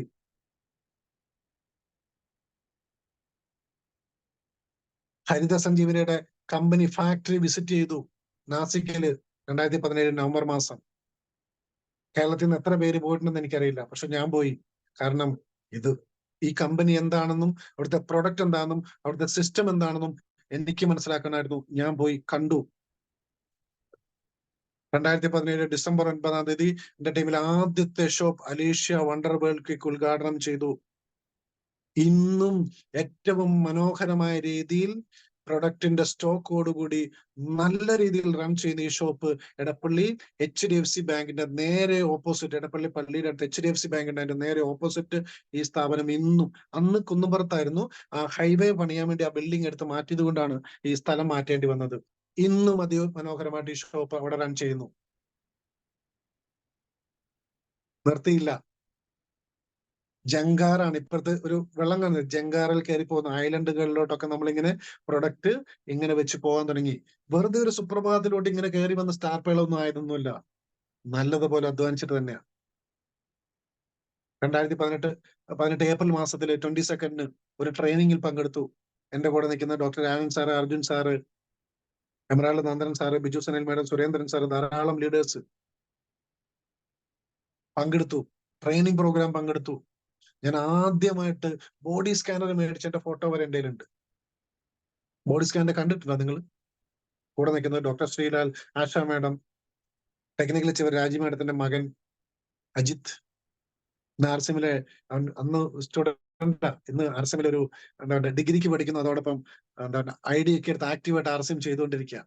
ഹരിത സഞ്ജീവനിയുടെ കമ്പനി ഫാക്ടറി വിസിറ്റ് ചെയ്തു നാസിക്കില് 2017 നവംബർ മാസം. കേരളത്തിൽ നിന്ന് എത്ര പേര് പോയിട്ടുണ്ടെന്ന് എനിക്കറിയില്ല, പക്ഷെ ഞാൻ പോയി. കാരണം ഈ കമ്പനി എന്താണെന്നും അവിടുത്തെ പ്രൊഡക്റ്റ് എന്താണെന്നും അവിടുത്തെ സിസ്റ്റം എന്താണെന്നും എനിക്ക് മനസ്സിലാക്കാനായിരുന്നു. ഞാൻ പോയി കണ്ടു. 2017 ഡിസംബർ 9 എന്റെ ടീമിൽ ആദ്യത്തെ shop Alicia wonder world quick ഉദ്ഘാടനം ചെയ്തു. ഇന്നും ഏറ്റവും മനോഹരമായ രീതിയിൽ പ്രൊഡക്റ്റിന്റെ സ്റ്റോക്കോടുകൂടി നല്ല രീതിയിൽ റൺ ചെയ്യുന്ന ഈ ഷോപ്പ് എടപ്പള്ളി HDFC ബാങ്കിന്റെ നേരെ ഓപ്പോസിറ്റ്, എടപ്പള്ളി പള്ളിയുടെ അടുത്ത് HDFC ബാങ്കിന്റെ അതിന്റെ നേരെ ഓപ്പോസിറ്റ് ഈ സ്ഥാപനം ഇന്നും. അന്ന് കുന്നുംപുറത്തായിരുന്നു. ആ ഹൈവേ പണിയാൻ വേണ്ടി ആ ബിൽഡിംഗ് എടുത്ത് മാറ്റിയത് കൊണ്ടാണ് ഈ സ്ഥലം മാറ്റേണ്ടി വന്നത്. ഇന്നും മനോഹരമായിട്ട് ഈ ഷോപ്പ് അവിടെ റൺ ചെയ്യുന്നു. നിർത്തിയില്ല. ജങ്കാറാണ് ഇപ്പുറത്ത് ഒരു വെള്ളം കാണുന്നത്. ജങ്കാറിൽ കയറി പോകുന്ന ഐലൻഡുകളിലോട്ടൊക്കെ നമ്മളിങ്ങനെ പ്രൊഡക്റ്റ് ഇങ്ങനെ വെച്ച് പോകാൻ തുടങ്ങി. വെറുതെ ഒരു സുപ്രഭാതത്തിലോട്ട് ഇങ്ങനെ കയറി വന്ന സ്റ്റാർ പേളൊന്നും ആയതൊന്നുമില്ല. നല്ലതുപോലെ അധ്വാനിച്ചിട്ട് തന്നെയാണ്. 2018 ഏപ്രിൽ മാസത്തില് 22 ഒരു ട്രെയിനിങ്ങിൽ പങ്കെടുത്തു. എന്റെ കൂടെ നിൽക്കുന്ന doctor Anand sir, Arjun sir, emerald Nandan sir, Biju Sanal madam, Surendran sir, ധാരാളം ലീഡേഴ്സ് പങ്കെടുത്തു. ട്രെയിനിങ് പ്രോഗ്രാം പങ്കെടുത്തു. ഞാൻ ആദ്യമായിട്ട് ബോഡി സ്കാനർ മേടിച്ചതിന്റെ ഫോട്ടോ വരെ എൻ്റെ കയ്യിലുണ്ട്. ബോഡി സ്കാനർ കണ്ടിട്ടുണ്ടോ നിങ്ങൾ? കൂടെ നിൽക്കുന്നത് ഡോക്ടർ ശ്രീലാൽ, ആശ മാഡം, ടെക്നിക്കൽ ചിവർ രാജി മാഡത്തിന്റെ മകൻ അജിത്. ഇന്ന് ആർസിഎമ്മിലെ അന്ന് സ്റ്റുഡന്റ്, ഇന്ന് ആർസിഎമ്മിൽ ഒരു ഡിഗ്രിക്ക് പഠിക്കുന്നു. അതോടൊപ്പം ID ഒക്കെ എടുത്ത് ആക്റ്റീവായിട്ട് ആർസിഎം ചെയ്തുകൊണ്ടിരിക്കുക.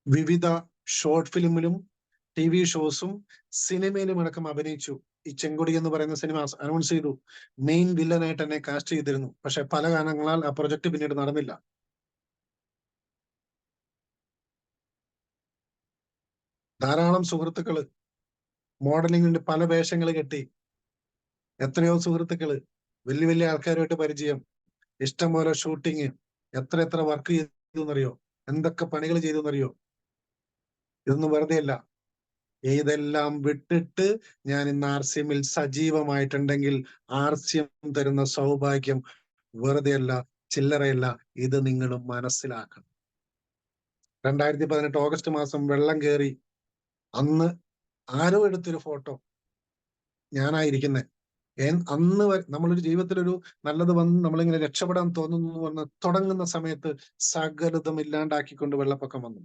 വിവിധ ഷോർട്ട് ഫിലിമിലും TV ഷോസും സിനിമയിലും അടക്കം അഭിനയിച്ചു. ഈ ചെങ്കൊടി എന്ന് പറയുന്ന സിനിമ അനൗൺസ് ചെയ്തു. മെയിൻ വില്ലനായിട്ട് എന്നെ കാസ്റ്റ് ചെയ്തിരുന്നു. പക്ഷെ പല കാരണങ്ങളാൽ ആ പ്രൊജക്ട് പിന്നീട് നടന്നില്ല. ധാരാളം സുഹൃത്തുക്കള്, മോഡലിംഗിന്റെ പല വേഷങ്ങൾ കെട്ടി, എത്രയോ സുഹൃത്തുക്കള്, വലിയ വലിയ ആൾക്കാരുമായിട്ട് പരിചയം, ഇഷ്ടംപോലെ ഷൂട്ടിങ്, എത്ര വർക്ക് ചെയ്തു എന്നറിയോ, എന്തൊക്കെ പണികൾ ചെയ്തു എന്നറിയോ. ഇതൊന്നും വെറുതെ അല്ല. ഇതെല്ലാം വിട്ടിട്ട് ഞാൻ ഇന്ന് ആർസിഎമ്മിൽ സജീവമായിട്ടുണ്ടെങ്കിൽ ആർസിഎം തരുന്ന സൗഭാഗ്യം വെറുതെയല്ല, ചില്ലറയല്ല. ഇത് നിങ്ങൾ മനസ്സിലാക്കണം. 2018 ഓഗസ്റ്റ് മാസം വെള്ളം കയറി. അന്ന് ആരോ എടുത്തൊരു ഫോട്ടോ, ഞാനായിരിക്കുന്നേ. അന്ന് നമ്മളൊരു ജീവിതത്തിലൊരു നല്ലത് വന്ന് നമ്മളിങ്ങനെ രക്ഷപ്പെടാൻ തോന്നുന്നു എന്ന് തുടങ്ങുന്ന സമയത്ത് സകലതും ഇല്ലാണ്ടാക്കിക്കൊണ്ട് വെള്ളപ്പൊക്കം വന്നു.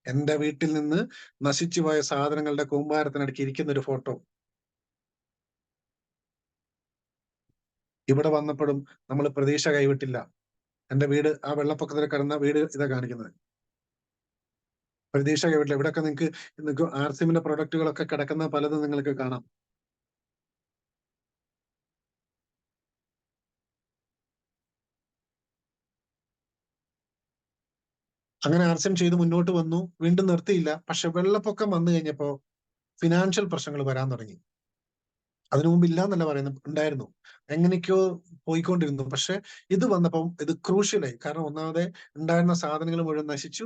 എന്റെ വീട്ടിൽ നിന്ന് നശിച്ചുപോയ സാധനങ്ങളുടെ കൂമ്പാരത്തിനടുക്കി ഇരിക്കുന്ന ഒരു ഫോട്ടോ. ഇവിടെ വന്നപ്പോഴും നമ്മൾ പ്രതീക്ഷ കൈവിട്ടില്ല. എന്റെ വീട് ആ വെള്ളപ്പൊക്കത്തിൽ കിടന്ന വീട് ഇതാ കാണിക്കുന്നത്. പ്രതീക്ഷ കൈവിട്ടില്ല. ഇവിടെയൊക്കെ നിങ്ങൾക്ക് ആർസിഎമ്മിന്റെ പ്രൊഡക്റ്റുകളൊക്കെ കിടക്കുന്ന പലതും നിങ്ങൾക്ക് കാണാം. അങ്ങനെ ആർസിഎം ചെയ്ത് മുന്നോട്ട് വന്നു. വീണ്ടും നിർത്തിയില്ല. പക്ഷെ വെള്ളപ്പൊക്കം വന്നു കഴിഞ്ഞപ്പോ ഫിനാൻഷ്യൽ പ്രശ്നങ്ങൾ വരാൻ തുടങ്ങി. അതിനു മുമ്പ് ഇല്ല എന്നല്ല പറയുന്നത്, ഉണ്ടായിരുന്നു. എങ്ങനെയൊക്കെയോ പോയിക്കൊണ്ടിരുന്നു. പക്ഷെ ഇത് വന്നപ്പം ഇത് ക്രൂഷ്യലായി. കാരണം ഒന്നാമതെ ഉണ്ടായിരുന്ന സാധനങ്ങൾ മുഴുവൻ നശിച്ചു.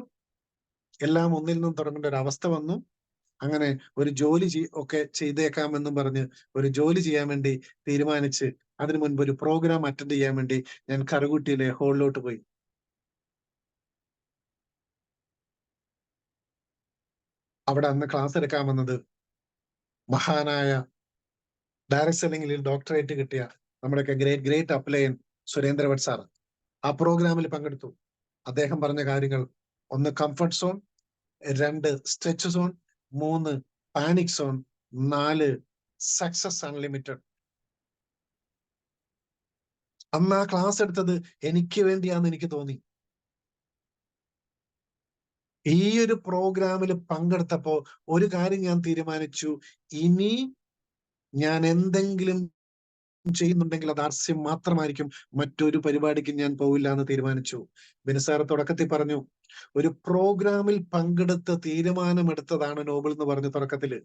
എല്ലാം ഒന്നിൽ നിന്നും തുടങ്ങേണ്ട ഒരു അവസ്ഥ വന്നു. അങ്ങനെ ഒരു ജോലി ഒക്കെ ചെയ്തേക്കാമെന്നും പറഞ്ഞ് ഒരു ജോലി ചെയ്യാൻ വേണ്ടി തീരുമാനിച്ച് അതിനു മുൻപ് ഒരു പ്രോഗ്രാം അറ്റൻഡ് ചെയ്യാൻ വേണ്ടി ഞാൻ കറുകുട്ടിയിലെ ഹോളിലോട്ട് പോയി. അവിടെ അന്ന് ക്ലാസ് എടുക്കാൻ വന്നത് മഹാനായ ഡയറക്ട് സെല്ലിംഗിൽ ഡോക്ടറേറ്റ് കിട്ടിയ നമ്മുടെയൊക്കെ ഗ്രേറ്റ് അപ്ലയൻ സുരേന്ദ്രഭട്ട് സാർ ആ പ്രോഗ്രാമിൽ പങ്കെടുത്തു. അദ്ദേഹം പറഞ്ഞ കാര്യങ്ങൾ: 1 comfort zone, 2 stretch zone, 3 panic zone, 4 success unlimited. അന്ന് ആ ക്ലാസ് എടുത്തത് എനിക്ക് വേണ്ടിയാന്ന് എനിക്ക് തോന്നി. ഈ ഒരു പ്രോഗ്രാമിൽ പങ്കെടുത്തപ്പോ ഒരു കാര്യം ഞാൻ തീരുമാനിച്ചു: ഇനി ഞാൻ എന്തെങ്കിലും ചെയ്യുന്നുണ്ടെങ്കിൽ അത് ആർസ്യം മാത്രമായിരിക്കും, മറ്റൊരു പരിപാടിക്ക് ഞാൻ പോവില്ല എന്ന് തീരുമാനിച്ചു. ബിനുസാർ തുടക്കത്തിൽ പറഞ്ഞു, ഒരു പ്രോഗ്രാമിൽ പങ്കെടുത്ത് തീരുമാനമെടുത്തതാണ് നോബൽ എന്ന് പറഞ്ഞു തുടക്കത്തില്.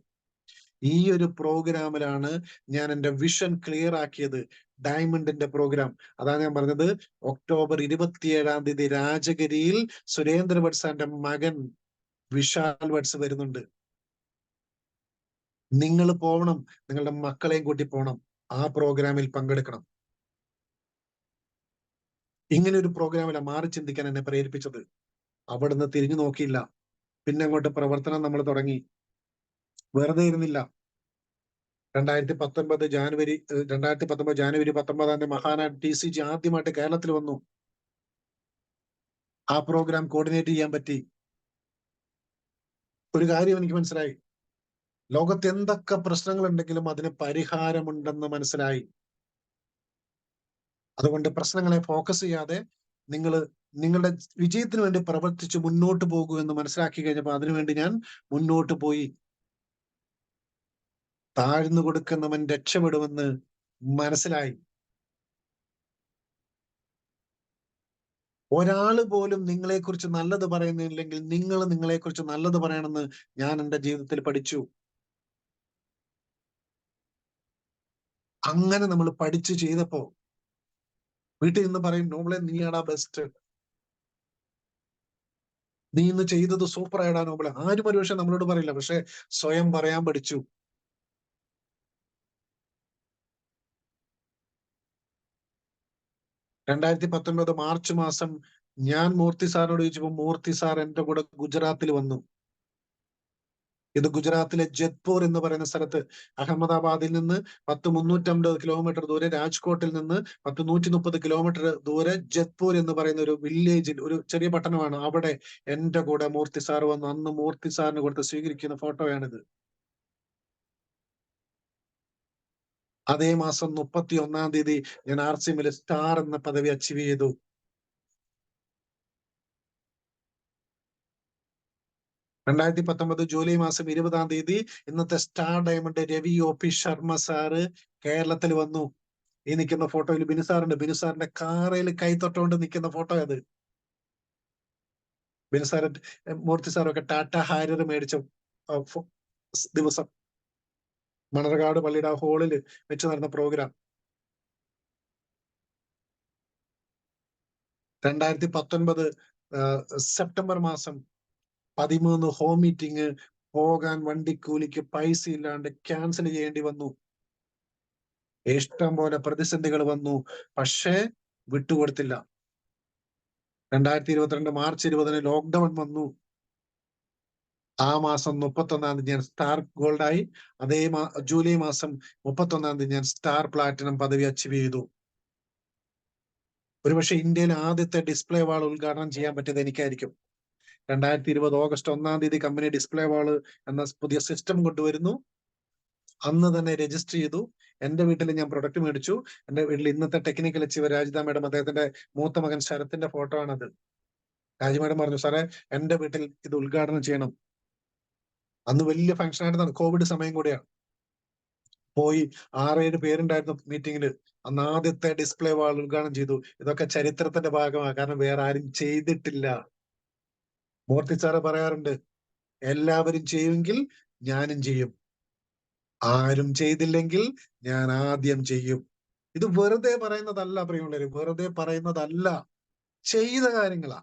ഈ ഒരു പ്രോഗ്രാമിലാണ് ഞാൻ എന്റെ വിഷൻ ക്ലിയർ ആക്കിയത്. ഡയമണ്ടിന്റെ പ്രോഗ്രാം. അതാണ് ഞാൻ പറഞ്ഞത്, ഒക്ടോബർ 27-ാം തീയതി രാജഗിരിയിൽ സുരേന്ദ്ര ഭട്ട് സാറിന്റെ മകൻ വിശാൽ ഭട്സ് വരുന്നുണ്ട്. നിങ്ങൾ പോകണം, നിങ്ങളുടെ മക്കളെയും കൂട്ടി പോകണം, ആ പ്രോഗ്രാമിൽ പങ്കെടുക്കണം. ഇങ്ങനെ ഒരു പ്രോഗ്രാമില മാറി ചിന്തിക്കാൻ എന്നെ പ്രേരിപ്പിച്ചത്. അവിടുന്ന് തിരിഞ്ഞു നോക്കിയില്ല. പിന്നെ അങ്ങോട്ട് പ്രവർത്തനം നമ്മൾ തുടങ്ങി. വെറുതെ ഇരുന്നില്ല. 2019 ജാനുവരി 19 മഹാനായ TCG ആദ്യമായിട്ട് കേരളത്തിൽ വന്നു. ആ പ്രോഗ്രാം കോർഡിനേറ്റ് ചെയ്യാൻ പറ്റി. ഒരു കാര്യം എനിക്ക് മനസ്സിലായി, ലോകത്ത് എന്തൊക്കെ പ്രശ്നങ്ങൾ ഉണ്ടെങ്കിലും അതിന് പരിഹാരമുണ്ടെന്ന് മനസ്സിലായി. അതുകൊണ്ട് പ്രശ്നങ്ങളെ ഫോക്കസ് ചെയ്യാതെ നിങ്ങൾ നിങ്ങളുടെ വിജയത്തിന് വേണ്ടി പ്രവർത്തിച്ച് മുന്നോട്ട് പോകൂ എന്ന് മനസ്സിലാക്കി കഴിഞ്ഞപ്പോൾ അതിനുവേണ്ടി ഞാൻ മുന്നോട്ട് പോയി. താഴ്ന്നു കൊടുക്കുന്നവൻ രക്ഷപ്പെടുമെന്ന് മനസ്സിലായി. ഒരാള് പോലും നിങ്ങളെക്കുറിച്ച് നല്ലത് പറയുന്നില്ലെങ്കിൽ നിങ്ങൾ നിങ്ങളെക്കുറിച്ച് നല്ലത് പറയണമെന്ന് ഞാൻ എൻ്റെ ജീവിതത്തിൽ പഠിച്ചു. അങ്ങനെ നമ്മൾ പഠിച്ചു ചെയ്തപ്പോ വീട്ടിൽ നിന്ന് പറയും, നോബിളെ നീയാടാ ബെസ്റ്റ്, നീ ഇന്ന് ചെയ്തത് സൂപ്പർ ആയിടാ നോബിളെ. ആരും ഒരു പക്ഷെ നമ്മളോട് പറയില്ല, പക്ഷെ സ്വയം പറയാൻ പഠിച്ചു. മാർച്ച് 19 മാസം ഞാൻ മൂർത്തി സാറിനോട് ചോദിച്ചപ്പോ മൂർത്തി സാർ എന്റെ കൂടെ ഗുജറാത്തിൽ വന്നു. ഇത് ഗുജറാത്തിലെ ജത്പൂർ എന്ന് പറയുന്ന സ്ഥലത്ത്, അഹമ്മദാബാദിൽ നിന്ന് 350 കിലോമീറ്റർ ദൂരെ, രാജ്കോട്ടിൽ നിന്ന് 130 കിലോമീറ്റർ ദൂരെ ജത്പൂർ എന്ന് പറയുന്ന ഒരു വില്ലേജിൽ, ഒരു ചെറിയ പട്ടണമാണ്. അവിടെ എന്റെ കൂടെ മൂർത്തി സാർ വന്നു. അന്ന് മൂർത്തി സാറിന് കൊടുത്ത് സ്വീകരിക്കുന്ന ഫോട്ടോയാണിത്. അതേ മാസം 31-ാം തീയതി ഞാൻ RCMൽ സ്റ്റാർ എന്ന പദവി അച്ചീവ് ചെയ്തു. 2019 ജൂലൈ മാസം 20-ാം തീയതി ഇന്നത്തെ star diamond Ravi OP Sharma sir കേരളത്തിൽ വന്നു. ഈ നിൽക്കുന്ന ഫോട്ടോയിൽ ബിനുസാറുണ്ട്. ബിനുസാറിന്റെ കാറയിൽ കൈത്തൊട്ടുകൊണ്ട് നിൽക്കുന്ന ഫോട്ടോ അത്. ബിനുസാർ മൂർത്തി സാറൊക്കെ ടാറ്റ ഹാരിയർ മേടിച്ച ദിവസം മണർകാട് പള്ളിയുടെ ഹോളിൽ വെച്ച് നടന്ന പ്രോഗ്രാം. 2019 സെപ്റ്റംബർ മാസം 13 ഹോം മീറ്റിംഗ് പോകാൻ വണ്ടിക്കൂലിക്ക് പൈസ ഇല്ലാണ്ട് ക്യാൻസൽ ചെയ്യേണ്ടി വന്നു. ഇഷ്ടം പോലെ പ്രതിസന്ധികൾ വന്നു, പക്ഷേ വിട്ടുകൊടുത്തില്ല. 2022 മാർച്ച് 20-ന് ലോക്ക്ഡൌൺ വന്നു. ആ മാസം 31-ാം തീയതി ഞാൻ സ്റ്റാർ ഗോൾഡായി. അതേ ജൂലൈ മാസം 31-ാം തീയതി ഞാൻ സ്റ്റാർ പ്ലാറ്റിനം പദവി അച്ചീവ് ചെയ്തു. ഒരുപക്ഷെ ഇന്ത്യയിലെ ആദ്യത്തെ ഡിസ്പ്ലേ വാൾ ഉദ്ഘാടനം ചെയ്യാൻ പറ്റിയത് എനിക്കായിരിക്കും. 2020 ഓഗസ്റ്റ് 1-ാം തീയതി കമ്പനി ഡിസ്പ്ലേ വാള് എന്ന പുതിയ സിസ്റ്റം കൊണ്ടുവരുന്നു. അന്ന് തന്നെ രജിസ്റ്റർ ചെയ്തു. എന്റെ വീട്ടിൽ ഞാൻ പ്രൊഡക്റ്റ് മേടിച്ചു. എന്റെ വീട്ടിൽ ഇന്നത്തെ ടെക്നിക്കൽ അച്ചീവർ രാജിത മേഡം, അദ്ദേഹത്തിന്റെ മൂത്ത മകൻ ശരത്തിന്റെ ഫോട്ടോ ആണത്. രാജി മേഡം പറഞ്ഞു, സാറേ എന്റെ വീട്ടിൽ ഇത് ഉദ്ഘാടനം ചെയ്യണം. അന്ന് വലിയ ഫംഗ്ഷൻ ആയിരുന്നു, കോവിഡ് സമയം കൂടെയാണ്. പോയി 6-7 പേരുണ്ടായിരുന്നു മീറ്റിംഗിൽ. അന്ന് ആദ്യത്തെ ഡിസ്പ്ലേ വാൾ ഉദ്ഘാടനം ചെയ്തു. ഇതൊക്കെ ചരിത്രത്തിന്റെ ഭാഗമാണ്, കാരണം വേറെ ആരും ചെയ്തിട്ടില്ല. മൂർത്തി സാറ് പറയാറുണ്ട്, എല്ലാവരും ചെയ്യുമെങ്കിൽ ഞാനും ചെയ്യും. ആരും ചെയ്തില്ലെങ്കിൽ ഞാൻ ആദ്യം ചെയ്യും. ഇത് വെറുതെ പറയുന്നതല്ല പ്രിയമുള്ളവര്, വെറുതെ പറയുന്നതല്ല, ചെയ്ത കാര്യങ്ങളാ.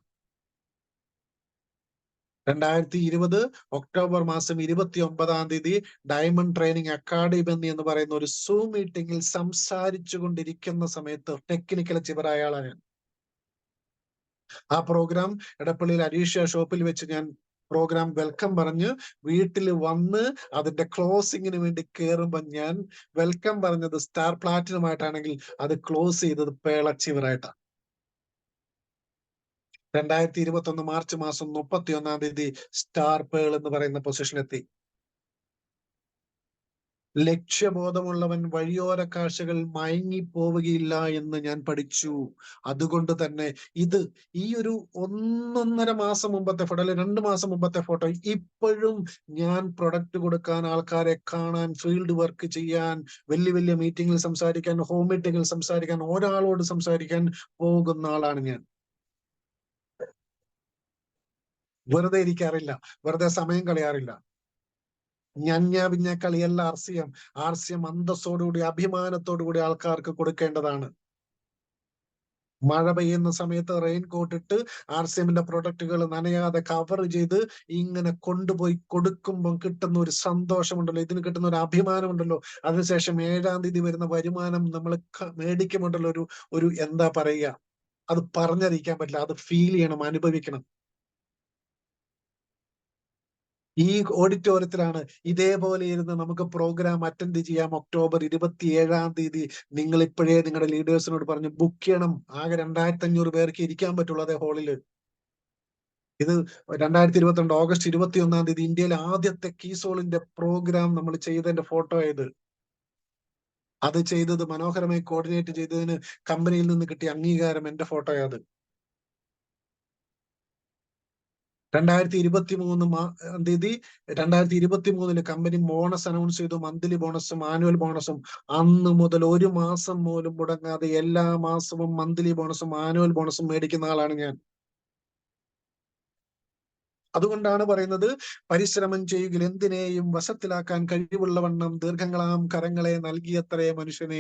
2020 ഒക്ടോബർ മാസം 29 ഡയമണ്ട് ട്രെയിനിങ് അക്കാഡമി എന്ന് പറയുന്ന ഒരു സൂം മീറ്റിംഗിൽ സംസാരിച്ചു കൊണ്ടിരിക്കുന്ന സമയത്ത് ടെക്നിക്കൽ ചിവറായ ആളാണ് ഞാൻ. ആ പ്രോഗ്രാം എടപ്പള്ളിയിൽ അരീഷ്യ ഷോപ്പിൽ വെച്ച് ഞാൻ പ്രോഗ്രാം വെൽക്കം പറഞ്ഞ് വീട്ടിൽ വന്ന് അതിന്റെ ക്ലോസിങ്ങിന് വേണ്ടി കയറുമ്പോ ഞാൻ വെൽക്കം പറഞ്ഞത് സ്റ്റാർ പ്ലാറ്റിനുമായിട്ടാണെങ്കിൽ അത് ക്ലോസ് ചെയ്തത് പേളച്ചിവറായിട്ടാണ്. 2021 മാർച്ച് മാസം 31 സ്റ്റാർ പേൾ എന്ന് പറയുന്ന പൊസിഷനെത്തി. ലക്ഷ്യബോധമുള്ളവൻ വഴിയോര കാഴ്ചകൾ മയങ്ങിപ്പോവുകയില്ല എന്ന് ഞാൻ പഠിച്ചു. അതുകൊണ്ട് തന്നെ ഈ ഒരു 1.5 മാസം മുമ്പത്തെ ഫോട്ടോ, അല്ലെ 2 മാസം മുമ്പത്തെ ഫോട്ടോ ഇപ്പോഴും ഞാൻ പ്രൊഡക്റ്റ് കൊടുക്കാൻ, ആൾക്കാരെ കാണാൻ, ഫീൽഡ് വർക്ക് ചെയ്യാൻ, വലിയ വലിയ മീറ്റിംഗിൽ സംസാരിക്കാൻ, ഹോം മീറ്റിംഗിൽ സംസാരിക്കാൻ, ഒരാളോട് സംസാരിക്കാൻ പോകുന്ന ആളാണ് ഞാൻ. വെറുതെ ഇരിക്കാറില്ല, വെറുതെ സമയം കളയാറില്ല. പിന്നെ കളിയല്ല ആർസിയം. ആർസിയം അന്തസ്സോടുകൂടി, അഭിമാനത്തോടുകൂടി ആൾക്കാർക്ക് കൊടുക്കേണ്ടതാണ്. മഴ പെയ്യുന്ന സമയത്ത് റെയിൻകോട്ട് ഇട്ട് ആർസിഎമ്മിന്റെ പ്രൊഡക്റ്റുകൾ നനയാതെ കവർ ചെയ്ത് ഇങ്ങനെ കൊണ്ടുപോയി കൊടുക്കുമ്പോൾ കിട്ടുന്ന ഒരു സന്തോഷമുണ്ടല്ലോ, ഇതിന് കിട്ടുന്ന ഒരു അഭിമാനമുണ്ടല്ലോ. അതിനുശേഷം 7-ാം തീയതി വരുന്ന വരുമാനം നമ്മൾ മേടിക്കുമുണ്ടല്ലോ, ഒരു എന്താ പറയുക, അത് പറഞ്ഞറിയിക്കാൻ പറ്റില്ല. അത് ഫീൽ ചെയ്യണം, അനുഭവിക്കണം. ഈ ഓഡിറ്റോറിയത്തിലാണ് ഇതേപോലെ ഇരുന്ന് നമുക്ക് പ്രോഗ്രാം അറ്റൻഡ് ചെയ്യാം. ഒക്ടോബർ 27-ാം തീയതി നിങ്ങൾ ഇപ്പോഴേ നിങ്ങളുടെ ലീഡേഴ്സിനോട് പറഞ്ഞ് ബുക്ക് ചെയ്യണം. ആകെ 2500 പേർക്ക് ഇരിക്കാൻ പറ്റുള്ളൂ അതേ ഹാളില്. ഇത് 2022 ഓഗസ്റ്റ് 21-ാം തീയതി ഇന്ത്യയിലെ ആദ്യത്തെ കീസോളിന്റെ പ്രോഗ്രാം നമ്മൾ ചെയ്തതിന്റെ ഫോട്ടോ ആയത്. അത് ചെയ്തത് മനോഹരമായി കോർഡിനേറ്റ് ചെയ്തതിന് കമ്പനിയിൽ നിന്ന് കിട്ടിയ അംഗീകാരം എന്റെ ഫോട്ടോയത്. 2023 കമ്പനി ബോണസ് അനൗൺസ് ചെയ്തു, മന്ത്ലി ബോണസും ആനുവൽ ബോണസും. അന്ന് മുതൽ 1 മാസം പോലും മുടങ്ങാതെ എല്ലാ മാസവും മന്ത്ലി ബോണസും ആനുവൽ ബോണസും മേടിക്കുന്ന ആളാണ് ഞാൻ. അതുകൊണ്ടാണ് പറയുന്നത്, പരിശ്രമം ചെയ്യുക എന്തിനേയും വശത്തിലാക്കാൻ കഴിവുള്ളവണ്ണം ദീർഘങ്ങളാം കരങ്ങളെ നൽകിയത്രേ മനുഷ്യനെ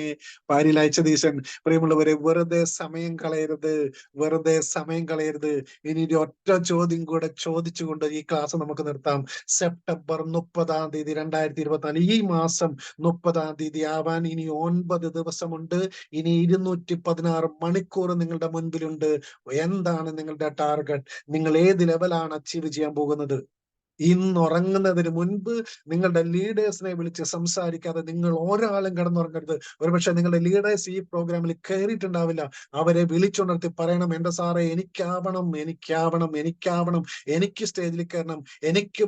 പാരിലയച്ചതീശൻ. പ്രിയമുള്ളവരെ, വെറുതെ സമയം കളയരുത്, വെറുതെ സമയം കളയരുത്. ഇനി ഒരു ഒറ്റ ചോദ്യം കൂടെ ചോദിച്ചുകൊണ്ട് ഈ ക്ലാസ് നമുക്ക് നിർത്താം. സെപ്റ്റംബർ 30-ാം തീയതി 2024, ഈ മാസം 30-ാം തീയതി ആവാൻ ഇനി 9 ദിവസമുണ്ട്. ഇനി 216 മണിക്കൂർ നിങ്ങളുടെ മുൻപിലുണ്ട്. എന്താണ് നിങ്ങളുടെ ടാർഗറ്റ്? നിങ്ങൾ ഏത് ലെവലാണ് അച്ചീവ് ചെയ്യാൻ പോകുന്നത്? ഇന്നുറങ്ങുന്നതിന് മുൻപ് നിങ്ങളുടെ ലീഡേഴ്സിനെ വിളിച്ച് സംസാരിക്കാതെ നിങ്ങൾ ഒരാളും കിടന്നുറങ്ങരുത്. ഒരുപക്ഷെ നിങ്ങളുടെ ലീഡേഴ്സ് ഈ പ്രോഗ്രാമിൽ കയറിയിട്ടുണ്ടാവില്ല. അവരെ വിളിച്ചുണർത്തി പറയണം, എന്റെ സാറേ എനിക്കാവണം, എനിക്കാവണം, എനിക്കാവണം, എനിക്ക് സ്റ്റേജിൽ കയറണം, എനിക്ക്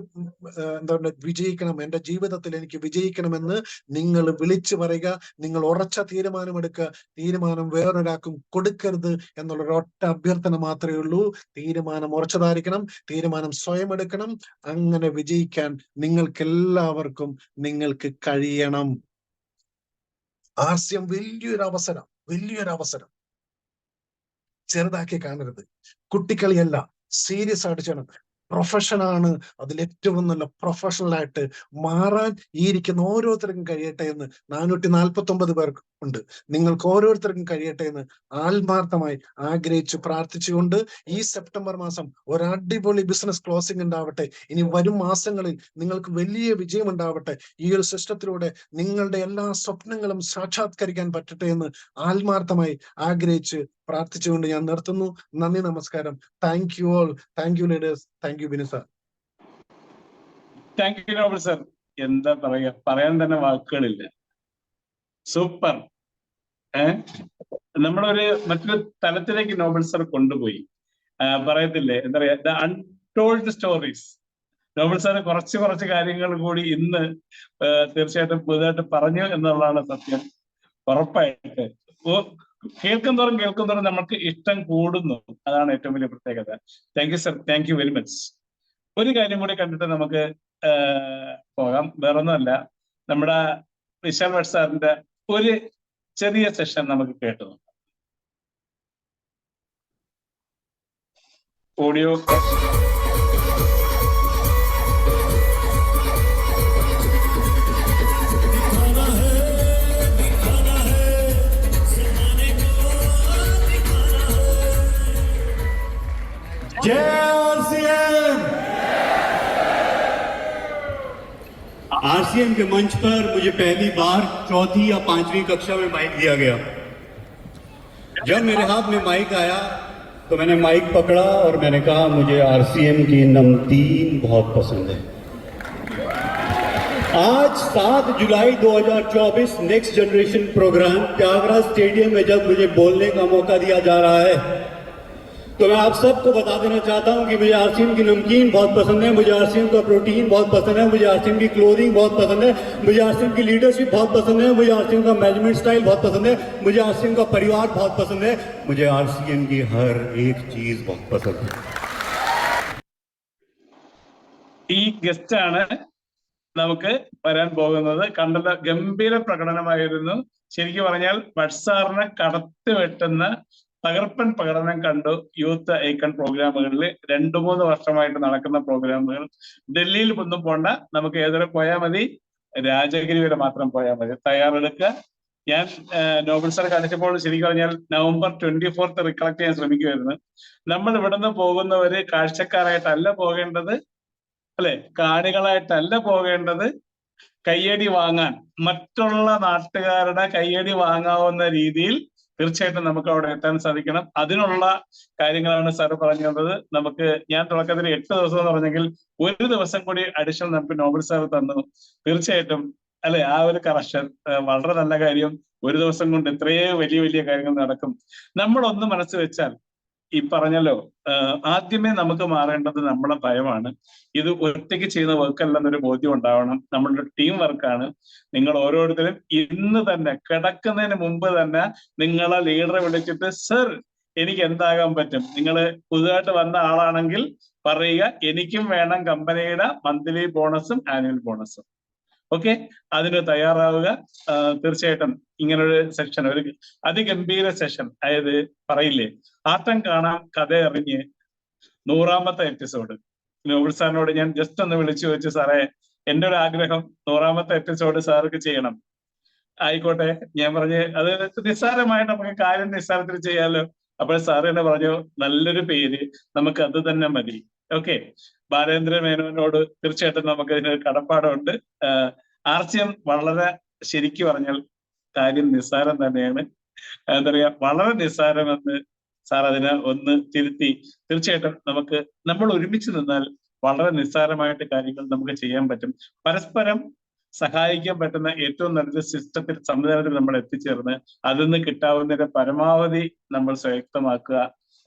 വിജയിക്കണം, എന്റെ ജീവിതത്തിൽ എനിക്ക് വിജയിക്കണമെന്ന് നിങ്ങൾ വിളിച്ചു പറയുക. നിങ്ങൾ ഉറച്ച തീരുമാനമെടുക്കുക. തീരുമാനം വേറൊരാൾക്കും കൊടുക്കരുത് എന്നുള്ളൊരൊറ്റ അഭ്യർത്ഥന മാത്രമേ ഉള്ളൂ. തീരുമാനം ഉറച്ചതായിരിക്കണം, തീരുമാനം സ്വയം എടുക്കണം. അങ്ങനെ വിജയിക്കാൻ നിങ്ങൾക്കെല്ലാവർക്കും കഴിയണം. ആർസിയം വലിയൊരു അവസരം ചെറുതാക്കി കാണരുത്. കുട്ടിക്കളിയല്ല, സീരിയസ് ആയിട്ട് ചെയ്യണം. പ്രൊഫഷനാണ്, അതിൽ ഏറ്റവും നല്ല പ്രൊഫഷണൽ ആയിട്ട് മാറാൻ ഈ ഇരിക്കുന്ന ഓരോരുത്തർക്കും കഴിയട്ടെ എന്ന് 449 പേർക്ക് ഉണ്ട്. നിങ്ങൾക്ക് ഓരോരുത്തർക്കും കഴിയട്ടെ എന്ന് ആത്മാർത്ഥമായി ആഗ്രഹിച്ചു പ്രാർത്ഥിച്ചുകൊണ്ട് ഈ സെപ്റ്റംബർ മാസം ഒരു അടിപൊളി ബിസിനസ് ക്ലോസിംഗ് ഉണ്ടാവട്ടെ. ഇനി വരും മാസങ്ങളിൽ നിങ്ങൾക്ക് വലിയ വിജയം ഉണ്ടാവട്ടെ. ഈ ഒരു സിസ്റ്റത്തിലൂടെ നിങ്ങളുടെ എല്ലാ സ്വപ്നങ്ങളും സാക്ഷാത്കരിക്കാൻ പറ്റട്ടെ എന്ന് ആത്മാർത്ഥമായി ആഗ്രഹിച്ച് പ്രാർത്ഥിച്ചുകൊണ്ട് ഞാൻ നിർത്തുന്നു. നന്ദി, നമസ്കാരം. Thank you all. Thank you leaders. Thank you Binu sir. Thank you Nobel sir. എന്താ പറയാ, പറയാൻ തന്നെ വാക്കുകളില്ല. സൂപ്പർ. നമ്മളൊരു മറ്റൊരു തലത്തിലേക്ക് നോബൽ സാർ കൊണ്ടുപോയി. പറയത്തില്ലേ, എന്താ പറയാ, the untold stories. Nobel sir കുറച്ച് കാര്യങ്ങൾ കൂടി ഇന്ന് തീർച്ചയായിട്ടും പുതുതായിട്ട് പറഞ്ഞു എന്നുള്ളതാണ് സത്യം. ഉറപ്പായിട്ട് കേൾക്കും തോറും നമുക്ക് ഇഷ്ടം കൂടുന്നു. അതാണ് ഏറ്റവും വലിയ പ്രത്യേകത. Thank you sir, thank you very much. ഒരു കാര്യം കൂടി കണ്ടിട്ട് നമുക്ക് പോകാം. വേറൊന്നുമല്ല, നമ്മുടെ വിശാൽ ഭട്ട് സാറിന്റെ ഒരു ചെറിയ സെഷൻ നമുക്ക് കേട്ടു നോക്കാം. ഓഡിയോ आरसीएम के मंच पर मुझे पहली बार चौथी या पांचवी कक्षा में माइक दिया गया। जब मेरे हाथ में माइक आया तो मैंने माइक पकड़ा और मैंने कहा मुझे आरसीएम की नमकीन बहुत पसंद है। आज 7 जुलाई 2024 next generation programme Tyagaraj stadium में जब मुझे बोलने का मौका दिया जा रहा है तो मैं आप सबको बता देना चाहता हूं कि मुझे आरसीएम की नमकीन बहुत पसंद है, मुझे आरसीएम का प्रोटीन बहुत पसंद है, मुझे आरसीएम की क्लोथिंग बहुत पसंद है, मुझे आरसीएम की लीडरशिप बहुत पसंद है, मुझे आरसीएम का मैनेजमेंट स्टाइल बहुत पसंद है, मुझे आरसीएम का परिवार बहुत पसंद है, मुझे आरसीएम की हर एक चीज बहुत पसंद है। ഈ ഗസ്റ്റാണ് നമുക്ക് വരാൻ പോകുന്നത്. കണ്ടത് ഗംഭീര പ്രകടനമായിരുന്നു. ശരിക്കും പറഞ്ഞാൽ ഭട്ട് സാറിനെ കടത്തി വെട്ടുന്ന തകർപ്പൻ പ്രകടനം കണ്ടു. യൂത്ത് ഐക്കൺ പ്രോഗ്രാമുകളിൽ 2-3 വർഷമായിട്ട് നടക്കുന്ന പ്രോഗ്രാമുകൾ. ഡൽഹിയിൽ ഒന്നും പോണ്ട, നമുക്ക് ഏതൊരു പോയാൽ മതി, രാജഗിരി വരെ മാത്രം പോയാൽ മതി. തയ്യാറെടുക്കുക. ഞാൻ നോബൽ സാർ കാണിച്ചപ്പോൾ ശരിക്കും പറഞ്ഞാൽ November 24 റിക്കളക്ട് ചെയ്യാൻ ശ്രമിക്കുമായിരുന്നു. നമ്മൾ ഇവിടുന്ന് പോകുന്നവര് കാഴ്ചക്കാരായിട്ടല്ല പോകേണ്ടത്, അല്ലെ, കാണികളായിട്ടല്ല പോകേണ്ടത്, കയ്യടി വാങ്ങാൻ, മറ്റുള്ള നാട്ടുകാരുടെ കയ്യടി വാങ്ങാവുന്ന രീതിയിൽ തീർച്ചയായിട്ടും നമുക്ക് അവിടെ എത്താൻ സാധിക്കണം. അതിനുള്ള കാര്യങ്ങളാണ് സാർ പറഞ്ഞു തന്നത്. നമുക്ക് ഞാൻ തുടക്കത്തിൽ 8 ദിവസം എന്ന് പറഞ്ഞെങ്കിൽ 1 ദിവസം കൂടി അഡീഷണൽ നമുക്ക് നോബൽ സാർ തന്നു. തീർച്ചയായിട്ടും അല്ലെ, ആ ഒരു കറക്ഷൻ വളരെ നല്ല കാര്യം. 1 ദിവസം കൊണ്ട് ഇത്രയും വലിയ വലിയ കാര്യങ്ങൾ നടക്കും. നമ്മളൊന്ന് മനസ്സ് വെച്ചാൽ, ഈ പറഞ്ഞല്ലോ, ആദ്യമേ നമുക്ക് മാറേണ്ടത് നമ്മളെ ഭയമാണ്. ഇത് ഒറ്റയ്ക്ക് ചെയ്യുന്ന വർക്കല്ലെന്നൊരു ബോധ്യം ഉണ്ടാവണം. നമ്മളുടെ ടീം വർക്കാണ്. നിങ്ങൾ ഓരോരുത്തരും ഇന്ന് തന്നെ കിടക്കുന്നതിന് മുമ്പ് തന്നെ നിങ്ങളെ ലീഡറെ വിളിച്ചിട്ട്, സർ എനിക്ക് എന്താകാൻ പറ്റും, നിങ്ങൾ പുതുതായിട്ട് വന്ന ആളാണെങ്കിൽ പറയുക, എനിക്കും വേണം കമ്പനിയുടെ മന്ത്ലി ബോണസും ആനുവൽ ബോണസും. ഓക്കെ, അതിന് തയ്യാറാവുക. തീർച്ചയായിട്ടും ഇങ്ങനൊരു സെഷൻ, ഒരു അതിഗംഭീര സെഷൻ, അതായത് പറയില്ലേ, ആട്ടം കാണാം കഥ അറിഞ്ഞ് 100ാമത്തെ എപ്പിസോഡ്. നോബൽ സാറിനോട് ഞാൻ ജസ്റ്റ് ഒന്ന് വിളിച്ചു ചോദിച്ചു, സാറേ എൻ്റെ ഒരു ആഗ്രഹം 100ാമത്തെ എപ്പിസോഡ് സാർക്ക് ചെയ്യണം. ആയിക്കോട്ടെ, ഞാൻ പറഞ്ഞ് അത് നിസ്സാരമായിട്ട് നമുക്ക് കാര്യം നിസ്സാരത്തിൽ ചെയ്യാമല്ലോ. അപ്പോൾ സാറ് തന്നെ പറഞ്ഞു, നല്ലൊരു പേര്, നമുക്ക് അത് തന്നെ മതി. ഓക്കെ, ബാലേന്ദ്ര മേനോനോട് തീർച്ചയായിട്ടും നമുക്ക് ഇതിനൊരു കടപ്പാടുണ്ട്. ആർസിഎം വളരെ ശരിക്കു പറഞ്ഞാൽ കാര്യം നിസ്സാരം തന്നെയാണ്. എന്താ പറയാ, വളരെ നിസ്സാരമെന്ന് സാർ അതിനെ ഒന്ന് തിരുത്തി. തീർച്ചയായിട്ടും നമ്മൾ ഒരുമിച്ച് നിന്നാൽ വളരെ നിസ്സാരമായിട്ട് കാര്യങ്ങൾ നമുക്ക് ചെയ്യാൻ പറ്റും. പരസ്പരം സഹായിക്കാൻ പറ്റുന്ന ഏറ്റവും നല്ലൊരു സിസ്റ്റത്തിൽ, സംവിധാനത്തിൽ നമ്മൾ എത്തിച്ചേർന്ന് അതിൽ നിന്ന് കിട്ടാവുന്നതിന്റെ പരമാവധി നമ്മൾ സ്വയക്തമാക്കുക.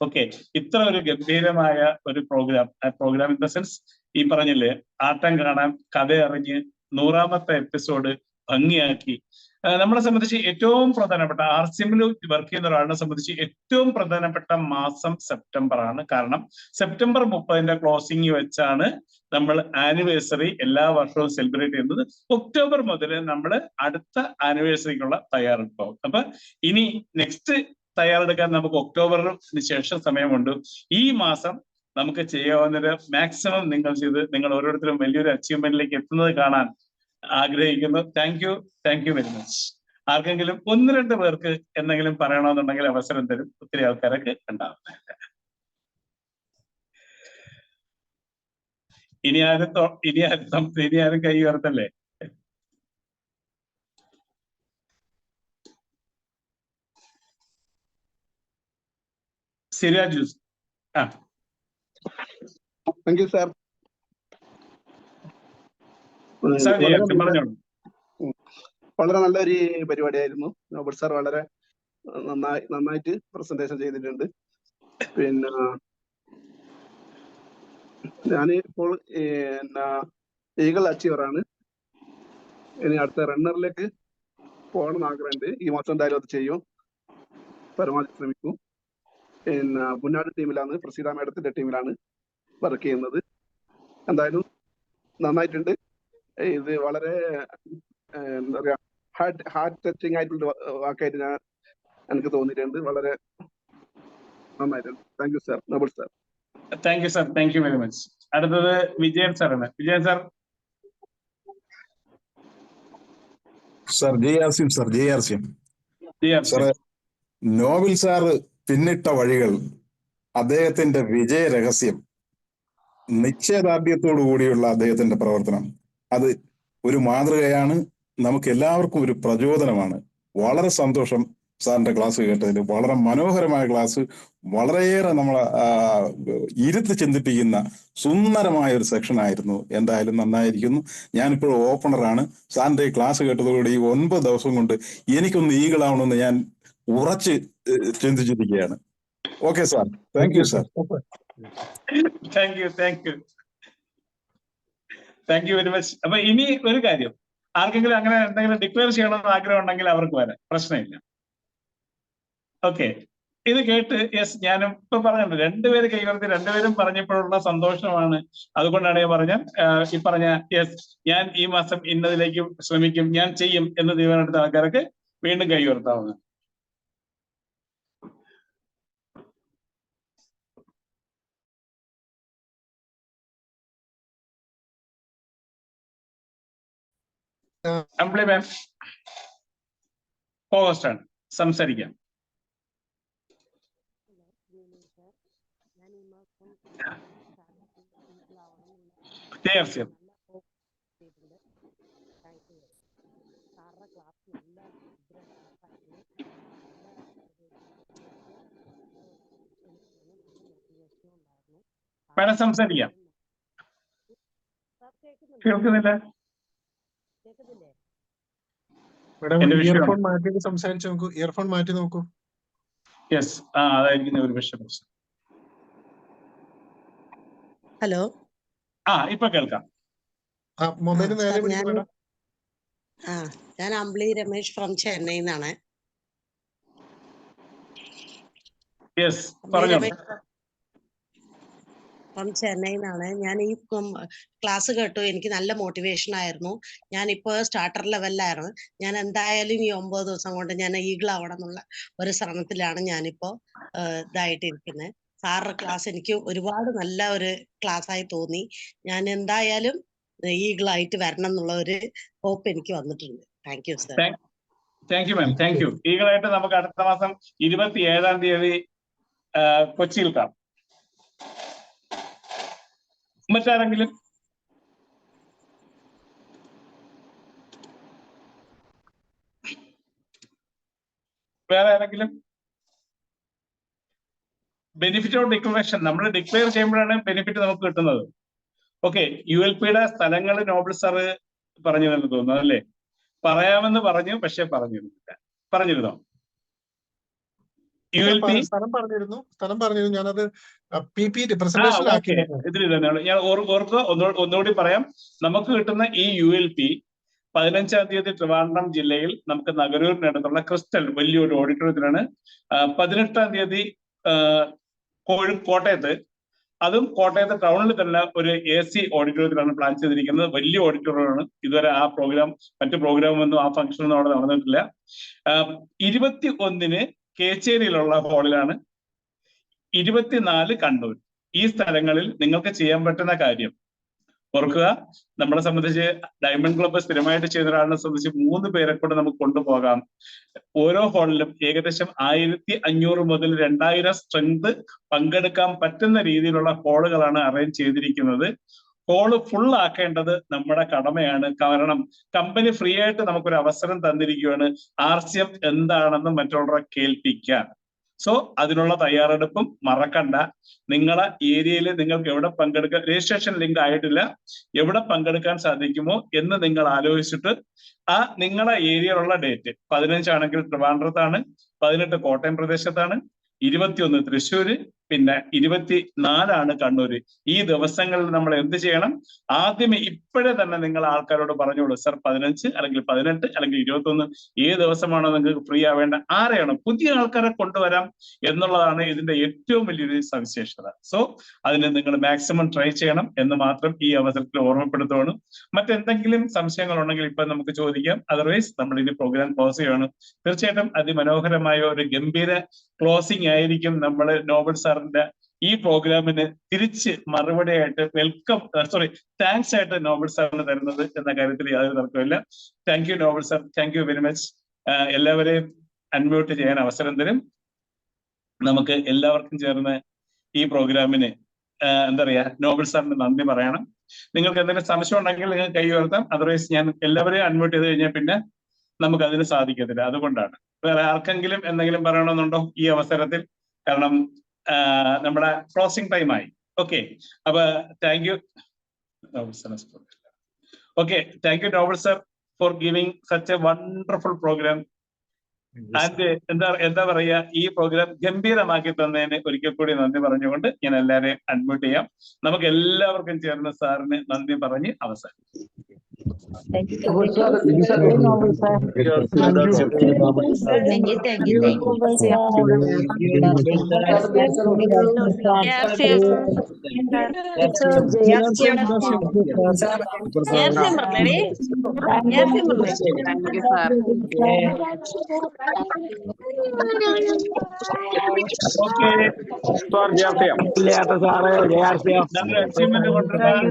ഓക്കെ, ഇത്ര ഒരു ഗംഭീരമായ ഒരു പ്രോഗ്രാം ഇൻ ദ സെൻസ്, ഈ പറഞ്ഞില്ലേ, ആട്ടം കാണാൻ കഥ അറിഞ്ഞ് 100ാമത്തെ എപ്പിസോഡ് ഭംഗിയാക്കി. നമ്മളെ സംബന്ധിച്ച് ഏറ്റവും പ്രധാനപ്പെട്ട, ആർസിഎമ്മിൽ വർക്ക് ചെയ്യുന്ന ഒരാളിനെ സംബന്ധിച്ച് ഏറ്റവും പ്രധാനപ്പെട്ട മാസം സെപ്റ്റംബർ ആണ്. കാരണം സെപ്റ്റംബർ 30 ക്ലോസിംഗ് വെച്ചാണ് നമ്മൾ ആനിവേഴ്സറി എല്ലാ വർഷവും സെലിബ്രേറ്റ് ചെയ്യുന്നത്. ഒക്ടോബർ മുതൽ നമ്മൾ അടുത്ത ആനിവേഴ്സറിക്കുള്ള തയ്യാറെടുപ്പാവും. അപ്പൊ ഇനി നെക്സ്റ്റ് തയ്യാറെടുക്കാൻ നമുക്ക് ഒക്ടോബറിന് ശേഷം സമയമുണ്ട്. ഈ മാസം നമുക്ക് ചെയ്യാവുന്നൊരു മാക്സിമം നിങ്ങൾ ചെയ്ത് നിങ്ങൾ ഓരോരുത്തരും വലിയൊരു അച്ചീവ്മെന്റിലേക്ക് എത്തുന്നത് കാണാൻ ആഗ്രഹിക്കുന്നു. Thank you very much. ആർക്കെങ്കിലും 1-2 പേർക്ക് എന്തെങ്കിലും പറയണമെന്നുണ്ടെങ്കിൽ അവസരം തരും. ഒത്തിരി ആൾക്കാരൊക്കെ ഉണ്ടാവുന്നില്ല. ഇനി ആരും കൈ ഉയർത്തല്ലേ? Siraj juice. Thank you sir. പറഞ്ഞോളൂ. വളരെ നല്ലൊരു പരിപാടിയായിരുന്നു. നോബൽ സാർ വളരെ നന്നായിട്ട് പ്രസന്റേഷൻ ചെയ്തിട്ടുണ്ട്. പിന്നെ ഞാൻ ഇപ്പോൾ ഈഗിൾ അച്ചീവറാണ്. ഇനി അടുത്ത റണ്ണറിലേക്ക് പോകണമെന്ന് ആഗ്രഹമുണ്ട്. ഈ മാസം എന്തായാലും അത് ചെയ്യും, പരമാവധി ശ്രമിക്കും. പിന്നെ മുന്നാട് ടീമിലാണ്, പ്രസീത മേഡത്തിന്റെ ടീമിലാണ് വർക്ക് ചെയ്യുന്നത്. എന്തായാലും നന്നായിട്ടുണ്ട്. ഇത് വളരെ എന്താ പറയാ, ഹാർട്ട് ടച്ചിങ് ആയിട്ടുള്ള വാക്കായിട്ട് എനിക്ക് തോന്നിയിട്ടുണ്ട്. വളരെ നന്നായിട്ടുണ്ട്. Thank you sir, Nobel sir. Thank you very much. അടുത്തത് വിജയൻ സാറാണ്. വിജയൻ സാർ. നോബൽ സാറ് പിന്നിട്ട വഴികൾ, അദ്ദേഹത്തിന്റെ വിജയ രഹസ്യം, നിശ്ചയദാർഢ്യത്തോടു കൂടിയുള്ള അദ്ദേഹത്തിന്റെ പ്രവർത്തനം, അത് ഒരു മാതൃകയാണ്, നമുക്ക് എല്ലാവർക്കും ഒരു പ്രചോദനമാണ്. വളരെ സന്തോഷം സാറിന്റെ ക്ലാസ് കേട്ടതിൽ. വളരെ മനോഹരമായ ക്ലാസ്, വളരെയേറെ നമ്മളെ ഇരുത്തി ചിന്തിപ്പിക്കുന്ന സുന്ദരമായ ഒരു സെക്ഷൻ ആയിരുന്നു. എന്തായാലും നന്നായിരിക്കുന്നു. ഞാനിപ്പോൾ ഓപ്പണറാണ്. സാറിന്റെ ക്ലാസ് കേട്ടതോടുകൂടി ഈ 9 ദിവസം കൊണ്ട് എനിക്കൊന്ന് ഈഗിളാവണമെന്ന് ഞാൻ ഉറച്ച് ചിന്തിച്ചിരിക്കുകയാണ്. Okay sir, thank you sir. Thank you very much. അപ്പൊ ഇനി ഒരു കാര്യം, ആർക്കെങ്കിലും അങ്ങനെ എന്തെങ്കിലും ഡിക്ലെയർ ചെയ്യണമെന്ന് ആഗ്രഹം ഉണ്ടെങ്കിൽ അവർക്ക് വരാം, പ്രശ്നമില്ല. ഓക്കെ, ഇത് കേട്ട് യെസ്, ഞാനും ഇപ്പൊ പറഞ്ഞിട്ടുണ്ട്, രണ്ടുപേര് കൈവർത്തി, രണ്ടുപേരും പറഞ്ഞപ്പോഴുള്ള സന്തോഷമാണ്. അതുകൊണ്ടാണ് ഞാൻ ഈ പറഞ്ഞ യെസ്, ഞാൻ ഈ മാസം ഇന്നതിലേക്ക് ശ്രമിക്കും, ഞാൻ ചെയ്യും എന്ന് തീരുമാനമെടുത്ത ആൾക്കാർക്ക് വീണ്ടും കൈവർത്താവുന്നത്. അമ്പിളി മാം ആണ്, സംസാരിക്കാം. വേണം സംസാരിക്കാം. കേൾക്കുന്നില്ല? ഇയർഫോൺ മാറ്റി സംസാരിച്ചു നോക്കൂ. ഇയർഫോൺ മാറ്റി നോക്കൂ. യെസ്, അതായിരിക്കും ഒരു വിഷയം. ഹലോ, ഇപ്പൊ കേൾക്കാം. മൊബൈൽ നേരെ പിടിക്ക് മാഡം. ഞാൻ അമ്പിളി രമേശ് ഫ്രം ചെന്നൈ നിന്നാണ്. യെസ്, പറഞ്ഞോളൂ. ഫ്രം ചെന്നൈ നിന്നാണ്. ഞാൻ ഈ ക്ലാസ് കേട്ടു, എനിക്ക് നല്ല മോട്ടിവേഷൻ ആയിരുന്നു. ഞാനിപ്പോ സ്റ്റാർട്ടർ ലെവലിലായിരുന്നു. ഞാൻ എന്തായാലും ഈ 9 ദിവസം കൊണ്ട് ഞാൻ ഈഗിൾ ആവണം എന്നുള്ള ഒരു ശ്രമത്തിലാണ് ഞാനിപ്പോ ഇതായിട്ടിരിക്കുന്നത്. സാറിന്റെ ക്ലാസ് എനിക്ക് ഒരുപാട് നല്ല ഒരു ക്ലാസ് ആയി തോന്നി. ഞാൻ എന്തായാലും ഈഗിൾ ആയിട്ട് വരണം എന്നുള്ള ഒരു ഹോപ്പ് എനിക്ക് വന്നിട്ടുണ്ട്. Thank you sir. Thank you ma'am, thank you. ഈഗിളായിട്ട് നമുക്ക് അടുത്ത മാസം 27-ാം തീയതി കൊച്ചിയിൽ കാണാം. മറ്റാരെങ്കിലും? വേറെ ആരെങ്കിലും? ബെനിഫിറ്റ് ഓഫ് ഡിക്ലറേഷൻ നമ്മൾ ഡിക്ലെയർ ചെയ്യുമ്പോഴാണ് ബെനിഫിറ്റ് നമുക്ക് കിട്ടുന്നത്. ഓക്കെ, ULPയുടെ സ്ഥലങ്ങൾ നോബിൾ സാറ് പറഞ്ഞിരുന്നു തോന്നുന്നു അല്ലേ? പറയാമെന്ന് പറഞ്ഞു, പക്ഷെ പറഞ്ഞിരുന്നോ? ULP സ്ഥലം പറഞ്ഞിരുന്നു. ഞാനത് PPT പ്രസന്റേഷൻ ആക്കി. ഇതിൽ തന്നെയാണ് ഞാൻ ഓർക്കുക. ഒന്നുകൂടി പറയാം. നമുക്ക് കിട്ടുന്ന ഈ ULP 15-ാം തീയതി ട്രിവാൻഡ്രം ജില്ലയിൽ നമുക്ക് നഗരൂരിനടുത്തുള്ള ക്രിസ്റ്റൽ വലിയൊരു ഓഡിറ്റോറിയത്തിലാണ്. 18-ാം തീയതി കോട്ടയത്ത്, അതും കോട്ടയത്ത് ടൗണിൽ തന്നെ ഒരു AC ഓഡിറ്റോറിയത്തിലാണ് പ്ലാൻ ചെയ്തിരിക്കുന്നത്. വലിയ ഓഡിറ്റോറിയമാണ്. ഇതുവരെ ആ മറ്റു പ്രോഗ്രാമൊന്നും ആ ഫംഗ്ഷനൊന്നും അവിടെ നടന്നിട്ടില്ല. 21-ന് കേച്ചേരിയിലുള്ള ഹാളിലാണ്, 24 കണ്ണൂർ. ഈ സ്ഥലങ്ങളിൽ നിങ്ങൾക്ക് ചെയ്യാൻ പറ്റുന്ന കാര്യം ഓർക്കുക. നമ്മളെ സംബന്ധിച്ച് ഡയമണ്ട് ക്ലബ്ബ് സ്ഥിരമായിട്ട് ചെയ്യുന്ന ഒരാളിനെ സംബന്ധിച്ച് 3 പേരെ കൊണ്ട് നമുക്ക് കൊണ്ടുപോകാം. ഓരോ ഹാളിലും ഏകദേശം 1500 മുതൽ 2000 സ്ട്രെങ്ത് പങ്കെടുക്കാൻ പറ്റുന്ന രീതിയിലുള്ള ഹാളുകളാണ് അറേഞ്ച് ചെയ്തിരിക്കുന്നത്. ഹാള് ഫുൾ ആക്കേണ്ടത് നമ്മുടെ കടമയാണ്. കാരണം കമ്പനി ഫ്രീ ആയിട്ട് നമുക്കൊരു അവസരം തന്നിരിക്കുകയാണ് RCM എന്താണെന്ന് മറ്റുള്ളവരെ കേൾപ്പിക്കാൻ. സോ അതിനുള്ള തയ്യാറെടുപ്പും മറക്കണ്ട. നിങ്ങളെ ഏരിയയിൽ നിങ്ങൾക്ക് എവിടെ പങ്കെടുക്കാൻ, രജിസ്ട്രേഷൻ ലിങ്ക് ആയിട്ടില്ല, എവിടെ പങ്കെടുക്കാൻ സാധിക്കുമോ എന്ന് നിങ്ങൾ ആലോചിച്ചിട്ട് നിങ്ങളുടെ ഏരിയയിലുള്ള ഡേറ്റ് 15 ആണെങ്കിൽ ട്രിവാൻഡ്രത്താണ്, 18 കോട്ടയം പ്രദേശത്താണ്, 21 തൃശ്ശൂര്, പിന്നെ 24 കണ്ണൂര്. ഈ ദിവസങ്ങളിൽ നമ്മൾ എന്ത് ചെയ്യണം? ആദ്യമേ ഇപ്പോഴേ തന്നെ നിങ്ങൾ ആൾക്കാരോട് പറഞ്ഞോളൂ, സർ 15 അല്ലെങ്കിൽ 18 അല്ലെങ്കിൽ 21 ഏത് ദിവസമാണോ നിങ്ങൾക്ക് ഫ്രീ ആവേണ്ട, ആരെയാണ് പുതിയ ആൾക്കാരെ കൊണ്ടുവരാം എന്നുള്ളതാണ് ഇതിന്റെ ഏറ്റവും വലിയൊരു സവിശേഷത. സോ അതിന് നിങ്ങൾ മാക്സിമം ട്രൈ ചെയ്യണം എന്ന് മാത്രം ഈ അവസരത്തിൽ ഓർമ്മപ്പെടുത്തുകയാണ്. മറ്റെന്തെങ്കിലും സംശയങ്ങൾ ഉണ്ടെങ്കിൽ ഇപ്പൊ നമുക്ക് ചോദിക്കാം. അതർവൈസ് നമ്മൾ ഇനി പ്രോഗ്രാം ക്ലോസ് ചെയ്യാണ്. തീർച്ചയായിട്ടും അതിമനോഹരമായ ഒരു ഗംഭീര ക്ലോസിംഗ് ആയിരിക്കും നമ്മൾ നോബൽ സാറിന്റെ ഈ പ്രോഗ്രാമിന് തിരിച്ച് മറുപടിയായിട്ട് താങ്ക്സ് ആയിട്ട് നോബൽ സാറിന് തരുന്നത് എന്ന കാര്യത്തിൽ യാതൊരു തർക്കമില്ല. Thank you Nobel sir, thank you very much. എല്ലാവരെയും അൺമ്യൂട്ട് ചെയ്യാൻ അവസരം തരും. നമുക്ക് എല്ലാവർക്കും ചേർന്ന് ഈ പ്രോഗ്രാമിന് നോബൽ സാറിന് നന്ദി പറയണം. നിങ്ങൾക്ക് എന്തെങ്കിലും സംശയം ഉണ്ടെങ്കിൽ നിങ്ങൾക്ക് കൈ ഉയർത്താം. അതർവൈസ് ഞാൻ എല്ലാവരെയും അൺമ്യൂട്ട് ചെയ്ത് കഴിഞ്ഞാൽ പിന്നെ നമുക്ക് അതിന് സാധിക്കത്തില്ല. അതുകൊണ്ടാണ്. വേറെ ആർക്കെങ്കിലും എന്തെങ്കിലും പറയണമെന്നുണ്ടോ ഈ അവസരത്തിൽ? കാരണം നമ്മുടെ ക്ലോസിംഗ് ടൈം ആയി. ഓക്കെ, അപ്പൊ thank you. Okay, thank you Noble sir for giving such a wonderful programme. And എന്താ പറയാ, ഈ പ്രോഗ്രാം ഗംഭീരമാക്കി തന്നതിന് ഒരിക്കൽ കൂടി നന്ദി പറഞ്ഞുകൊണ്ട് ഞാൻ എല്ലാവരെയും അഡ്മിറ്റ് ചെയ്യാം. നമുക്ക് എല്ലാവർക്കും ചേർന്ന് സാറിന് നന്ദി പറഞ്ഞ് അവസാനിക്കും. ഓക്കെ, സാറേ, നല്ല അച്ചീവ്മെന്റ് കൊണ്ടുവരാൻ